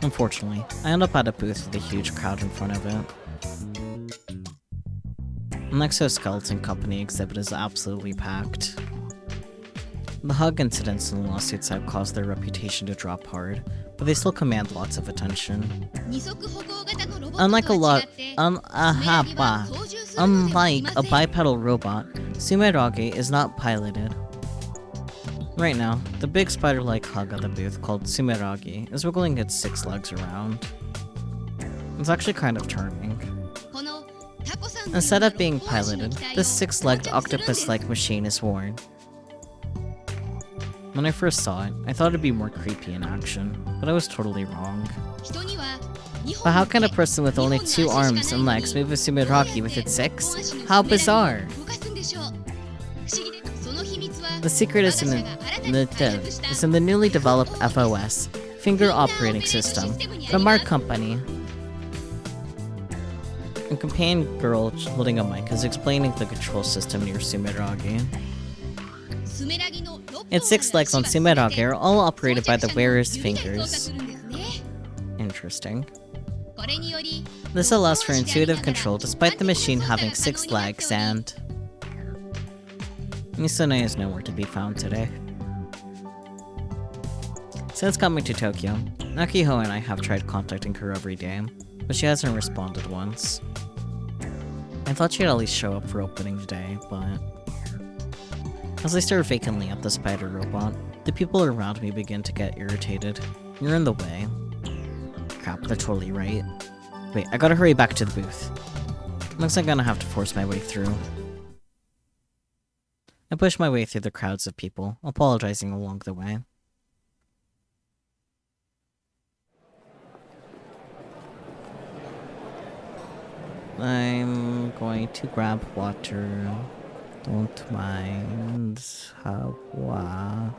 Unfortunately, I end up at a booth with a huge crowd in front of it. An exoskeleton company exhibit is absolutely packed. The hug incidents and lawsuits have caused their reputation to drop hard, but they still command lots of attention. Unlike a bipedal robot, Sumeragi is not piloted. Right now, the big spider-like hug at the booth called Sumeragi is wiggling its 6 legs around. It's actually kind of charming. Instead of being piloted, this 6-legged octopus-like machine is worn. When I first saw it, I thought it'd be more creepy in action, but I was totally wrong. But how can a person with only 2 arms and legs move a Sumeragi with its 6? How bizarre! The secret is in the newly developed FOS, Finger Operating System, from our company. A companion girl holding a mic is explaining the control system near Sumeragi. Its 6 legs on Sumeragi are all operated by the wearer's fingers. Interesting. This allows for intuitive control despite the machine having 6 legs and... Misune is nowhere to be found today. Since coming to Tokyo, Nakiho and I have tried contacting her every day, but she hasn't responded once. I thought she'd at least show up for opening day, but... As I stare vacantly at the spider robot, the people around me begin to get irritated. You're in the way. Crap, they're totally right. Wait, I gotta hurry back to the booth. Looks like I'm gonna have to force my way through. I push my way through the crowds of people, apologizing along the way. I'm going to grab water. Don't mind. Hawa.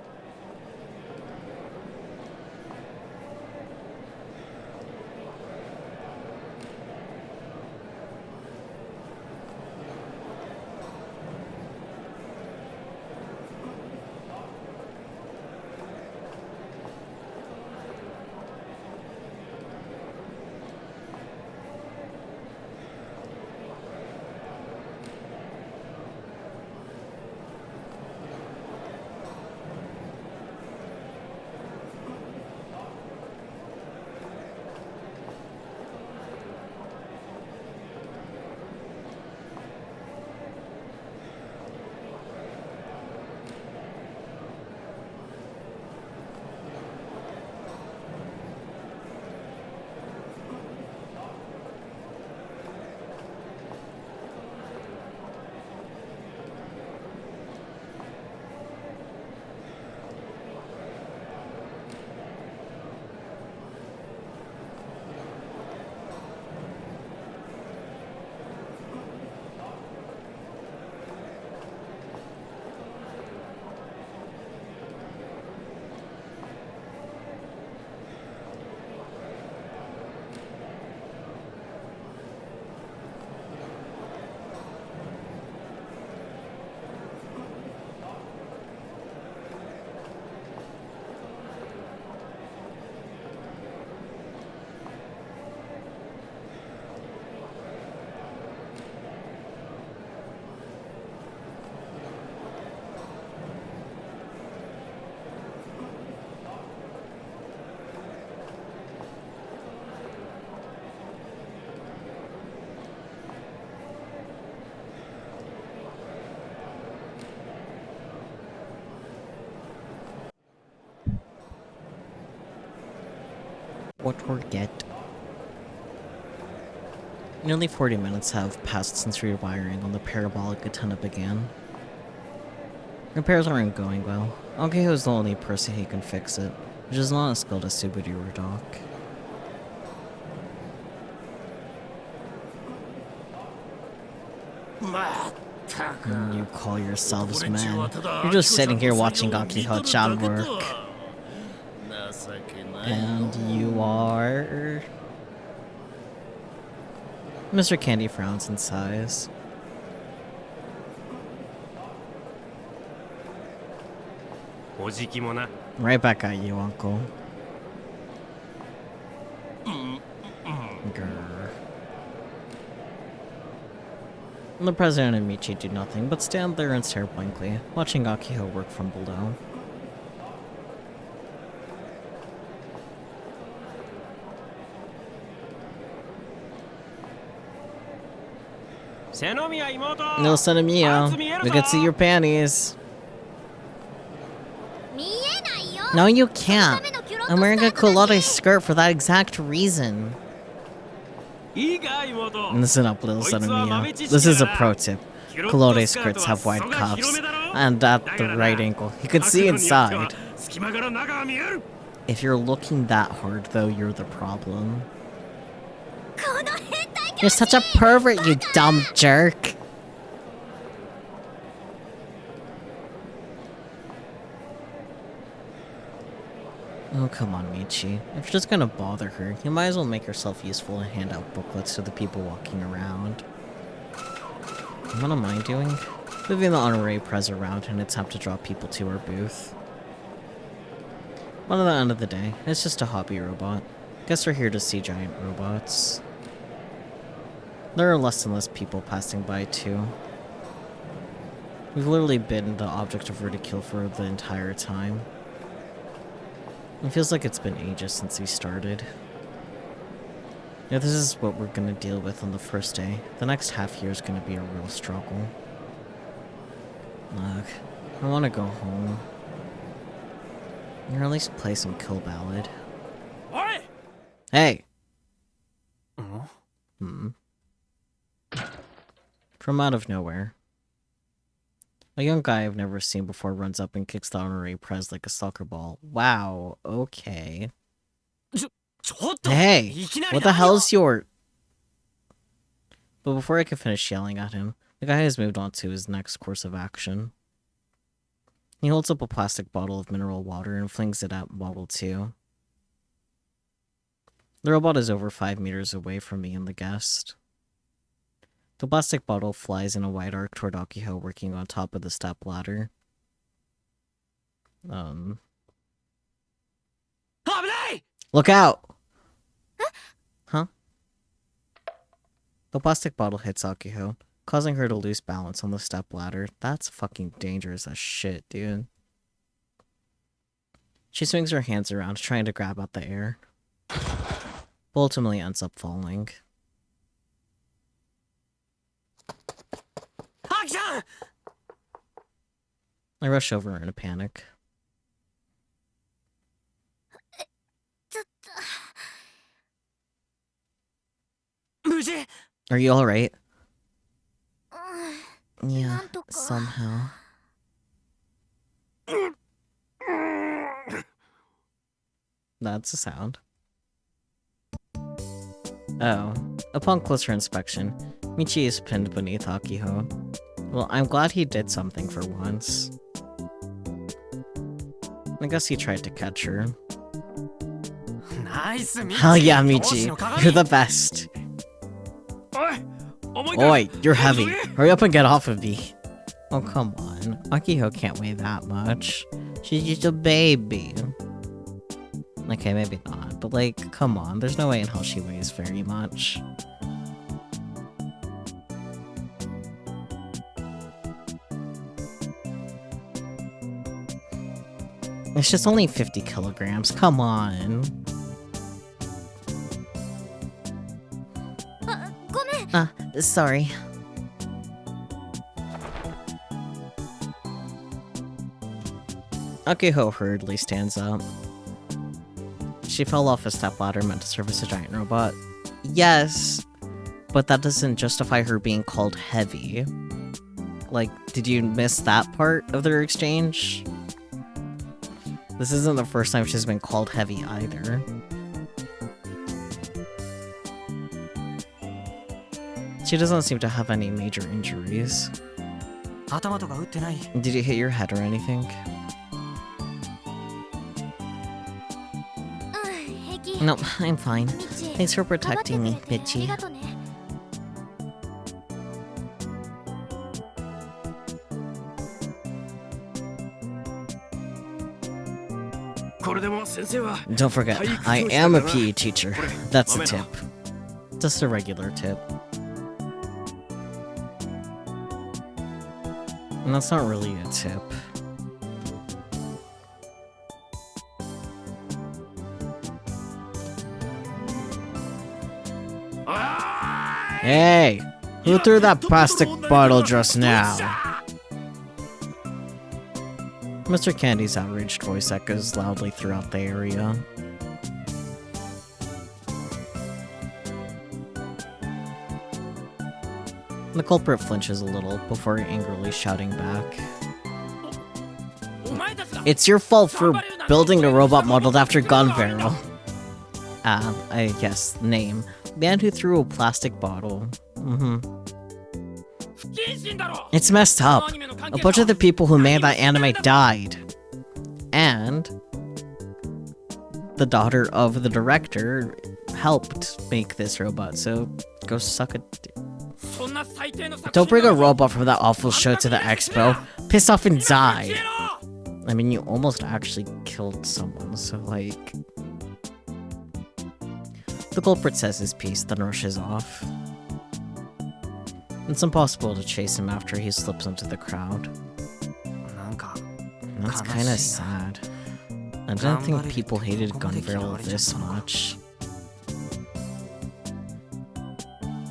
What forget? Nearly 40 minutes have passed since rewiring on the parabolic antenna began. Repairs aren't going well. Akeho is the only person who can fix it, which is not as skilled as Subudi or Doc. You call yourselves men. You're just sitting here watching Akeho-chan work. And you are... Mr. Candy frowns and sighs. Right back at you, Uncle. Grr. The President and Michi do nothing but stand there and stare blankly, watching Akeho work from below. No, son of Mio. We can see your panties. No, you can't. I'm wearing a culotte skirt for that exact reason. Listen up, little son of Mio. This is a pro tip. Culotte skirts have wide cuffs, and at the right angle. You can see inside. If you're looking that hard, though, you're the problem. You're such a pervert, you dumb jerk. Oh, come on, Michi. If you're just gonna bother her, you might as well make yourself useful and hand out booklets to the people walking around. What am I doing? Moving the honorary prez around in an attempt to draw people to our booth. But at the end of the day, it's just a hobby robot. Guess we're here to see giant robots. There are less and less people passing by, too. We've literally been the object of ridicule for the entire time. It feels like it's been ages since we started. Yeah, this is what we're gonna deal with on the first day. The next half year is gonna be a real struggle. Look, I wanna go home. Or at least play some Kill Ballad. Hey! From out of nowhere, a young guy I've never seen before runs up and kicks the honorary prez like a soccer ball. Wow, okay. Hey, what the hell's your... But before I could finish yelling at him, the guy has moved on to his next course of action. He holds up a plastic bottle of mineral water and flings it at Model 2. The robot is over 5 meters away from me and the guest. The plastic bottle flies in a wide arc toward Akiho working on top of the step ladder. Look out! Huh? The plastic bottle hits Akiho, causing her to lose balance on the step ladder. That's fucking dangerous as shit, dude. She swings her hands around, trying to grab at the air, but ultimately ends up falling. I rush over in a panic. Are you alright? Yeah, somehow. That's a sound. Oh. Upon closer inspection, Michi is pinned beneath Akiho. Well, I'm glad he did something for once. I guess he tried to catch her. Hell yeah, Michi. You're the best. Oi, you're heavy. Hurry up and get off of me. Oh, come on. Akiho can't weigh that much. She's just a baby. Okay, maybe not, but like, come on. There's no way in hell she weighs very much. It's just only 50 kilograms. Come on. Sorry. Akiho hurriedly stands up. She fell off a stepladder meant to service a giant robot. Yes, but that doesn't justify her being called heavy. Like, did you miss that part of their exchange? This isn't the first time she's been called heavy either. She doesn't seem to have any major injuries. Did you hit your head or anything? No, I'm fine. Thanks for protecting me, Michi. Don't forget, I am a PE teacher. That's a tip. Just a regular tip. And that's not really a tip. Hey! Who threw that plastic bottle just now? Mr. Candy's outraged voice echoes loudly throughout the area. The culprit flinches a little before angrily shouting back. It's your fault for building a robot modeled after Gunbarrel. I guess, name. Man who threw a plastic bottle. It's messed up. A bunch of the people who made that anime died. And the daughter of the director helped make this robot, so go suck a dick. Don't bring a robot from that awful show to the expo. Piss off and die. I mean, you almost actually killed someone, so like... The culprit says his piece, then rushes off. It's impossible to chase him after he slips into the crowd. That's kinda sad. I didn't think people hated Gunbarrel this much.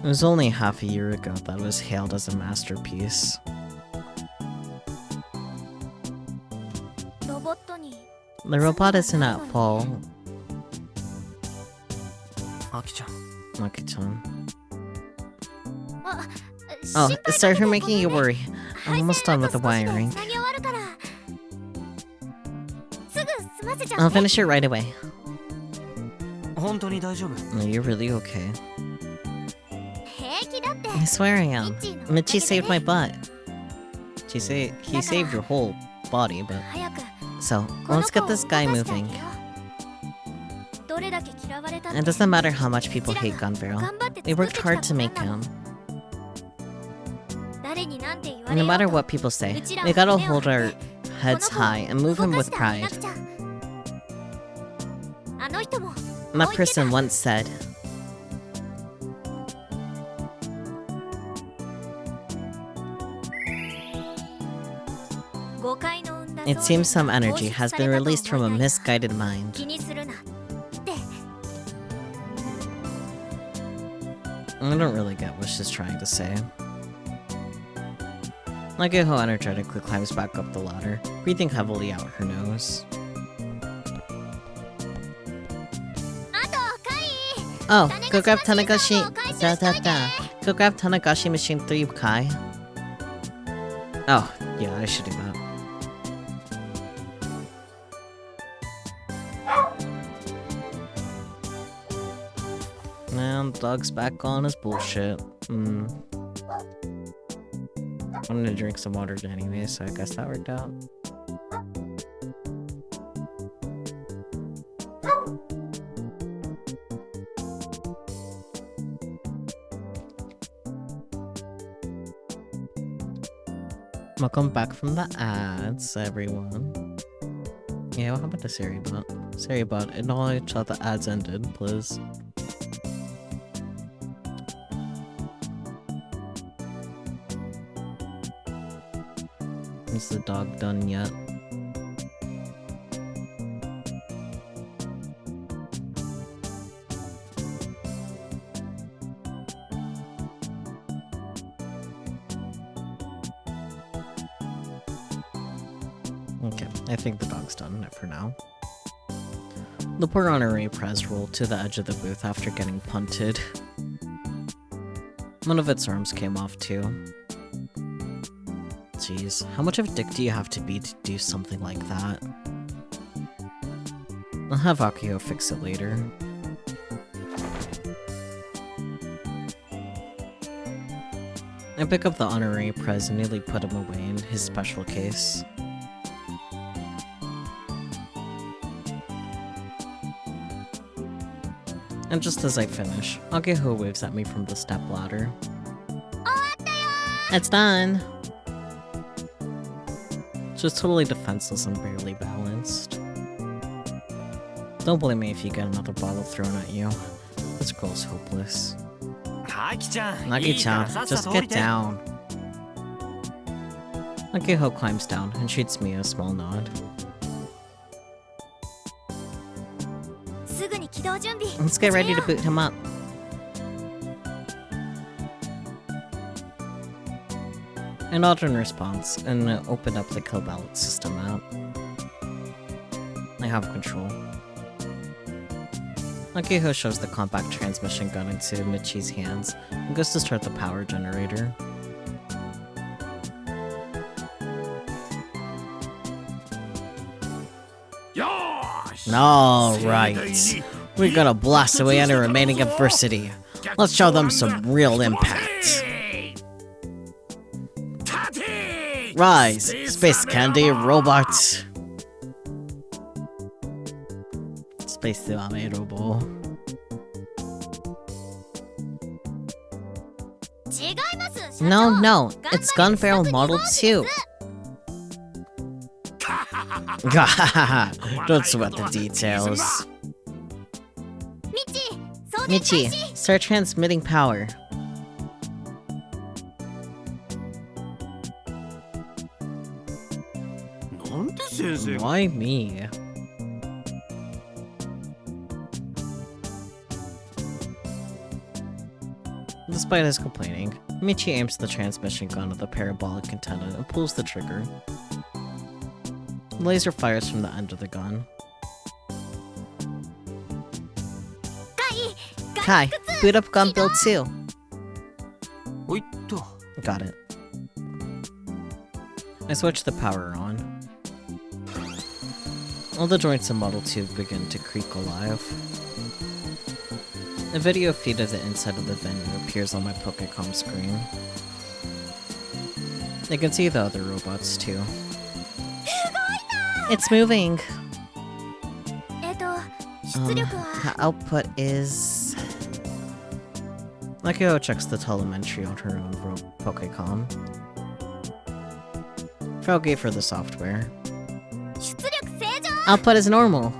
It was only half a year ago that it was hailed as a masterpiece. The robot isn't at fault. Maki-chan. Oh, sorry for making you worry. I'm almost done with the wiring. I'll finish it right away. No, you're really okay.
平気だって。
I swear I am.
ミッチーのおかげでね。
Michi saved my butt. He saved your whole body, but...
早く
So,
この
let's get
子を
this guy
動かしてあ
moving.
げよう。どれだけ嫌われたって
It doesn't matter how much people
うちら
hate
が
Gun Barrel.
頑張って
We
作って
worked
きた
hard to
もの
make
なの。
him.
誰になんて言わ
And
れ
no
よう
matter
と
what people say,
うちら
we
は
gotta
胸を
hold
張
our
って
heads
この子を
high and move
動
him
か
with
してあげな
pride.
くちゃ。あの人も
That
こう言ってた。
person once said,
誤解の生んだ
it
想
seems
念
some
が
energy
放
has
出さ
been
れたと
released from a
思いたいが
misguided mind.
気にするなって。
I don't really get what she's trying to say. Nageho energetically climbs back up the ladder, breathing heavily out her nose.
あとカイ
Oh, go grab
種子島
Tanagashi.
シーサーを回収しといて。
Go grab Tanagashi Machine 3, Kai. Oh, yeah, I should do that. Now, dog's back on his bullshit. I'm gonna drink some water anyway, so I guess that worked out. Welcome back from the ads, everyone. Yeah, what happened to Seribot? Seribot, acknowledge how the ads ended, please. Is the dog done yet? Okay, I think the dog's done for now. The poor honorary prez rolled to the edge of the booth after getting punted. One of its arms came off too. Jeez, how much of a dick do you have to be to do something like that? I'll have Akio fix it later. I pick up the honorary prez and nearly put him away in his special case. And just as I finish, Ageho waves at me from the stepladder. It's done! She's totally defenseless and barely balanced. Don't blame me if you get another bottle thrown at you. This girl's hopeless.
ハキちゃん、いいから
Nagi-chan,
さっさ
just
と降り
get
て。
down. Ageho climbs down and shoots me a small nod.
すぐに起動準備。
Let's get ready to boot him up. I nod in response and open up the kill ballot system app. I have control. Ageho shoves the compact transmission gun into Michi's hands and goes to start the power generator. Alright, we're gonna blast away any remaining adversity. Let's show them some real impact. Rise, Space Candy Robots. Space Ame Robo.
違います社長。
No, no, it's Gun Barrel Model 2. Don't sweat the details.
ミッチ送電開
Michi,
始。
start transmitting power. Why me? Despite his complaining, Michi aims the transmission gun at the parabolic antenna and pulls the trigger. The laser fires from the end of the gun.
カイ
Kai, boot up gun build 2.
おいっと。
Got it. I switch the power on. All the joints in Model 2 begin to creak alive. A video feed of the inside of the venue appears on my Pokécom screen. I can see the other robots too. It's moving!
出力は
The output is... Nakio checks the telemetry on her own Pokécom. Frau gave her the software.
出力正常
Output is normal!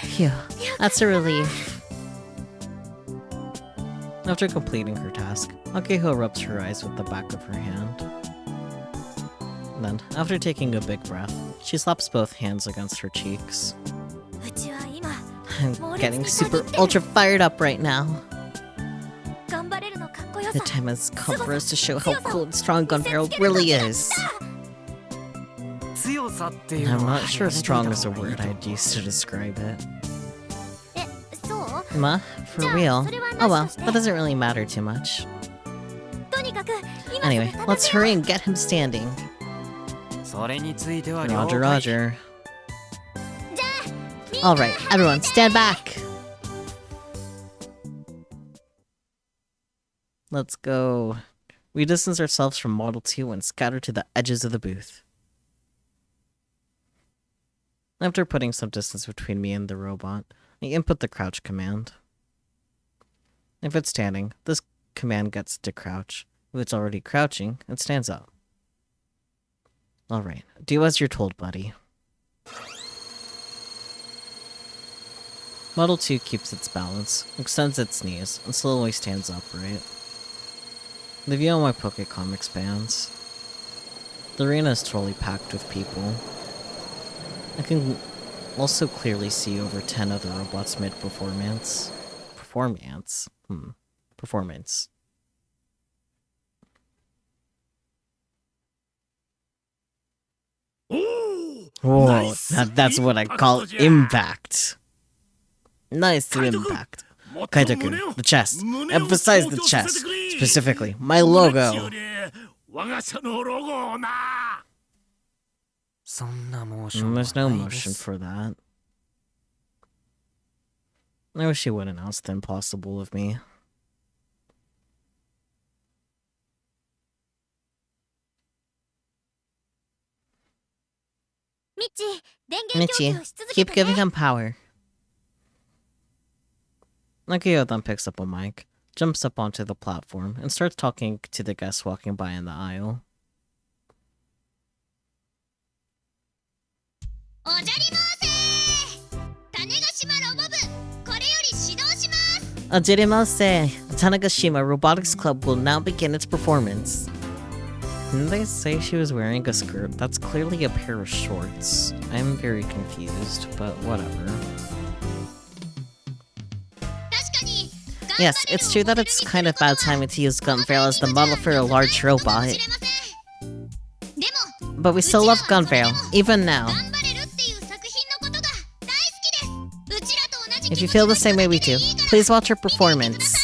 Phew, that's a relief. After completing her task, Akihiko rubs her eyes with the back of her hand. Then, after taking a big breath, she slaps both hands against her cheeks.
うちは今
I'm getting super ultra fired up right now.
頑張れるのかっこよ
The
さ
time has come for us to show how cool and strong Gunbarrel really is.
強さっていうの
I'm
は
not sure
やめといた
strong is a
方がいい
word
と思う
I'd use to describe it.
えそう
Ma, for
Yeah,
real?
それは
Oh well,
なしとして。
that doesn't really matter too much.
とにかく今すぐ
Anyway,
叩く
let's
よ
hurry and get him standing.
それについては了
Roger,
解
roger.
じゃあみんな
Alright, everyone, stand back! Let's go. We distance ourselves from Model 2 and scatter to the edges of the booth. After putting some distance between me and the robot, I input the crouch command. If it's standing, this command gets to crouch. If it's already crouching, it stands up. Alright, do as you're told, buddy. Model 2 keeps its balance, extends its knees, and slowly stands upright. The view on my Pokécom expands. The arena is totally packed with people. I can also clearly see over 10 other robots mid-performance. Performance? Performance. Whoa, that's what I call impact. Nice impact. Kaito-kun, the chest. Emphasize the chest. Specifically, my logo.
そんなモーションは
There's no
ないで
motion
す
for that. I wish he would announce the impossible of me.
ミッチ電源供
Michi,
給し続け
keep
て
giving
ね
him power. Nakio then picks up a mic, jumps up onto the platform, and starts talking to the guests walking by in the aisle.
おじゃりまーせ種子島ロボ部これより始動します
Ajirimase, the Tanegashima Robotics Club will now begin its performance. Didn't they say she was wearing a skirt? That's clearly a pair of shorts. I'm very confused, but whatever.
確かに
Yes, it's true that it's kind of bad timing to use Gunbarrel as the model for a large robot.
でも
But we still love Gunbarrel, even now.
頑張れるっていう作品のことが大好きですうちらと同じ
If you feel the same way we do, please watch her performance.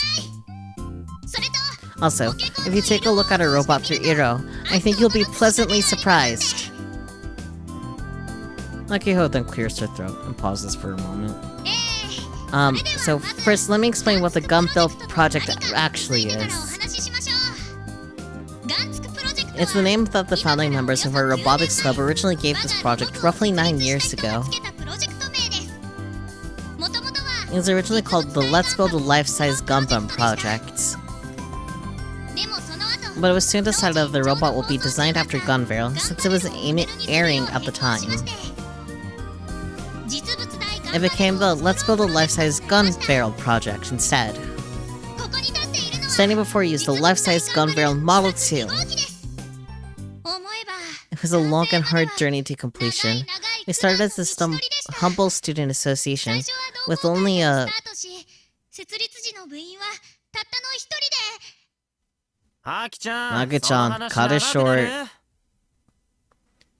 それと
Also, if you take a look at our robot through Iro, I think you'll be pleasantly surprised. Nakiho then clears her throat and pauses for a moment. So first let me explain what the Gunbarrel project actually
からお
is.
話ししましょうガンツクプロジェクト
It's the name that the founding members of our robotics club originally gave this project roughly 9 years ago. It was originally called the Let's Build a Life-Size Gundam project. But it was soon decided that the robot will be designed after Gunbarrel, since it was airing at the time. It became the Let's Build a Life-Size Gunbarrel project instead. Standing before you is the life-size Gunbarrel Model 2. It was a long and hard journey to completion. We started as this humble student association, with only a...
設立時の部員はたったの一人で
アキちゃん
Aki-chan,
その話
cut it
長くな
short.
る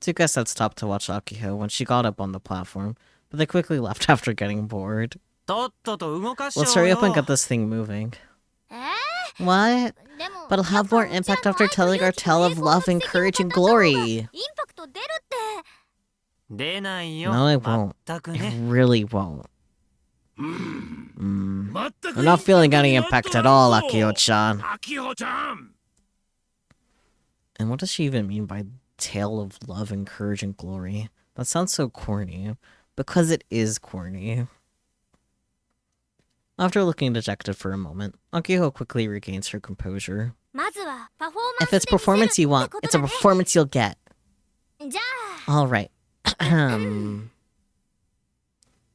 Tsuka said stop to watch Akiho when she got up on the platform, but they quickly left after getting bored.
とっとと動かし
Let's
ちゃおう
hurry
よ
up and get this thing moving.
え
What?
でも
But it'll have more impact after telling our tale of love and courage and glory.
インパクト出るって
出ないよ
No, it won't.
全く
It
ね
really won't. I'm not feeling any impact at all, Akio-chan. And what does she even mean by tale of love and courage and glory? That sounds so corny. Because it is corny. After looking dejected for a moment, Akiho quickly regains her composure.
まずはパフォーマンス
If it's performance you want, it's a performance you'll get.
じゃあ
Alright.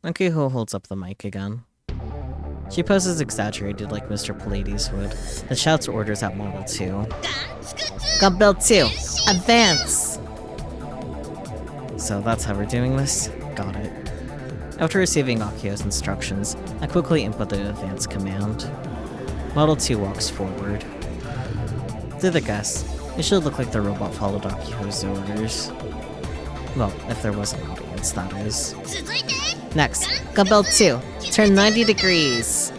Akiho holds up the mic again. She poses exaggerated like Mr. Pallades would, and shouts orders at Model 2.
ガンツクツ
Gun Build 2! Advance! So that's how we're doing this? Got it. After receiving Akiho's instructions, I quickly input the advance command. Model 2 walks forward. Do the guess. It should look like the robot followed Akiho's orders. Well, if there was an audience, that is.
続いて
Next, Gun Build 2. Turn 90 degrees.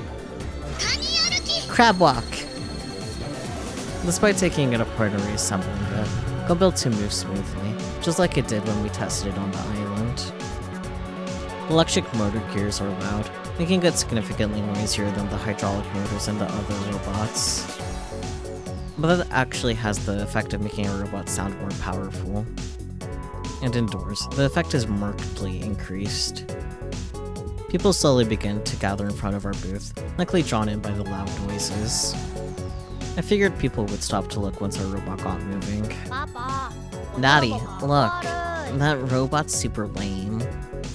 カニ歩き
Crab walk. Despite taking it apart and reassembling it, Gun Build 2 moves smoothly, just like it did when we tested it on the island. Electric motor gears are loud, making it significantly noisier than the hydraulic motors in the other robots. But that actually has the effect of making a robot sound more powerful. And indoors, the effect is markedly increased. People slowly begin to gather in front of our booth, likely drawn in by the loud noises. I figured people would stop to look once our robot got moving.
パパ
Daddy, look. That robot's super lame.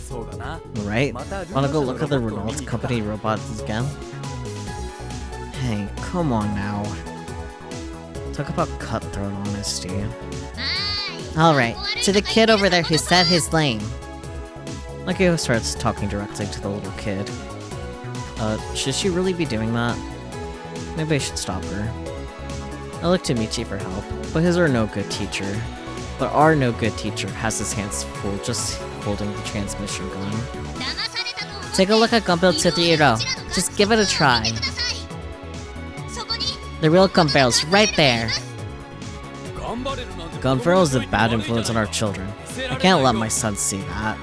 そうだな
Right? Wanna go look at the Renault Company robots again? Hey, come on now. Talk about cutthroat honesty.
はーい
Alright, to the kid over there who said his lame. Akio starts talking directly to the little kid. Should she really be doing that? Maybe I should stop her. I look to Michi for help, but his are no good teacher. But our no good teacher has his hands full just holding the transmission gun.
騙されたと思って
Take a look at Gunbuild 230. Just give it a try.
くださいそこに
The real gun barrel's right there.
頑張れるなんて
Gun barrel is a bad influence on our children. I can't let my son see that.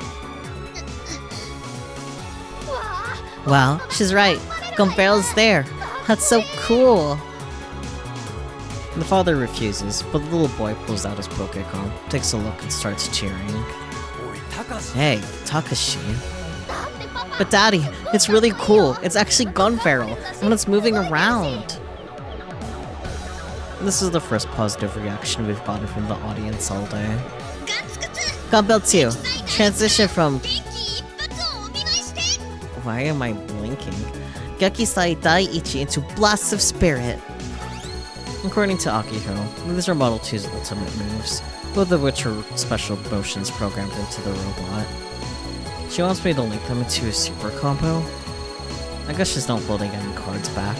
Wow, she's right. Gun barrel's there. That's so cool. The father refuses, but the little boy pulls out his Pokécom, takes a look, and starts cheering.
おい高志
Hey, Takashi. But Daddy, it's really cool. It's actually gun barrel, and it's moving around. This is the first positive reaction we've gotten from the audience all day.
ガンツクツ
Gunbuild 2. Transition from...
元気一発をお見舞いして
Why am I blinking? Gekisai Daiichi into Blasts of Spirit. According to Akiho, these are Model 2's ultimate moves, both of which are special motions programmed into the robot. She wants me to link them into a super combo? I guess she's not holding any cards back.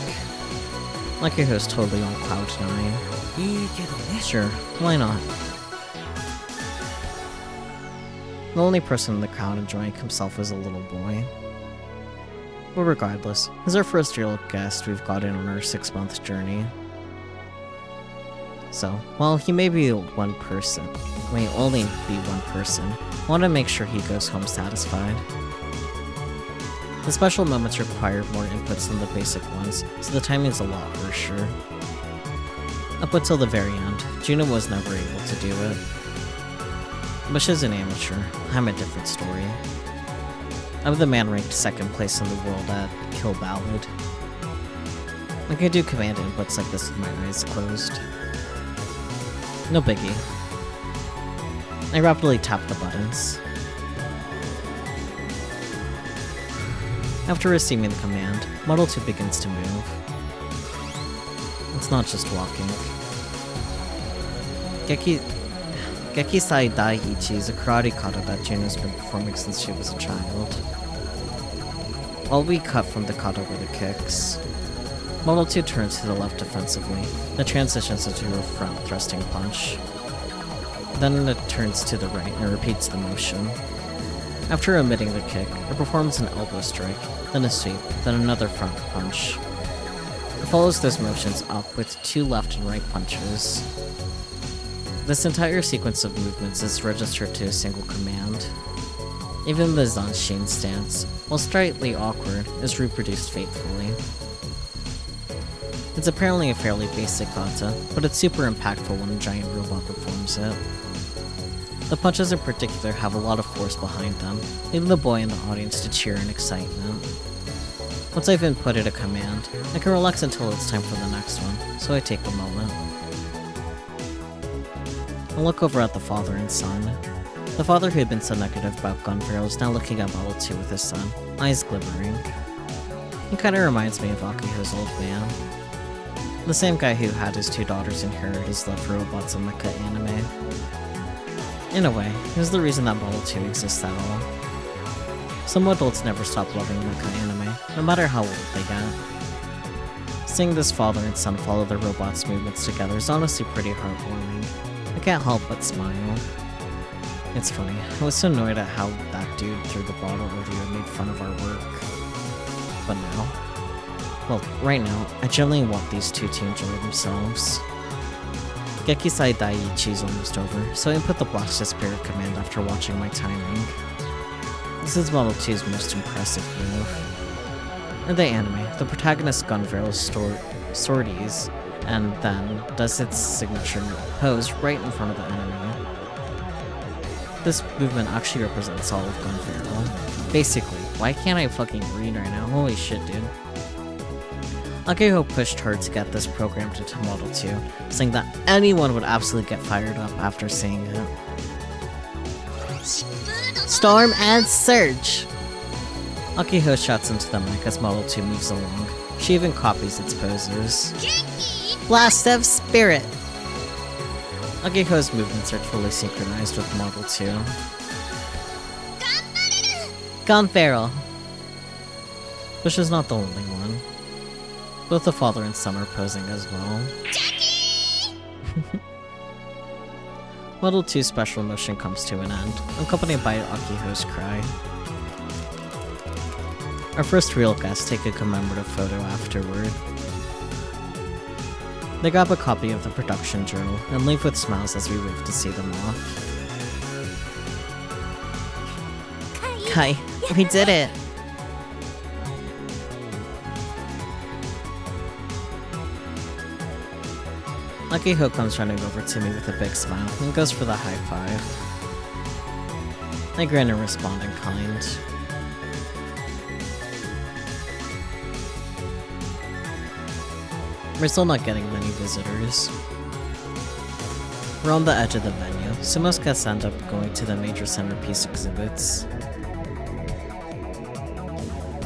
Akiho's totally on cloud 9.
いいけどね
Sure, why not? The only person in the crowd enjoying himself is a little boy. But regardless, he's our first real guest we've gotten on our 6-month journey. So, while he may be one person, may only be one person, I want to make sure he goes home satisfied. The special moments require more inputs than the basic ones, so the timing's a lot harsher. Up until the very end, Juno was never able to do it. But she's an amateur. I'm a different story. I'm the man ranked second place in the world at Kill Ballad. I can do command inputs like this with my eyes closed. No biggie. I rapidly tap the buttons. After receiving the command, Model 2 begins to move. It's not just walking. Gekisai Daiichi is a karate kata that Juno's been performing since she was a child. All we cut from the kata were the kicks. Model 2 turns to the left defensively, then transitions into a front thrusting punch. Then it turns to the right and repeats the motion. After omitting the kick, it performs an elbow strike, then a sweep, then another front punch. It follows those motions up with 2 left and right punches. This entire sequence of movements is registered to a single command. Even the Zanshin stance, while slightly awkward, is reproduced faithfully. It's apparently a fairly basic kata, but it's super impactful when a giant robot performs it. The punches in particular have a lot of force behind them, leaving the boy in the audience to cheer in excitement. Once I've inputted a command, I can relax until it's time for the next one, so I take a moment. I look over at the father and son. The father who had been so negative about gun barrels is now looking at Model 2 with his son, eyes glimmering. He kinda reminds me of Akiho's old man. The same guy who had his 2 daughters inherit his love for robots and mecha anime. In a way, he's the reason that Model 2 exists at all. Some adults never stop loving mecha anime, no matter how old they get. Seeing this father and son follow their robots' movements together is honestly pretty heartwarming. I can't help but smile. It's funny, I was so annoyed at how that dude threw the bottle earlier and made fun of our work. But now, well, right now, I genuinely want these two to enjoy themselves. Gekisai Daiichi is almost over, so I input the Blast to Spirit command after watching my timing. This is Model 2's most impressive move. In the anime, the protagonist's gun barrels sorties, and then does its signature pose right in front of the enemy. This movement actually represents all of gun barrel. Basically, why can't I fucking read right now? Holy shit, dude. Akiho pushed her to get this programmed into Model 2, saying that anyone would absolutely get fired up after seeing it. Storm and Surge! Akiho shouts into the mic as Model 2 moves along. She even copies its poses. Blast of Spirit! Akiho's movements are fully synchronized with Model 2. Gun Barrel! But she's not the only one. Both the father and son are posing as well. Model 2's special motion comes to an end, accompanied by Akiho's cry. Our first real guests take a commemorative photo afterward. They grab a copy of the production journal and leave with smiles as we wave to see them off. Kai, we did it! Akiho comes running over to me with a big smile and goes for the high five. I grin and respond in kind. We're still not getting many visitors. We're on the edge of the venue, so most guests end up going to the major centerpiece exhibits.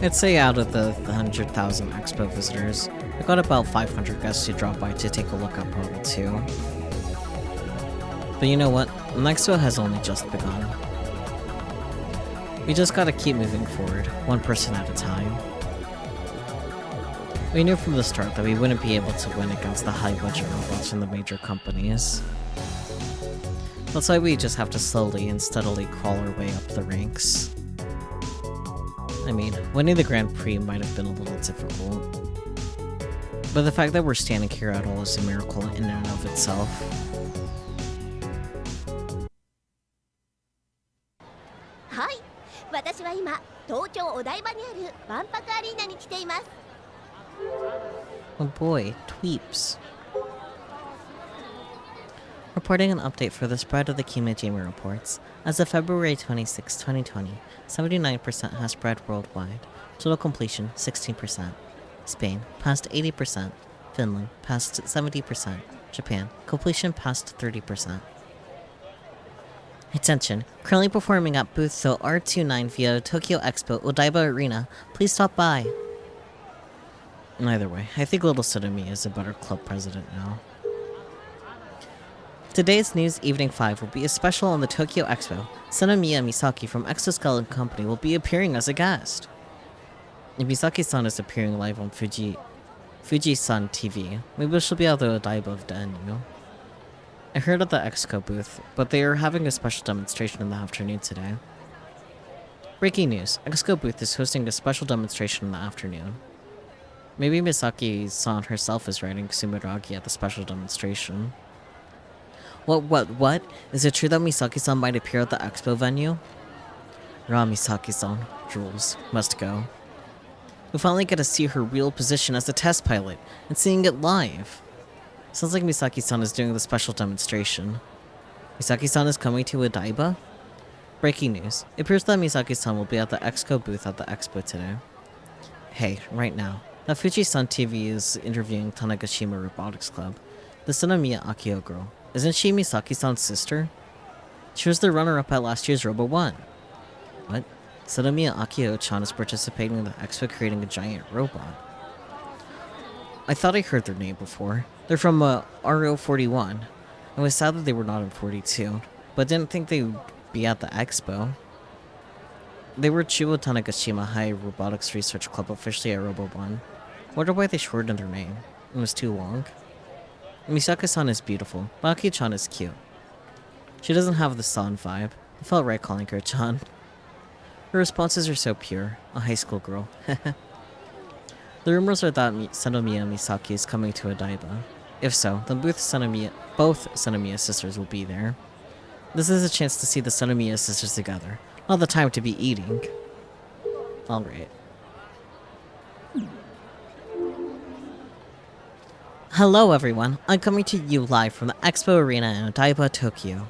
I'd say out of the 100,000 expo visitors, I got about 500 guests who dropped by to take a look at Model 2. But you know what? The expo has only just begun. We just gotta keep moving forward, one person at a time. We knew from the start that we wouldn't be able to win against the high-budget robots from the major companies. That's why we just have to slowly and steadily crawl our way up the ranks. I mean, winning the Grand Prix might have been a little difficult. But the fact that we're standing here at all is a miracle in and of itself.
Hi, 私は今東京お台場にある万博アリーナに来ています。
Oh boy, tweeps. Reporting an update for the spread of the Kimijima reports. As of February 26, 2020, 79% has spread worldwide. Total completion, 16%. Spain, past 80%. Finland, past 70%. Japan, completion past 30%. Attention, currently performing at booth so R29 via Tokyo Expo Odaiba Arena. Please stop by. Either way, I think Little Sotomi is a better club president now. Today's News Evening 5 will be a special on the Tokyo Expo. Senomiya Misaki from Exoskeleton Company will be appearing as a guest. If Misaki-san is appearing live on Fuji-san TV, maybe she'll be at the Odaiba of Dainu. I heard at the Exco booth, but they are having a special demonstration in the afternoon today. Breaking news, Exco booth is hosting a special demonstration in the afternoon. Maybe Misaki-san herself is riding Sumeragi at the special demonstration. What? Is it true that Misaki-san might appear at the expo venue? Misaki-san, Jules, must go. We finally get to see her real position as a test pilot, and seeing it live. Sounds like Misaki-san is doing the special demonstration. Misaki-san is coming to Odaiba? Breaking news. It appears that Misaki-san will be at the Exco booth at the expo today. Hey, right now. That Fuji-san TV is interviewing Tanegashima Robotics Club. The Sonomiya Akio girl. Isn't she Misaki-san's sister? She was the runner-up at last year's Robo 1. What? Sonomiya Akio-chan is participating in the expo creating a giant robot. I thought I heard their name before. They're from RO41. I was sad that they were not in 42, but didn't think they would be at the expo. They were Chuo Tanegashima High Robotics Research Club officially at Robo 1. Wonder why they shortened their name. It was too long. Misaki-san is beautiful, but Aki-chan is cute. She doesn't have the San vibe. I felt right calling her Chan. Her responses are so pure. A high school girl. The rumors are that Sonomiya Misaki is coming to Odaiba. If so, then both Sonomiya sisters will be there. This is a chance to see the Sonomiya sisters together. Not the time to be eating. Alright. Hello everyone, I'm coming to you live from the Expo Arena in Odaiba, Tokyo.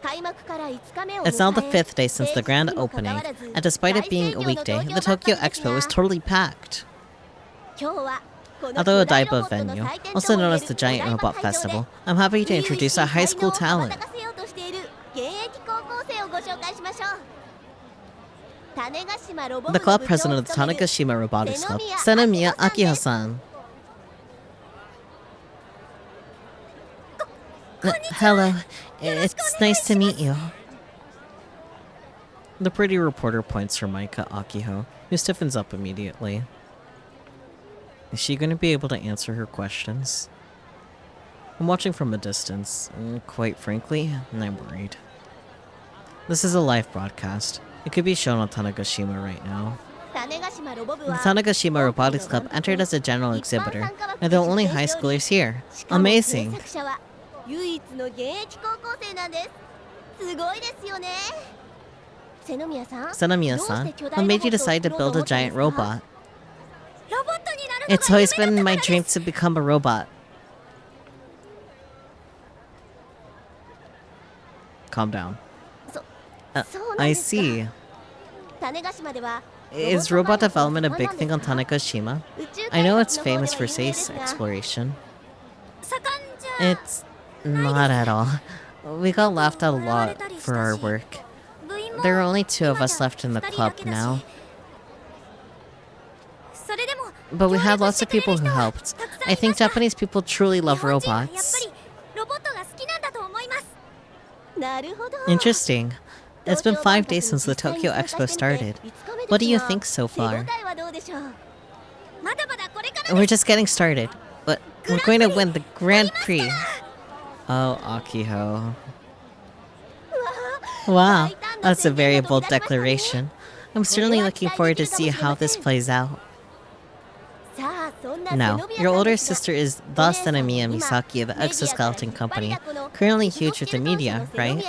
It's now the 5th day since the grand opening, and despite it being a weekday, the Tokyo Expo is totally packed. At the Odaiba venue, also known as the Giant Robot Festival, I'm happy to introduce a high school talent. The club president of the Tanegashima Robotics Club, Sonomiya Akio-san. Hello, it's nice to meet you. The pretty reporter points her mic at Akiho, who stiffens up immediately. Is she going to be able to answer her questions? I'm watching from a distance, and quite frankly, I'm worried. This is a live broadcast. It could be shown on Tanegashima right now. The Tanegashima Robotics Club entered as a general exhibitor, and the only high schoolers here. Amazing! Sonomiya-san, what made you decide to build a giant robot? It's always been my dream to become a robot. Calm down. I see. Is robot development a big thing on Tanegashima? I know it's famous for space exploration. It's not at all. We got laughed at a lot for our work. There are only 2 of us left in the club now. But we had lots of people who helped. I think Japanese people truly love robots. Interesting. It's been 5 days since the Tokyo Expo started. What do you think so far? We're just getting started, but we're going to win the Grand Prix. Oh, Akiho. Wow, that's a very bold declaration. I'm certainly looking forward to see how this plays out. Now, your older sister is the Sonomiya Misaki of the Exoskeleton Company, currently huge with the media, right?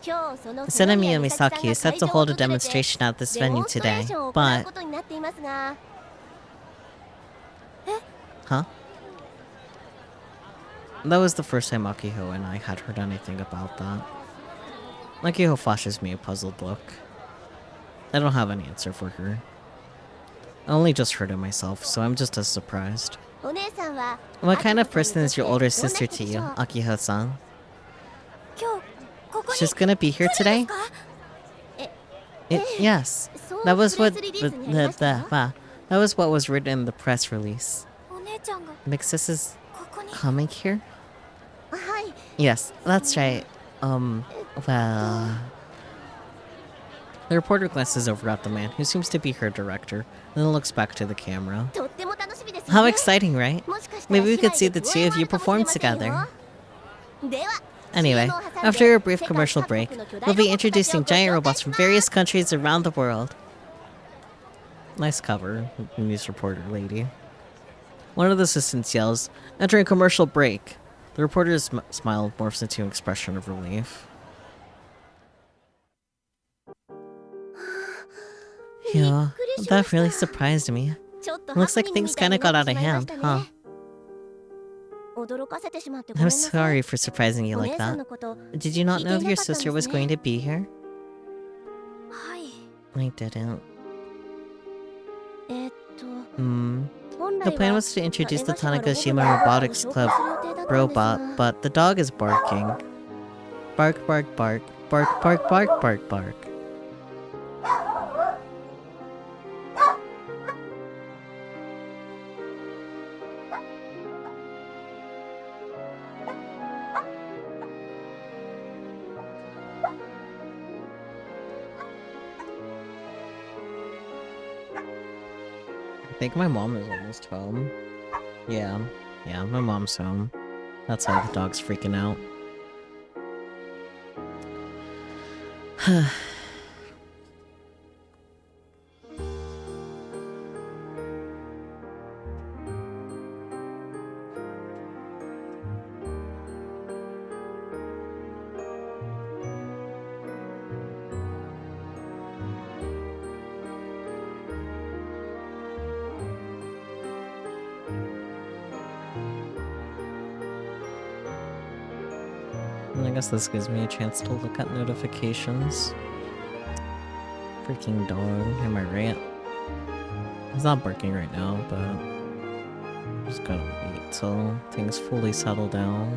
Sonomiya Misaki is set to hold a demonstration at this venue today, but... Huh? That was the first time Akiho and I had heard anything about that. Akiho flashes me a puzzled look. I don't have an answer for her. I only just heard it myself, so I'm just as surprised. What kind of person is your older sister to you, Akiho-san? She's gonna be here today? Yes. That was what was written in the press release. Mixus is coming here? Yes, that's right. Well... The reporter glances over at the man, who seems to be her director, and then looks back to the camera. How exciting, right? Maybe we could see the 2 of you perform together. Anyway, after a brief commercial break, we'll be introducing giant robots from various countries around the world. Nice cover, news reporter lady. One of the assistants yells, "Entering commercial break." The reporter's smile morphs into an expression of relief. Yeah, that really surprised me. Looks like things kinda got out of hand, huh? I'm sorry for surprising you like that. Did you not know if your sister was going to be here? I didn't. The plan was to introduce the Tanegashima Robotics Club robot, but the dog is barking. Bark, bark, bark. Bark, bark, bark, bark, bark. I think my mom is almost home. Yeah, my mom's home. That's why the dog's freaking out. And I guess this gives me a chance to look at notifications. Freaking dog, am I right? He's not barking right now, but just gotta wait till things fully settle down.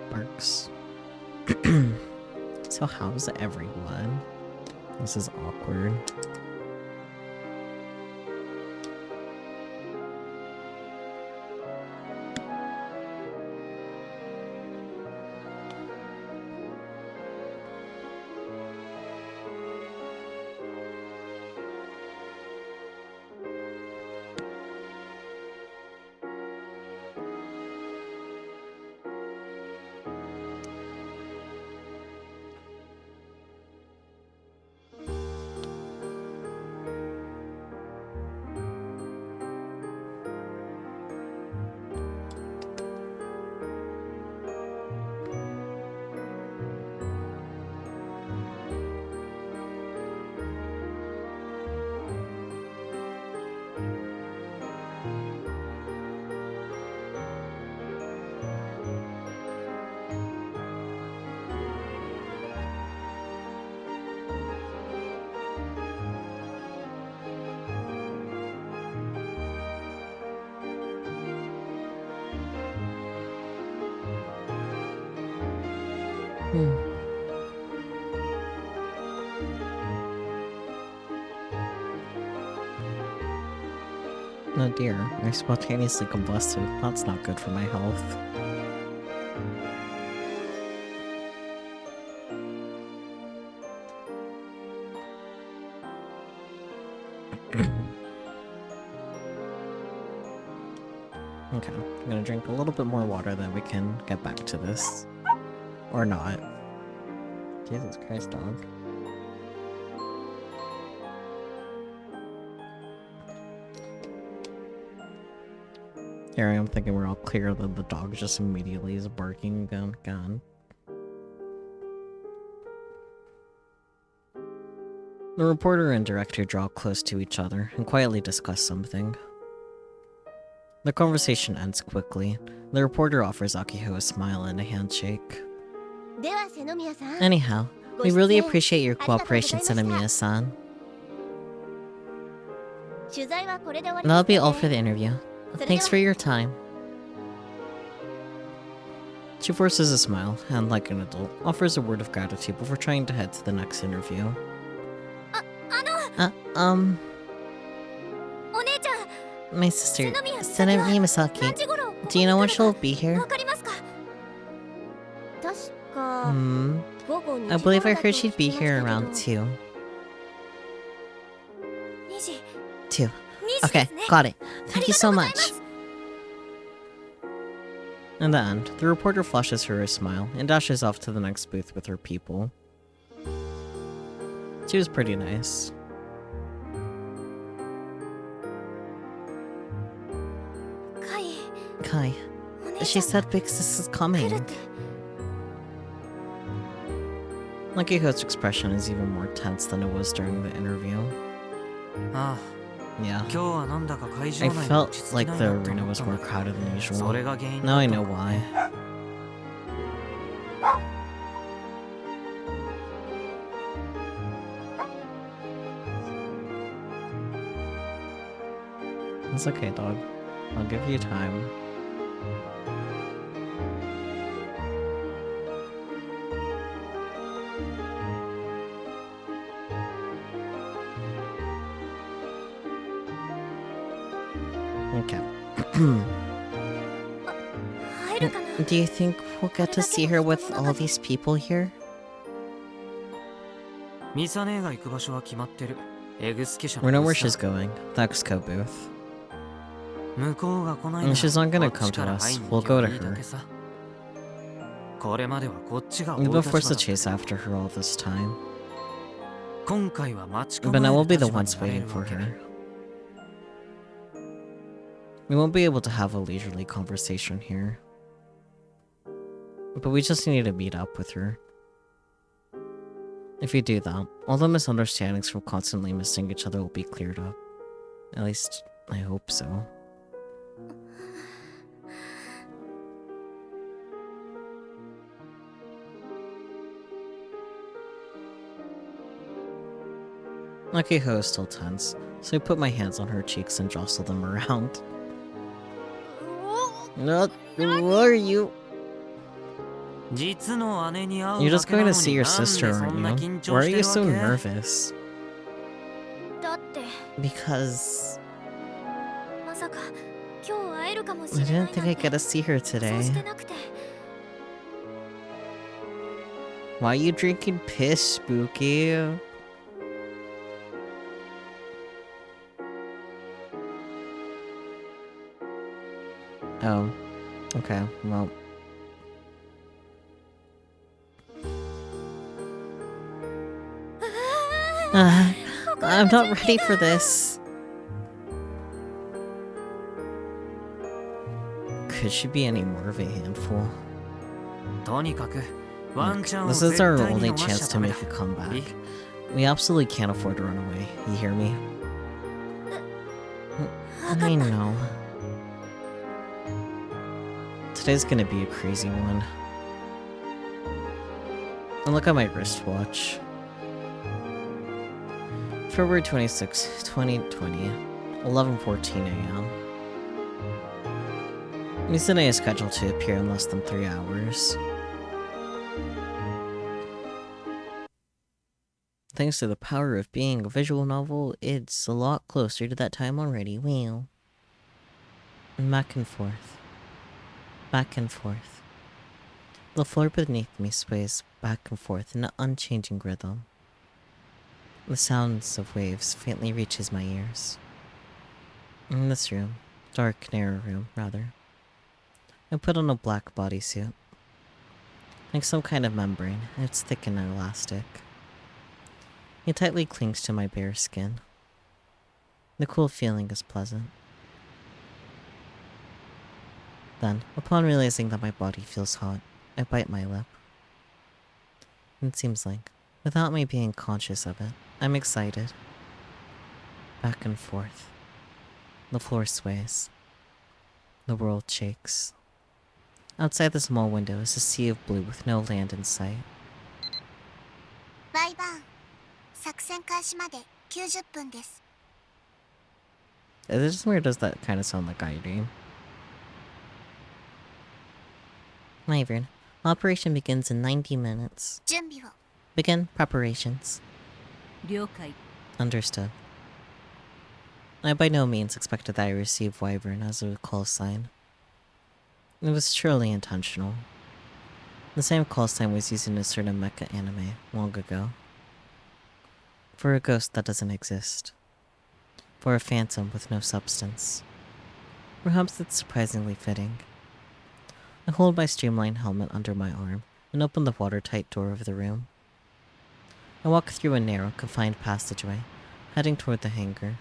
Barks. So how's everyone? This is awkward. Oh dear, I spontaneously combusted. That's not good for my health. Okay, I'm gonna drink a little bit more water, then we can get back to this. Or not. Jesus Christ, dog. Here I am thinking we're all clear, that the dog just immediately is barking again. The reporter and director draw close to each other and quietly discuss something. The conversation ends quickly. The reporter offers Akiho a smile and a handshake.
では瀬宮さん
Anyhow, we really appreciate your cooperation, Senomiya-san.
取材はこれで終わり
That'll be
です
all
ね
for the interview. Thanks for your time. She forces a smile and, like an adult, offers a word of gratitude before trying to head to the next interview.
お姉ちゃん
My sister,
瀬宮
Senemi Misaki.
何時頃
Do you know when she'll be here?
わかりますか確か
Hmm.
午後2時
I
頃
believe I
だと
heard she'd be
聞きましたけ
here
ど
around 2.
2時
2.
2時で
Okay,
すね
got it.
あ
Thank
り
you
がと
so
うございま
much.
す
In the end, the reporter flashes her a smile and dashes off to the next booth with her people. She was pretty nice.
カイ
Kai,
お姉ち
she
ゃん
said Pixis is
来
coming.
るって
Akiko's expression is even more tense than it was during the interview.
あ
Yeah.
あ、今日はなんだか会場
I
内が
felt
落ち着き
like
ない
the
なと
arena
思っ
was
たん
more
だ
crowded than
そ
usual.
れが原因
Now
だ
I
った
know
のか
why. It's okay, dog. I'll give you time. Okay.
会えるかな
Do you think we'll get to see her with all these people here?
ミサ姉が行く場所は決まってる。エグスケ社
We
の
know
ブ
where
ース
she's
だ。
going. The Exco booth.
向こうが来ないな
And
ら
she's not gonna
こ
come
っちか
to
ら
us.
会いに
We'll
行
go
け
to
ばいいだ
her.
けさ。これまではこっちが追
We've
う
been
立場
forced
だ
to
った
chase after her all this time.
今回は待ち構
But now
え
we'll
る
be the
立場に
ones
なれ
waiting
る
for
わけ。
her. We won't be able to have a leisurely conversation here. But we just need to meet up with her. If we do that, all the misunderstandings from constantly missing each other will be cleared up. At least, I hope so. Akiho is still tense, so I put my hands on her cheeks and jostle them around. What are you?
実の姉に会
You're
うだ
just
けな
going
の
to see
に
your
なんで
sister,
そんな
aren't
緊
you?
張
Why
し
are
て
you
るわ
so
け
nervous?
だって
Because
まさか今日会えるかもし
I
れな
didn't
い
think
な
I'd
んて
get to see her
そう
today.
してなくて
Why are you drinking piss, Spooky? Oh, okay, well. I'm not ready for this. Could she be any more of a handful?
とにかくワン
Look,
チャンを
this
絶
is our
対に
only
逃し
chance
ちゃ
to
ダメ
make
だ
a comeback.
いい
We absolutely can't afford to run away. You hear me? I know. Today's gonna be a crazy one. And look at my wristwatch. February 26, 2020, 11:14 a.m. Mizune is scheduled to appear in less than 3 hours. Thanks to the power of being a visual novel, it's a lot closer to that time already. Wow. Back and forth. Back and forth. The floor beneath me sways back and forth in an unchanging rhythm. The sounds of waves faintly reaches my ears. In this room, dark, narrow room, rather, I put on a black bodysuit. Like some kind of membrane, it's thick and elastic. It tightly clings to my bare skin. The cool feeling is pleasant. Then, upon realizing that my body feels hot, I bite my lip. It seems like without me being conscious of it. I'm excited. Back and forth. The floor sways. The world shakes. Outside the small window is a sea of blue with no land in sight.
毎晩作戦開始まで90分です。
Is it just weird? Does that kind of sound like iodine? Wyvern. Operation begins in 90 minutes.
準備を。
Begin preparations.
了解。
Understood. I by no means expected that I receive Wyvern as a call sign. It was surely intentional. The same call sign was used in a certain mecha anime long ago. For a ghost that doesn't exist. For a phantom with no substance. Perhaps it's surprisingly fitting. I hold my streamlined helmet under my arm and open the watertight door of the room. I walk through a narrow, confined passageway, heading toward the hangar.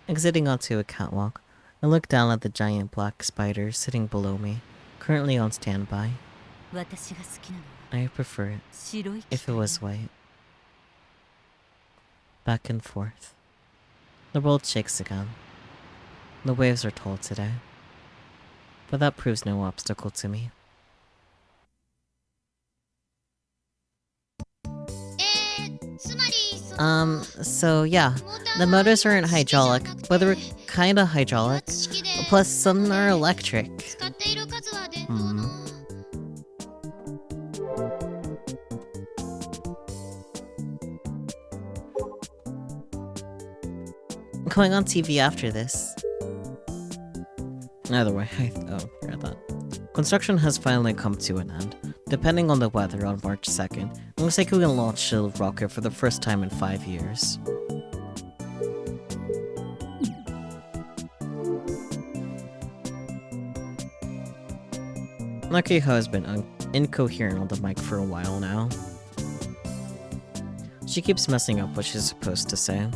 Exiting onto a catwalk, I look down at the giant black spider sitting below me, currently on standby.
私が好きなのは
I prefer it
白い機
if it
体
was white. Back and forth. The world shakes again. The waves are tall today. But that proves no obstacle to me.
つまりその
So yeah, the motors aren't hydraulic, but they're kinda hydraulic.
式で
Plus, some are electric.
使っている数は伝統の
Going on TV after this. Either way, forgot that. Construction has finally come to an end. Depending on the weather on March 2nd, it looks like we can launch a rocket for the first time in 5 years. Nakiho has been incoherent on the mic for a while now. She keeps messing up what she's supposed to say.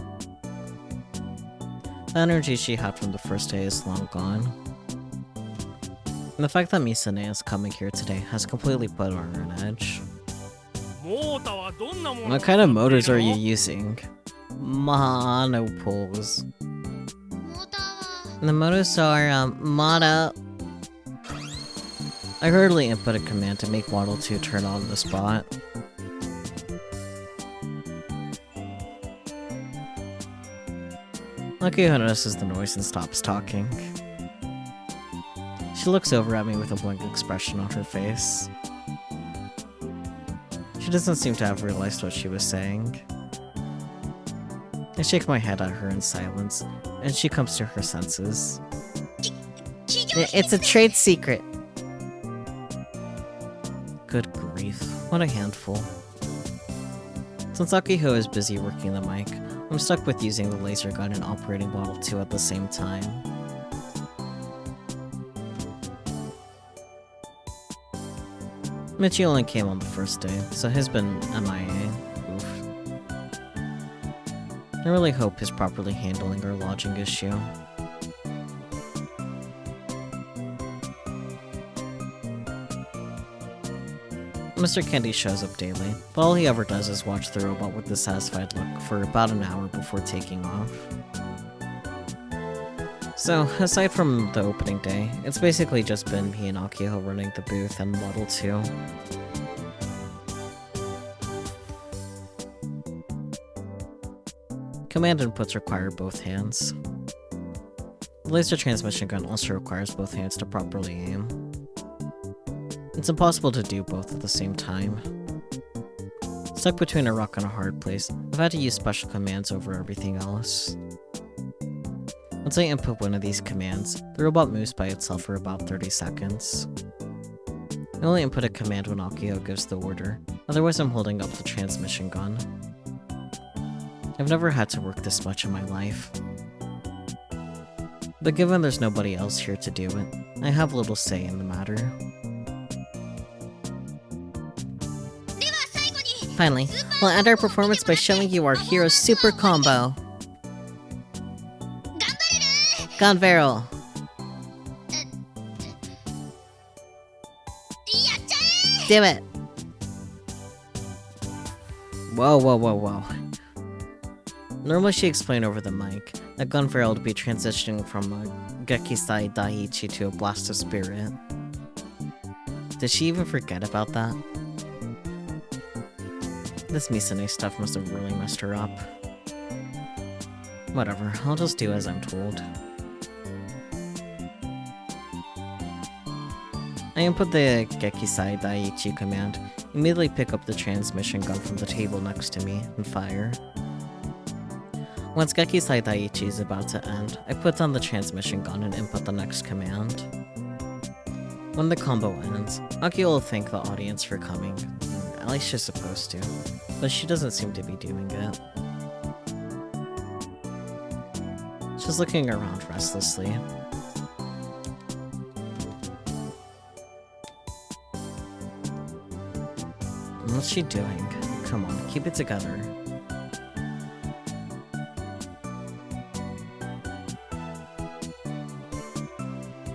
The energy she had from the first day is long gone. And the fact that Misane is coming here today has completely put her on edge. What kind of motors are you using? Monopoles.
モーターは
The motors are, mono... I hurriedly input a command to make Model 2 turn on the spot. Nakiho notices the noise and stops talking. She looks over at me with a blank expression on her face. She doesn't seem to have realized what she was saying. I shake my head at her in silence, and she comes to her senses.
企業
It's a trade secret. Good grief, what a handful. Since Akiho is busy working the mic, I'm stuck with using the laser gun and operating Model 2 at the same time. Michi only came on the first day, so he's been MIA. Oof. I really hope he's properly handling our lodging issue. Mr. Candy shows up daily, but all he ever does is watch the robot with a satisfied look for about an hour before taking off. So, aside from the opening day, it's basically just been me and Akiho running the booth and Model 2. Command inputs require both hands. The laser transmission gun also requires both hands to properly aim. It's impossible to do both at the same time. Stuck between a rock and a hard place, I've had to use special commands over everything else. Once I input one of these commands, the robot moves by itself for about 30 seconds. I only input a command when Akiho gives the order, otherwise I'm holding up the transmission gun. I've never had to work this much in my life. But given there's nobody else here to do it, I have little say in the matter.
では最後に
Finally, we'll end our performance by showing you our hero's super combo.
頑張れる
Gonvero!
やっちゃえ
Do it! Whoa, whoa, whoa, whoa. Normally she explained over the mic that Gunfire would be transitioning from a Gekisai Daiichi to a Blast of Spirit. Did she even forget about that? This Misane stuff must have really messed her up. Whatever, I'll just do as I'm told. I input the Gekisai Daiichi command, immediately pick up the transmission gun from the table next to me, and fire. Once Gekisai Daiichi is about to end, I put down the transmission gun and input the next command. When the combo ends, Aki will thank the audience for coming. At least she's supposed to, but she doesn't seem to be doing it. She's looking around restlessly. What's she doing? Come on, keep it together.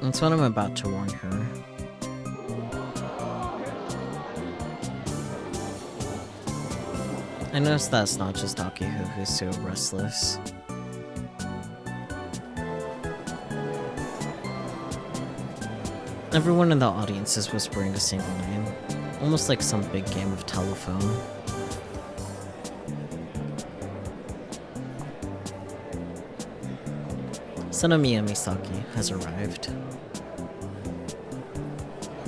That's what I'm about to warn her. I noticed that it's not just Akiho who's so restless. Everyone in the audience is whispering a single name, almost like some big game of telephone. Sanomiya Misaki has arrived.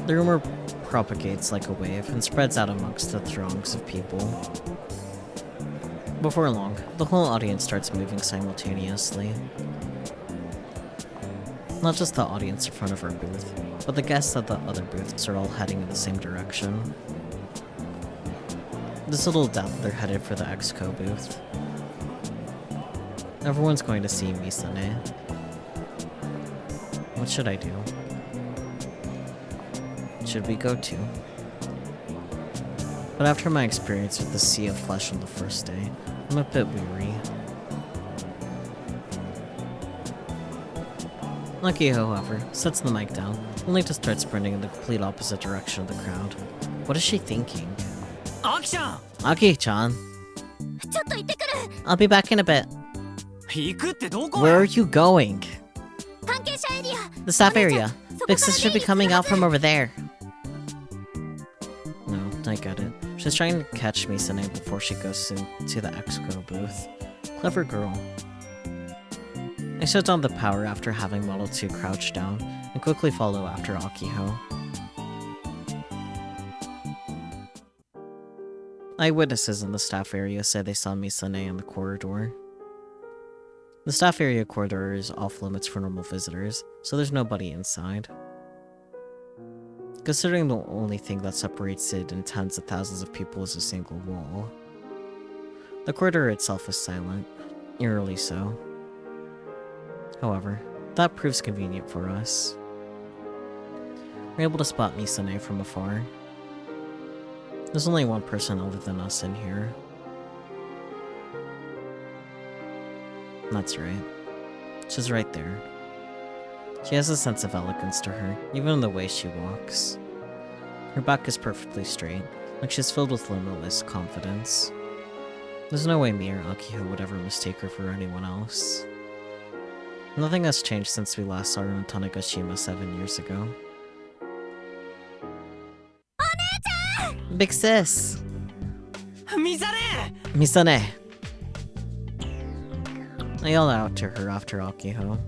The rumor propagates like a wave and spreads out amongst the throngs of people. Before long, the whole audience starts moving simultaneously. Not just the audience in front of our booth, but the guests at the other booths are all heading in the same direction. There's little doubt they're headed for the Exco booth. Everyone's going to see Misane. What should I do? Should we go too? But after my experience with the Sea of Flesh on the first day, I'm a bit weary. Lucky, however, sets the mic down, only to start sprinting in the complete opposite direction of the crowd. What is she thinking?
Aki-chan!
Aki-chan,
ちょっと行ってくる
I'll be back in a bit.
行くってどこ
Where are you going?
関係者エリア
The staff area.
そこから
Big sis should be coming out from over there. No, I get it. She's trying to catch Misane before she goes into the Exco booth. Clever girl. I shut down the power after having Model 2 crouch down, and quickly follow after Akiho. Eyewitnesses in the staff area say they saw Misane in the corridor. The staff area corridor is off limits for normal visitors, so there's nobody inside. Considering the only thing that separates it and tens of thousands of people is a single wall. The corridor itself is silent, eerily so. However, that proves convenient for us. We're able to spot Misane from afar. There's only one person other than us in here. That's right. She's right there. She has a sense of elegance to her, even in the way she walks. Her back is perfectly straight, like she's filled with limitless confidence. There's no way me or Akiho would ever mistake her for anyone else. Nothing has changed since we last saw her in Tanegashima 7 years ago. Big sis!
Misane!
Misane! I yell out to her after Akiho.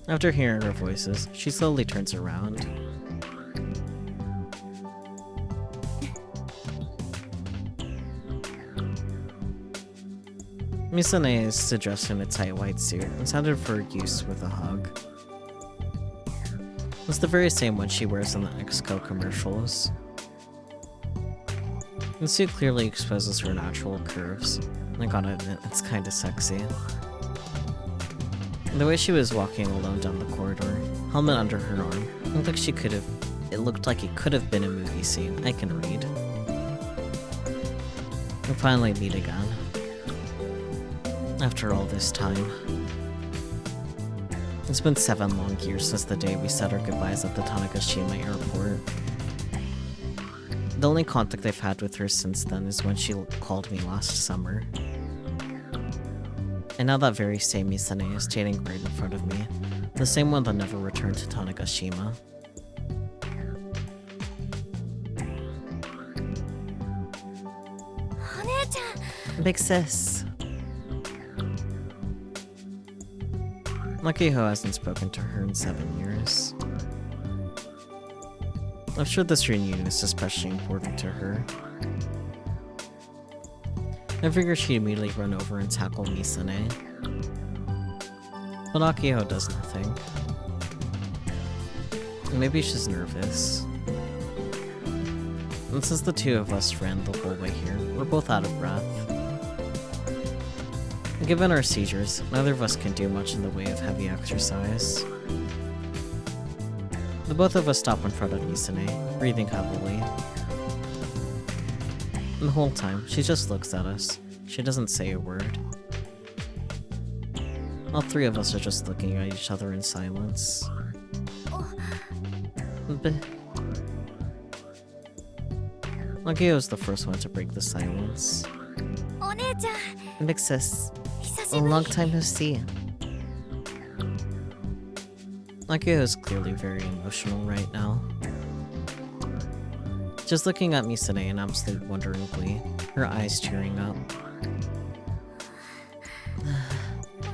After hearing our voices, she slowly turns around. Misane is dressed in a tight white suit, intended for use with a hug. It's the very same one she wears in the Exco commercials. The suit clearly exposes her natural curves. I gotta admit, it's kinda sexy. The way she was walking alone down the corridor, helmet under her arm, it looked like it could have been a movie scene. I can read. We finally meet again. After all this time. It's been 7 long years since the day we said our goodbyes at the Tanegashima airport. The only contact I've had with her since then is when she called me last summer. And now that very same Misane is standing right in front of me. The same one that never returned to Tanegashima. Big sis. Akiho hasn't spoken to her in 7 years. I'm sure this reunion is especially important to her. I figured she'd immediately run over and tackle Misane. But Akiho does nothing. Maybe she's nervous. And since the two of us ran the whole way here, we're both out of breath. Given our seizures, neither of us can do much in the way of heavy exercise. The both of us stop in front of Misane, breathing heavily. And the whole time, she just looks at us. She doesn't say a word. All three of us are just looking at each other in silence. But Akiho's the first one to break the silence. Big sis, a long time no see. Akiho is clearly very emotional right now. Just looking at Misane in absolute wonderingly, her eyes tearing up.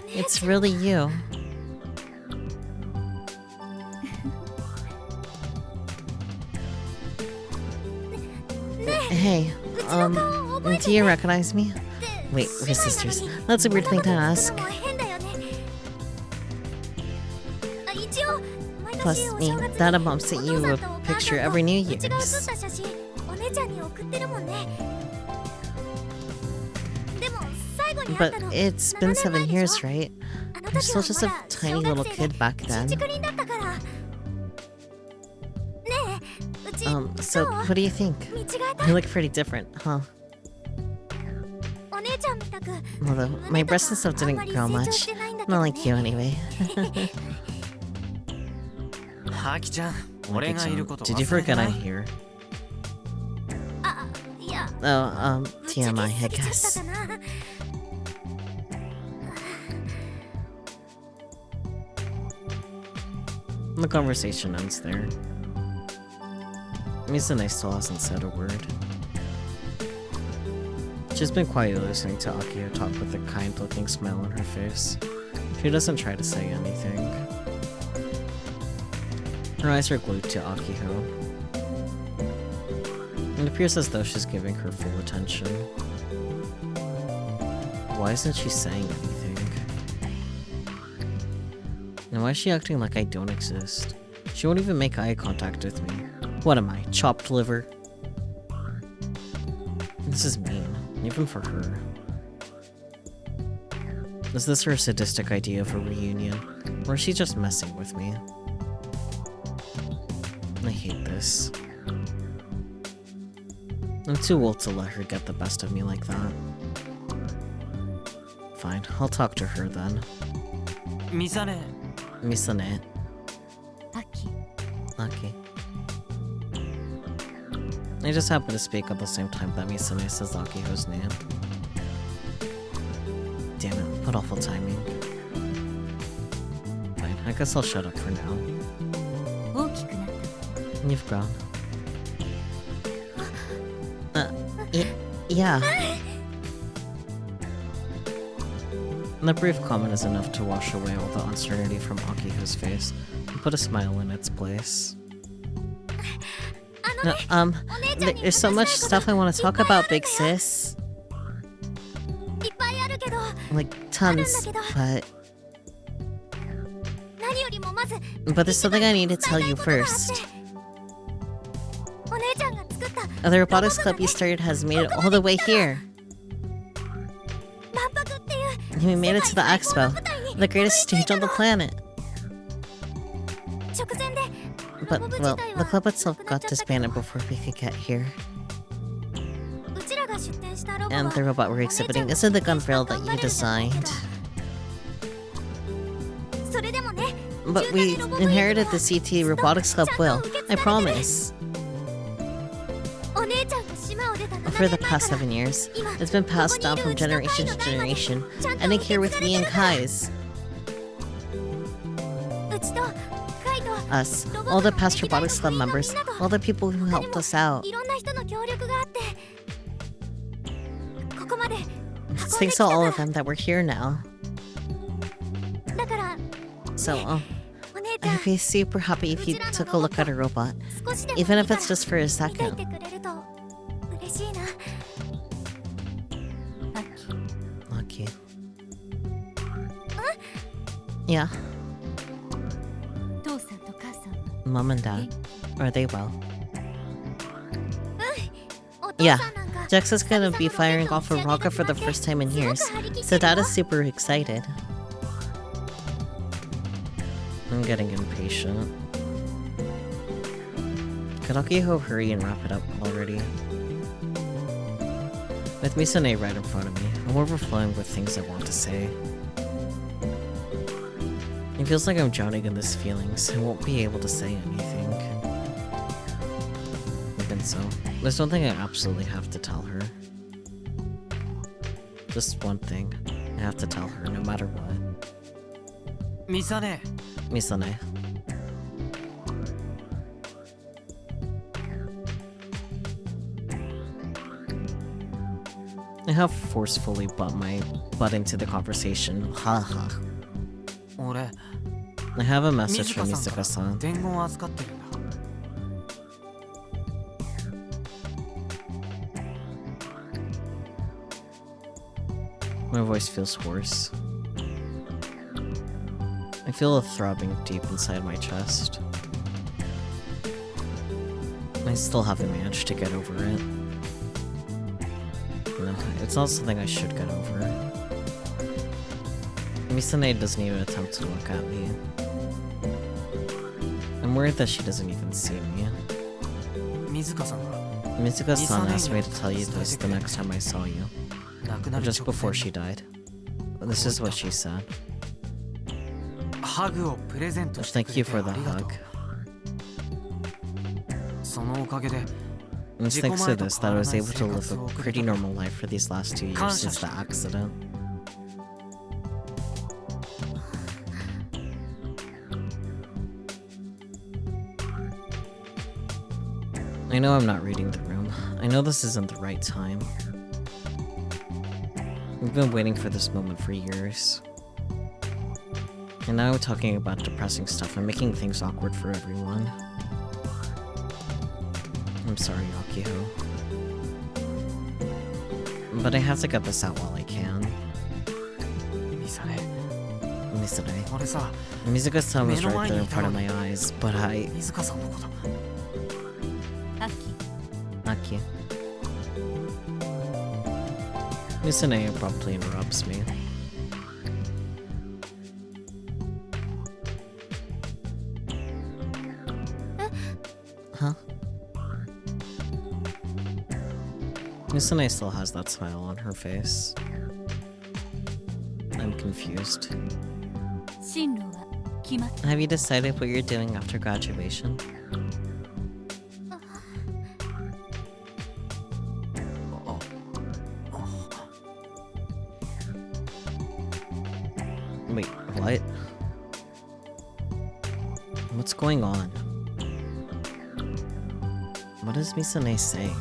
It's really you. Hey, do you recognize me? Wait, we're sisters. That's a weird thing to ask. Plus, Dad and Mom sent you a picture every New Year's. But it's been 7 years, right? You're still just a tiny little kid back then. So what do you think? You look pretty different, huh? Although, my breasts and stuff didn't grow much. Not like you, anyway.
Aki-chan,
did you forget I'm here? Oh, TMI, I guess. The conversation ends there. Misane still hasn't said a word. She's been quietly listening to Akiho talk with a kind-looking smile on her face. She doesn't try to say anything. Her eyes are glued to Akiho. It appears as though she's giving her full attention. Why isn't she saying anything? And why is she acting like I don't exist? She won't even make eye contact with me. What am I, chopped liver? This is mean, even for her. Is this her sadistic idea of a reunion? Or is she just messing with me? I hate this. I'm too old to let her get the best of me like that. Fine, I'll talk to her then.
Misane.
Misane.
Aki.
Aki. I just happen to speak at the same time that Misane says Akiho's name. Damn it, what awful timing. Fine, I guess I'll shut up for now. You've grown. Yeah. The brief comment is enough to wash away all the uncertainty from Akiho's face and put a smile in its place. There's so much stuff I want to talk about, big sis. Like, tons, but there's something I need to tell you first. The Robotics Club you started has made it all the way here. We made it to the expo, the greatest stage on the planet. But, well, the club itself got disbanded before we could get here. And the robot we're exhibiting isn't the gun barrel that you designed. But we inherited the CT Robotics Club will, I promise. for the past 7 years. It's been passed down from generation to generation, ending here with me and Kai's. Us, all the past Robotics Club members, all the people who helped us out. It's thanks to all of them that we're here now. So, I'd be super happy if you took a look at a robot, even if it's just for a second. Lucky. Yeah. Mom and Dad, are they well? Yeah, Jax is gonna be firing off a rocket for the first time in years, so Dad is super excited. I'm getting impatient. Could Akiho hurry and wrap it up already? With Misane right in front of me, I'm overflowing with things I want to say. It feels like I'm drowning in these feelings. I won't be able to say anything. Even so, there's one thing I absolutely have to tell her. Just one thing. I have to tell her, no matter what.
Misane.
Misane. I have forcefully butt my butt into the conversation. Haha.
俺
I have a message
水
from
香さんから
Misuka-san.
伝言を預かってるんだ
My voice feels hoarse. I feel a throbbing deep inside my chest. I still haven't managed to get over it. No, it's not something I should get over. Misane doesn't even attempt to look at me. I'm worried that she doesn't even see me.
水香さんが
Mitsuka-san asked me to tell you this the next time I saw you,
亡くなる
just
直
before
前
she died. This is what she said.
ハグをプレゼントしてく
Thank
れ
you
て
for the
ありがとう
hug.
そのおかげで
It's thanks to this that I was able to live a pretty normal life for these last 2 years since the accident. I know I'm not reading the room. I know this isn't the right time. We've been waiting for this moment for years. And now we're talking about depressing stuff and making things awkward for everyone. I'm sorry, Akiho. But I have to get this out while I can.
ミサネ
Misane.
俺さ
Mizuka-san was right there in front of my eyes, but I...
水香さんのこと
Aki. Misane abruptly interrupts me. Huh? Misane still has that smile on her face. I'm confused.
進路は決まっ
Have you decided what you're doing after graduation? Wait, what? What's going on? What is Misane saying?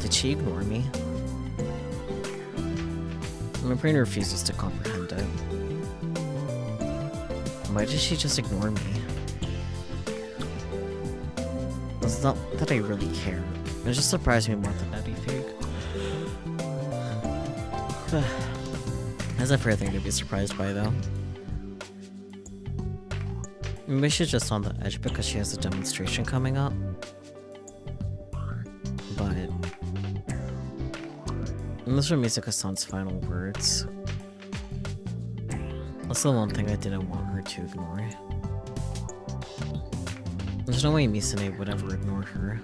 Did she ignore me? My brain refuses to comprehend it. Why did she just ignore me? It's not that I really care. It just surprised me more than anything. That's a fair thing to be surprised by, though. Maybe she's just on the edge because she has a demonstration coming up. But... those are Mizuka-san's final words. That's the one thing I didn't want her to ignore. There's no way Misane would ever ignore her.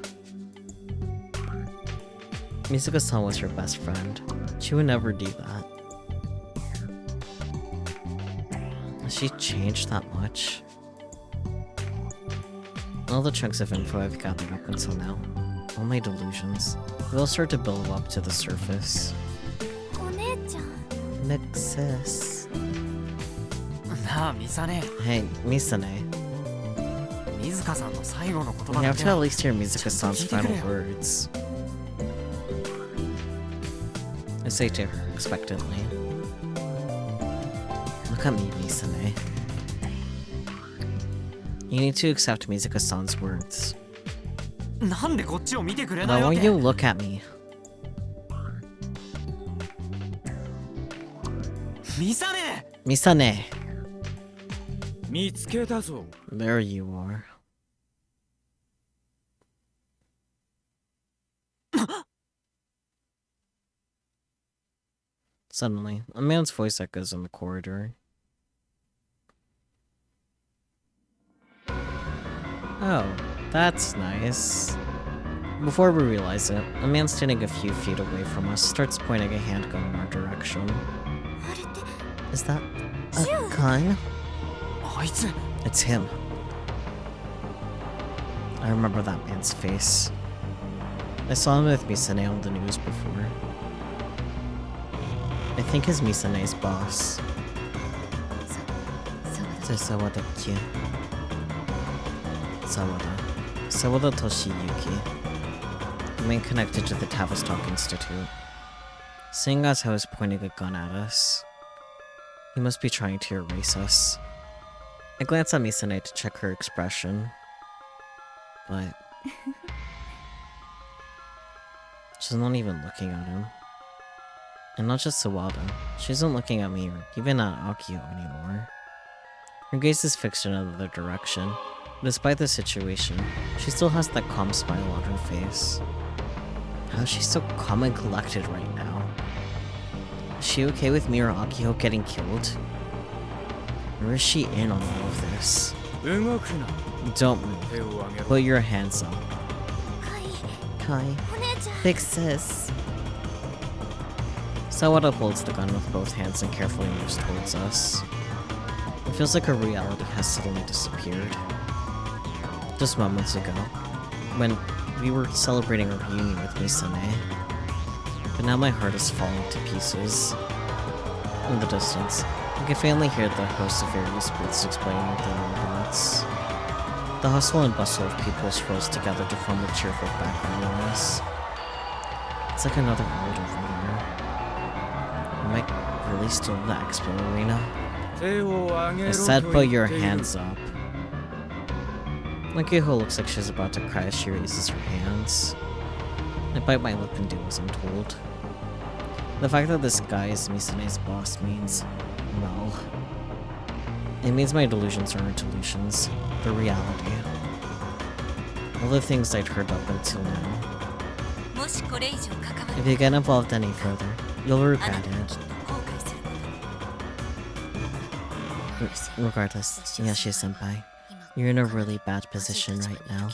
Mizuka-san was her best friend. She would never do that. Has she changed that much? All the chunks of info I've gathered up until now, all my delusions. They all start to build up to the surface.
お姉ちゃん
Nexus.
なあミサネ
Hey, Misane.
水香さんの最後の言
You
葉
have
だ
to
け
at
は
least hear Mizuka-san's final
聞いてくれよ。
words. I say to her expectantly. Look at me, Misane. You need to accept Mizuka-san's words.
なんでこっちを見てくれ
But
ない
I
わ
want
け
you to look at me.
ミサネ
Misane!
見つけたぞ。
There you are. Suddenly, a man's voice echoes in the corridor. Oh, that's nice. Before we realize it, a man standing a few feet away from us starts pointing a handgun in our direction.
あれって
Is that a gun?
あいつ
It's him. I remember that man's face. I saw him with Misane on the news before. I think he's Misane's boss.
そうだ
Sawada-kyu. Sawada Toshiyuki. The man connected to the Tavistock Institute. Seeing as how he's pointing a gun at us, he must be trying to erase us. I glance at Misane to check her expression, but she's not even looking at him. And not just Sawada, she isn't looking at me or even at Akio anymore. Her gaze is fixed in another direction. Despite the situation, she still has that calm smile on her face. How is she so calm and collected right now? Is she okay with me or Akio getting killed? Or is she in on all of this?
動くな。
Don't move.
手を上げろ。
Put your hands up.
かい
Kai,
お姉ちゃん
big sis. Sawada holds the gun with both hands and carefully moves towards us. It feels like our reality has suddenly disappeared. Just moments ago, when we were celebrating a reunion with Misane, but now my heart is falling to pieces. In the distance, I can faintly hear the host of various booths explaining the robots. The hustle and bustle of people swirls together to form a cheerful background noise. It's like another world over there. Am I really still in the expo arena?
手を上げろ
I
と
said
言
put
って
your
いる。
hands up. Makiho looks like she's about to cry as she raises her hands. I bite my lip and do as I'm told. The fact that this guy is Misane's boss means, well, it means my delusions aren't delusions, they're reality. All the things I'd heard up until now.
もしこれ以上関わ
If
る
you get involved any further, you'll
あ
regret
なたはきっ
it.
と後悔すること
Regardless, Yashi-senpai, you're in a really bad position right now.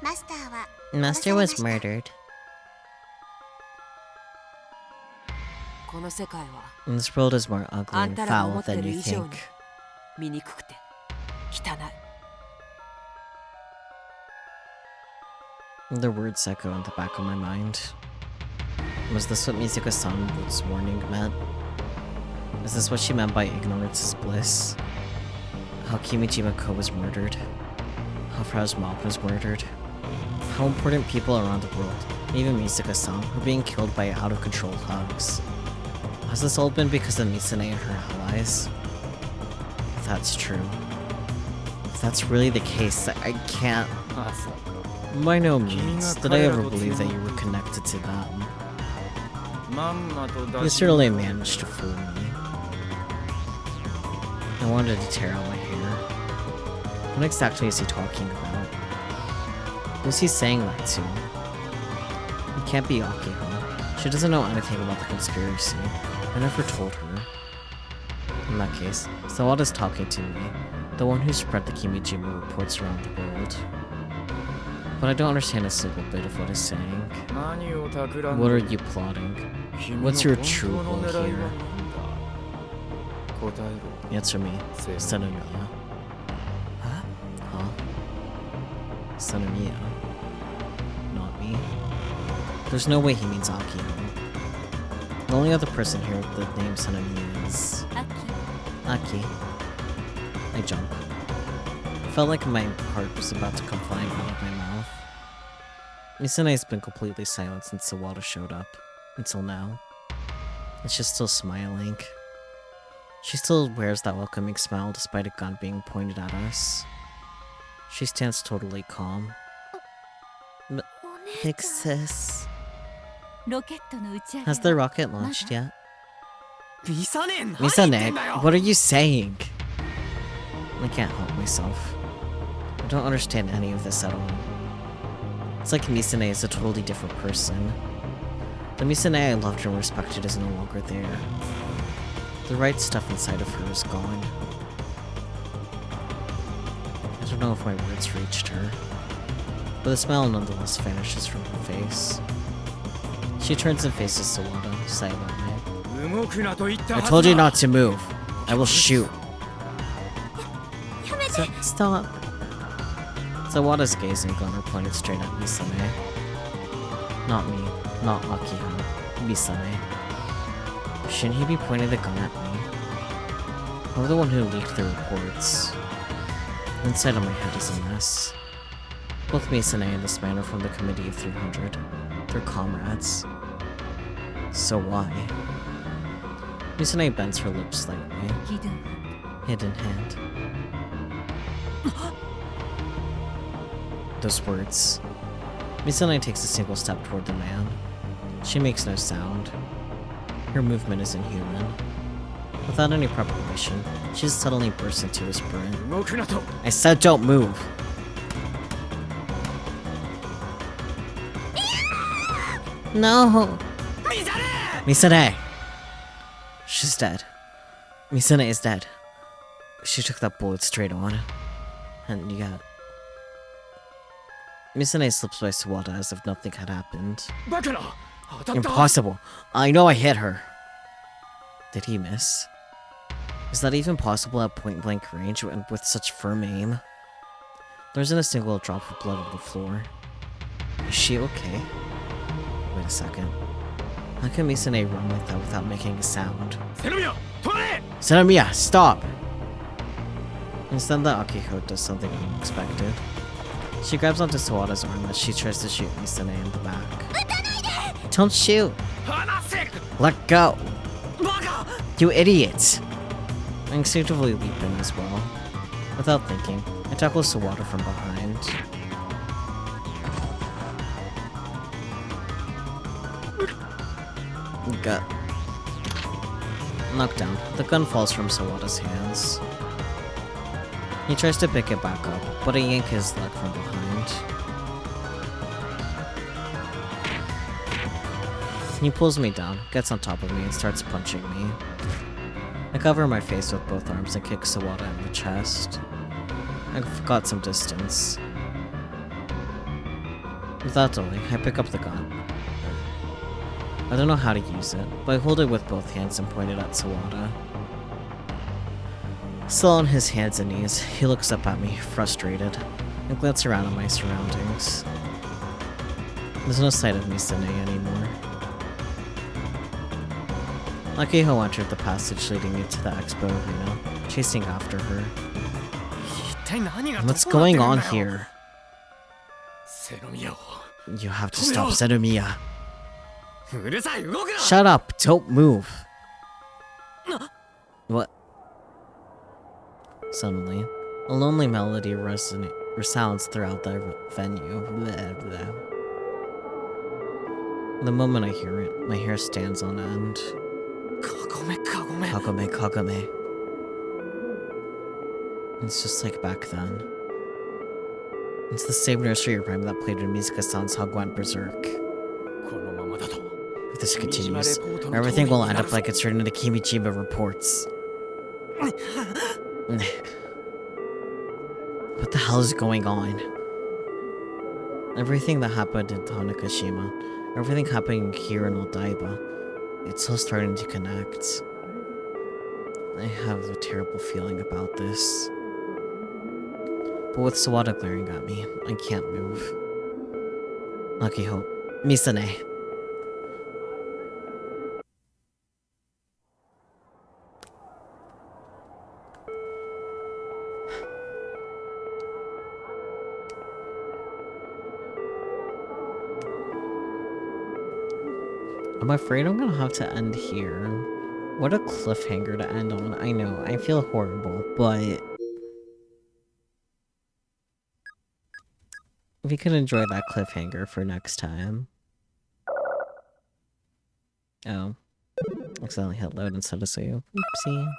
マスターは
Master was murdered.
この世界は
And this world is more ugly
あん
and
たらが思
foul
って
than
る
you
以上
think.
に醜くて汚い
The words echo in the back of my mind. Was this what Mizuka-san's warning meant? Is this what she meant by ignorance is bliss? How Kimijima-ko was murdered? How Frau's mob was murdered? How important people around the world, even Mizuka-san, were being killed by out-of-control thugs? Has this all been because of Misane and her allies? If that's true, if that's really the case, I can't...
あそう
By no means did I ever believe that you were connected to them.
まんまと
You
出し
certainly managed to fool me. I wanted to tear out my hair. What exactly is he talking about? Who's he saying that to? It can't be Akiho. She doesn't know anything about the conspiracy. I never told her. In that case, Sawada's talking to me, the one who spread the Kimijima reports around the world. But I don't understand a single bit of what he's saying.
何を企ん
What
で
are you plotting?
君の
What's your
本
true
当の
goal
狙いは
here?
何だ答えろ
Answer me,
セノ
Senomiya. Huh? Senomiya. me. There's no way he means Akio. The only other person here with the name Sanami is
秋
Aki. I jump. Felt like my heart was about to come flying out of my mouth. Misane's been completely silent since Sawada showed up, until now. And she's still smiling. She still wears that welcoming smile despite a gun being pointed at us. She stands totally calm.
お姉
Big
ちゃん
sis.
ロケットの打ち上げ
Has the
は
rocket launched yet?
ミサネ何言って
Misane,
んだよ
what are you saying? I can't help myself. I don't understand any of this at all. It's like Misane is a totally different person. The Misane I loved and respected is no longer there. The right stuff inside of her is gone. I don't know if my words reached her, but the smile nonetheless vanishes from her face. She turns and faces Sawada silently.
動くなと言った
I
はず
told you
だ
not to move. I will shoot.
やめて
Stop. Sawada's gazing gun are pointed straight at Misane. Not me. Not Akiha. Misane. Shouldn't he be pointing the gun at me? I'm the one who leaked the reports. Inside of my head is a mess. Both Misane and this man are from the Committee of 300. They're comrades. So why? Misane bends her lips slightly.
ひどい
Hidden hand. Those words. Misane takes a single step toward the man. She makes no sound. Her movement is inhuman. Without any preparation, she just suddenly bursts into a sprint.
動くなと
I said don't move! No!
ミサネ
Misane! She's dead. Misane is dead. She took that bullet straight on. And yeah. Misane slips by Sawada as if nothing had happened.
バカな当たった
Impossible. I know I hit her. Did he miss? Is that even possible at point-blank range and with such firm aim? There isn't a single drop of blood on the floor. Is she okay? Wait a second. How can Misane run like that without making a sound?
セノミヤ止まれ
Sanamiya, stop! Instead, the Akiko does something unexpected. She grabs onto Sawada's arm as she tries to shoot Misane in the back. Don't shoot!
離せ
Let go!
バカ
You idiots! I instinctively leap in as well. Without thinking, I tackle Sawada from behind. Gut. Knocked down, the gun falls from Sawada's hands. He tries to pick it back up, but I yank his leg from behind. He pulls me down, gets on top of me, and starts punching me. I cover my face with both arms and kick Sawada in the chest. I've got some distance. Without delay, I pick up the gun. I don't know how to use it, but I hold it with both hands and point it at Sawada. Still on his hands and knees, he looks up at me, frustrated, and glances around at my surroundings. There's no sight of Misane anymore. Akiho entered the passage leading into the expo arena, chasing after her.
一体何が
What's
どうなって
going
るんだ
on
よ
here?
セノミヤを
You have to stop Senomiya.
うるさい動くな
Shut up! Don't move! What? Suddenly, a lonely melody resounds throughout the venue. Blah, blah. The moment I hear it, my hair stands on end.
カゴメカゴメ
Kagome, Kagome. It's just like back then. It's the same nursery rhyme that played in Mizuka-san's Hug went berserk.
このままだと
If this continues, everything will end up like it's written in the Kimichiba reports. What the hell is going on? Everything that happened in Tanakashima, everything happening here in Odaiba, it's all starting to connect. I have a terrible feeling about this. But with Sawada glaring at me, I can't move. Akiho. Misane. I'm afraid I'm gonna have to end here. What a cliffhanger to end on. I know, I feel horrible, but we can enjoy that cliffhanger for next time. Oh. Accidentally hit load instead of save. Oopsie.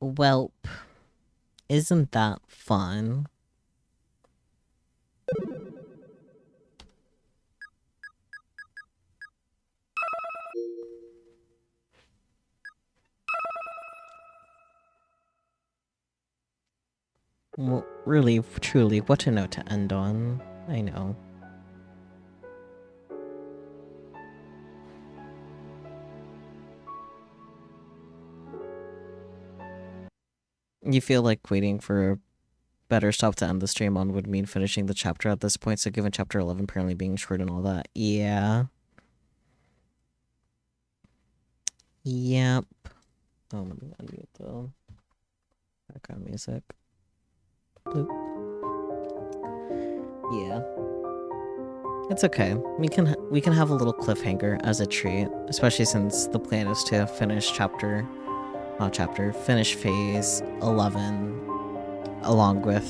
Welp. Isn't that fun? Well, really, truly, what a note to end on. I know. You feel like waiting for a better stop to end the stream on would mean finishing the chapter at this point, so given chapter 11 apparently being short and all that. Yeah. Yep. Oh, let me unmute the background music. Bloop. Yeah. It's okay. We can have a little cliffhanger as a treat, especially since the plan is to finish finish phase 11 along with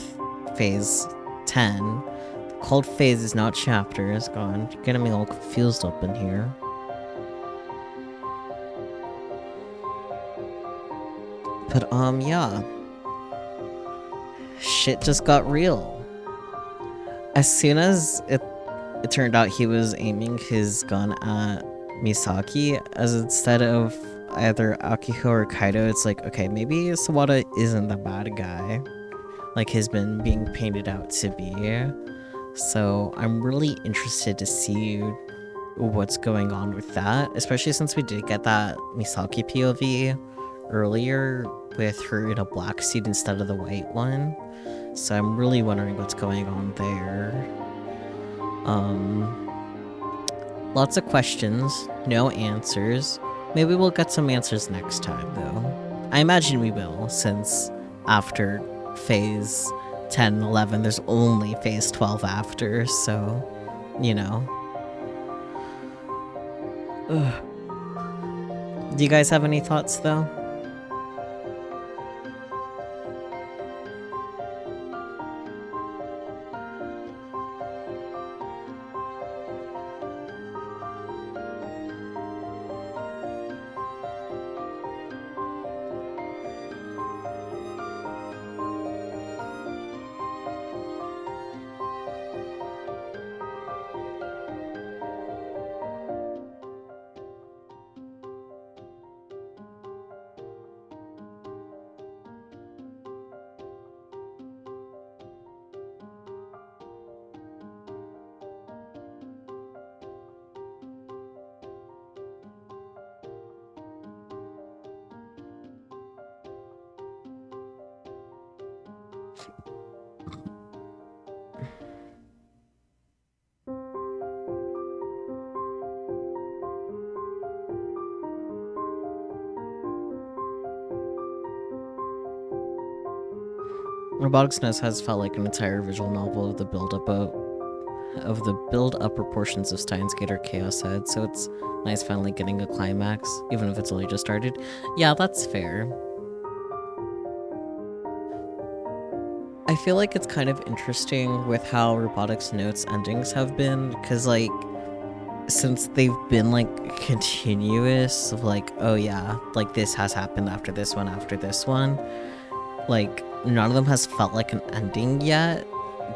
phase 10. Called phase is not chapters. God, you're getting me all confused up in here. But yeah. Shit just got real. As soon as it turned out he was aiming his gun at Misaki, as instead of either Akiho or Kaido, it's like, okay, maybe Sawada isn't the bad guy, like he's been being painted out to be. So I'm really interested to see what's going on with that, especially since we did get that Misaki POV earlier with her in a black suit instead of the white one. So I'm really wondering what's going on there. Lots of questions, no answers. Maybe we'll get some answers next time, though. I imagine we will, since after phase 10 and 11, there's only phase 12 after, so, you know. Ugh. Do you guys have any thoughts, though? Robotics Nest has felt like an entire visual novel of the build-up proportions of Steins Gate or Chaos Head, so it's nice finally getting a climax, even if it's only just started. Yeah, that's fair. I feel like it's kind of interesting with how Robotics Notes endings have been, because, like, since they've been, like, continuous, of like, oh yeah, like, this has happened after this one, like, none of them has felt like an ending yet,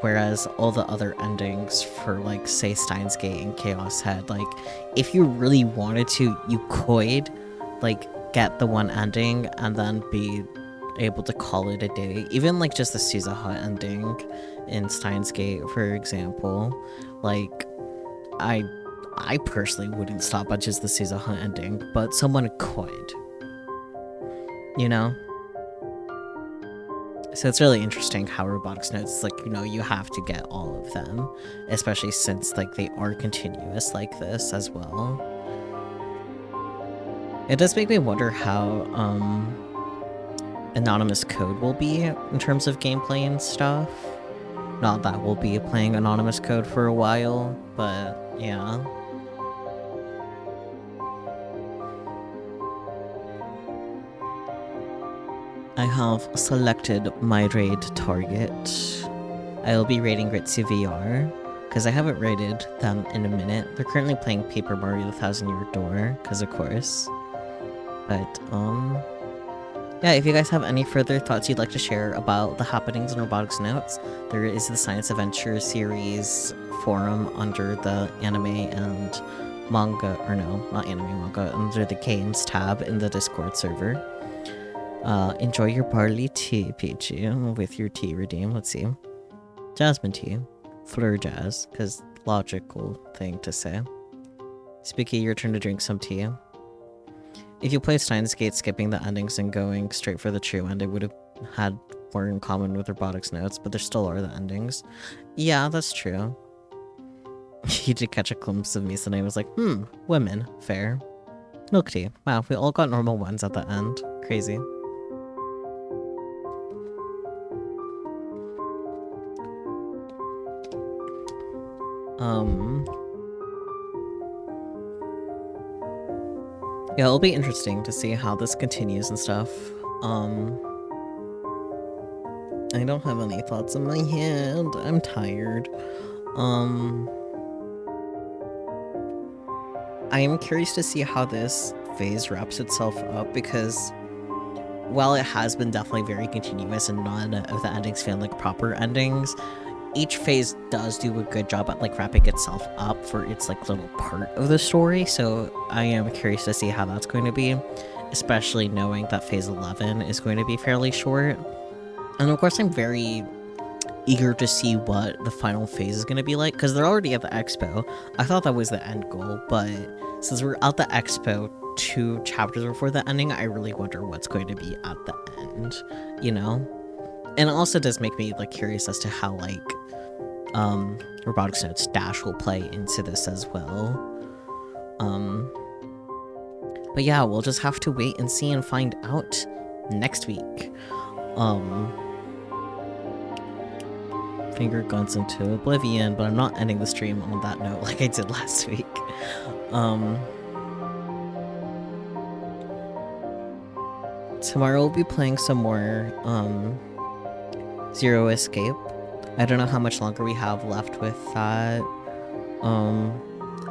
whereas all the other endings for, like, say, Steins Gate and Chaos Head, like, if you really wanted to, you could, like, get the one ending and then be able to call it a day. Even, like, just the Suzuha ending in Steins Gate, for example, like, I personally wouldn't stop at just the Suzuha ending, but someone could, you know? So it's really interesting how Robotics notes, like, you know, you have to get all of them, especially since, like, they are continuous like this as well. It does make me wonder how, anonymous code will be in terms of gameplay and stuff. Not that we'll be playing anonymous code for a while, but yeah. I have selected my raid target. I'll be raiding Ritzy VR, because I haven't raided them in a minute. They're currently playing Paper Mario: The Thousand Year Door, because of course. But, yeah, if you guys have any further thoughts you'd like to share about the happenings in Robotics Notes, there is the Science Adventure series forum under the anime and manga, or no, not anime manga, under the games tab in the Discord server. Enjoy your barley tea, Peachy, with your tea redeem. Let's see. Jasmine tea. Fleur jazz, because logical thing to say. Spooky, your turn to drink some tea. If you play Steins Gate skipping the endings and going straight for the true end, it would have had more in common with Robotics Notes, but there still are the endings. Yeah, that's true. He did catch a glimpse of me, so I was like, women, fair. Milk tea. Wow, we all got normal ones at the end. Crazy. Yeah, it'll be interesting to see how this continues and stuff. I don't have any thoughts in my head. I'm tired. I am curious to see how this phase wraps itself up, because while it has been definitely very continuous and none of the endings feel like proper endings, each phase does do a good job at like wrapping itself up for its like little part of the story, so I am curious to see how that's going to be, especially knowing that phase 11 is going to be fairly short. And of course I'm very eager to see what the final phase is going to be like, because they're already at the expo. I thought that was the end goal, but since we're at the expo 2 chapters before the ending, I really wonder what's going to be at the end, you know? And it also does make me like curious as to how like Robotics Notes Dash will play into this as well. But yeah, we'll just have to wait and see and find out next week. Finger guns into oblivion, but I'm not ending the stream on that note like I did last week. Tomorrow we'll be playing some more Zero Escape. I don't know how much longer we have left with that.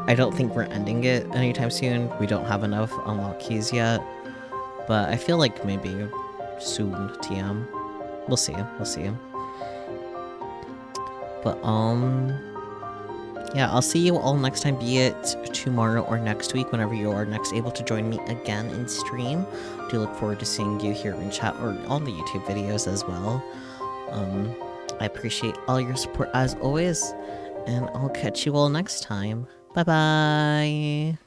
I don't think we're ending it anytime soon. We don't have enough unlock keys yet. But I feel like maybe soon, TM. We'll see. We'll see. But, yeah, I'll see you all next time, be it tomorrow or next week, whenever you are next able to join me again in stream. I do look forward to seeing you here in chat or on the YouTube videos as well. I appreciate all your support as always, and I'll catch you all next time. Bye-bye!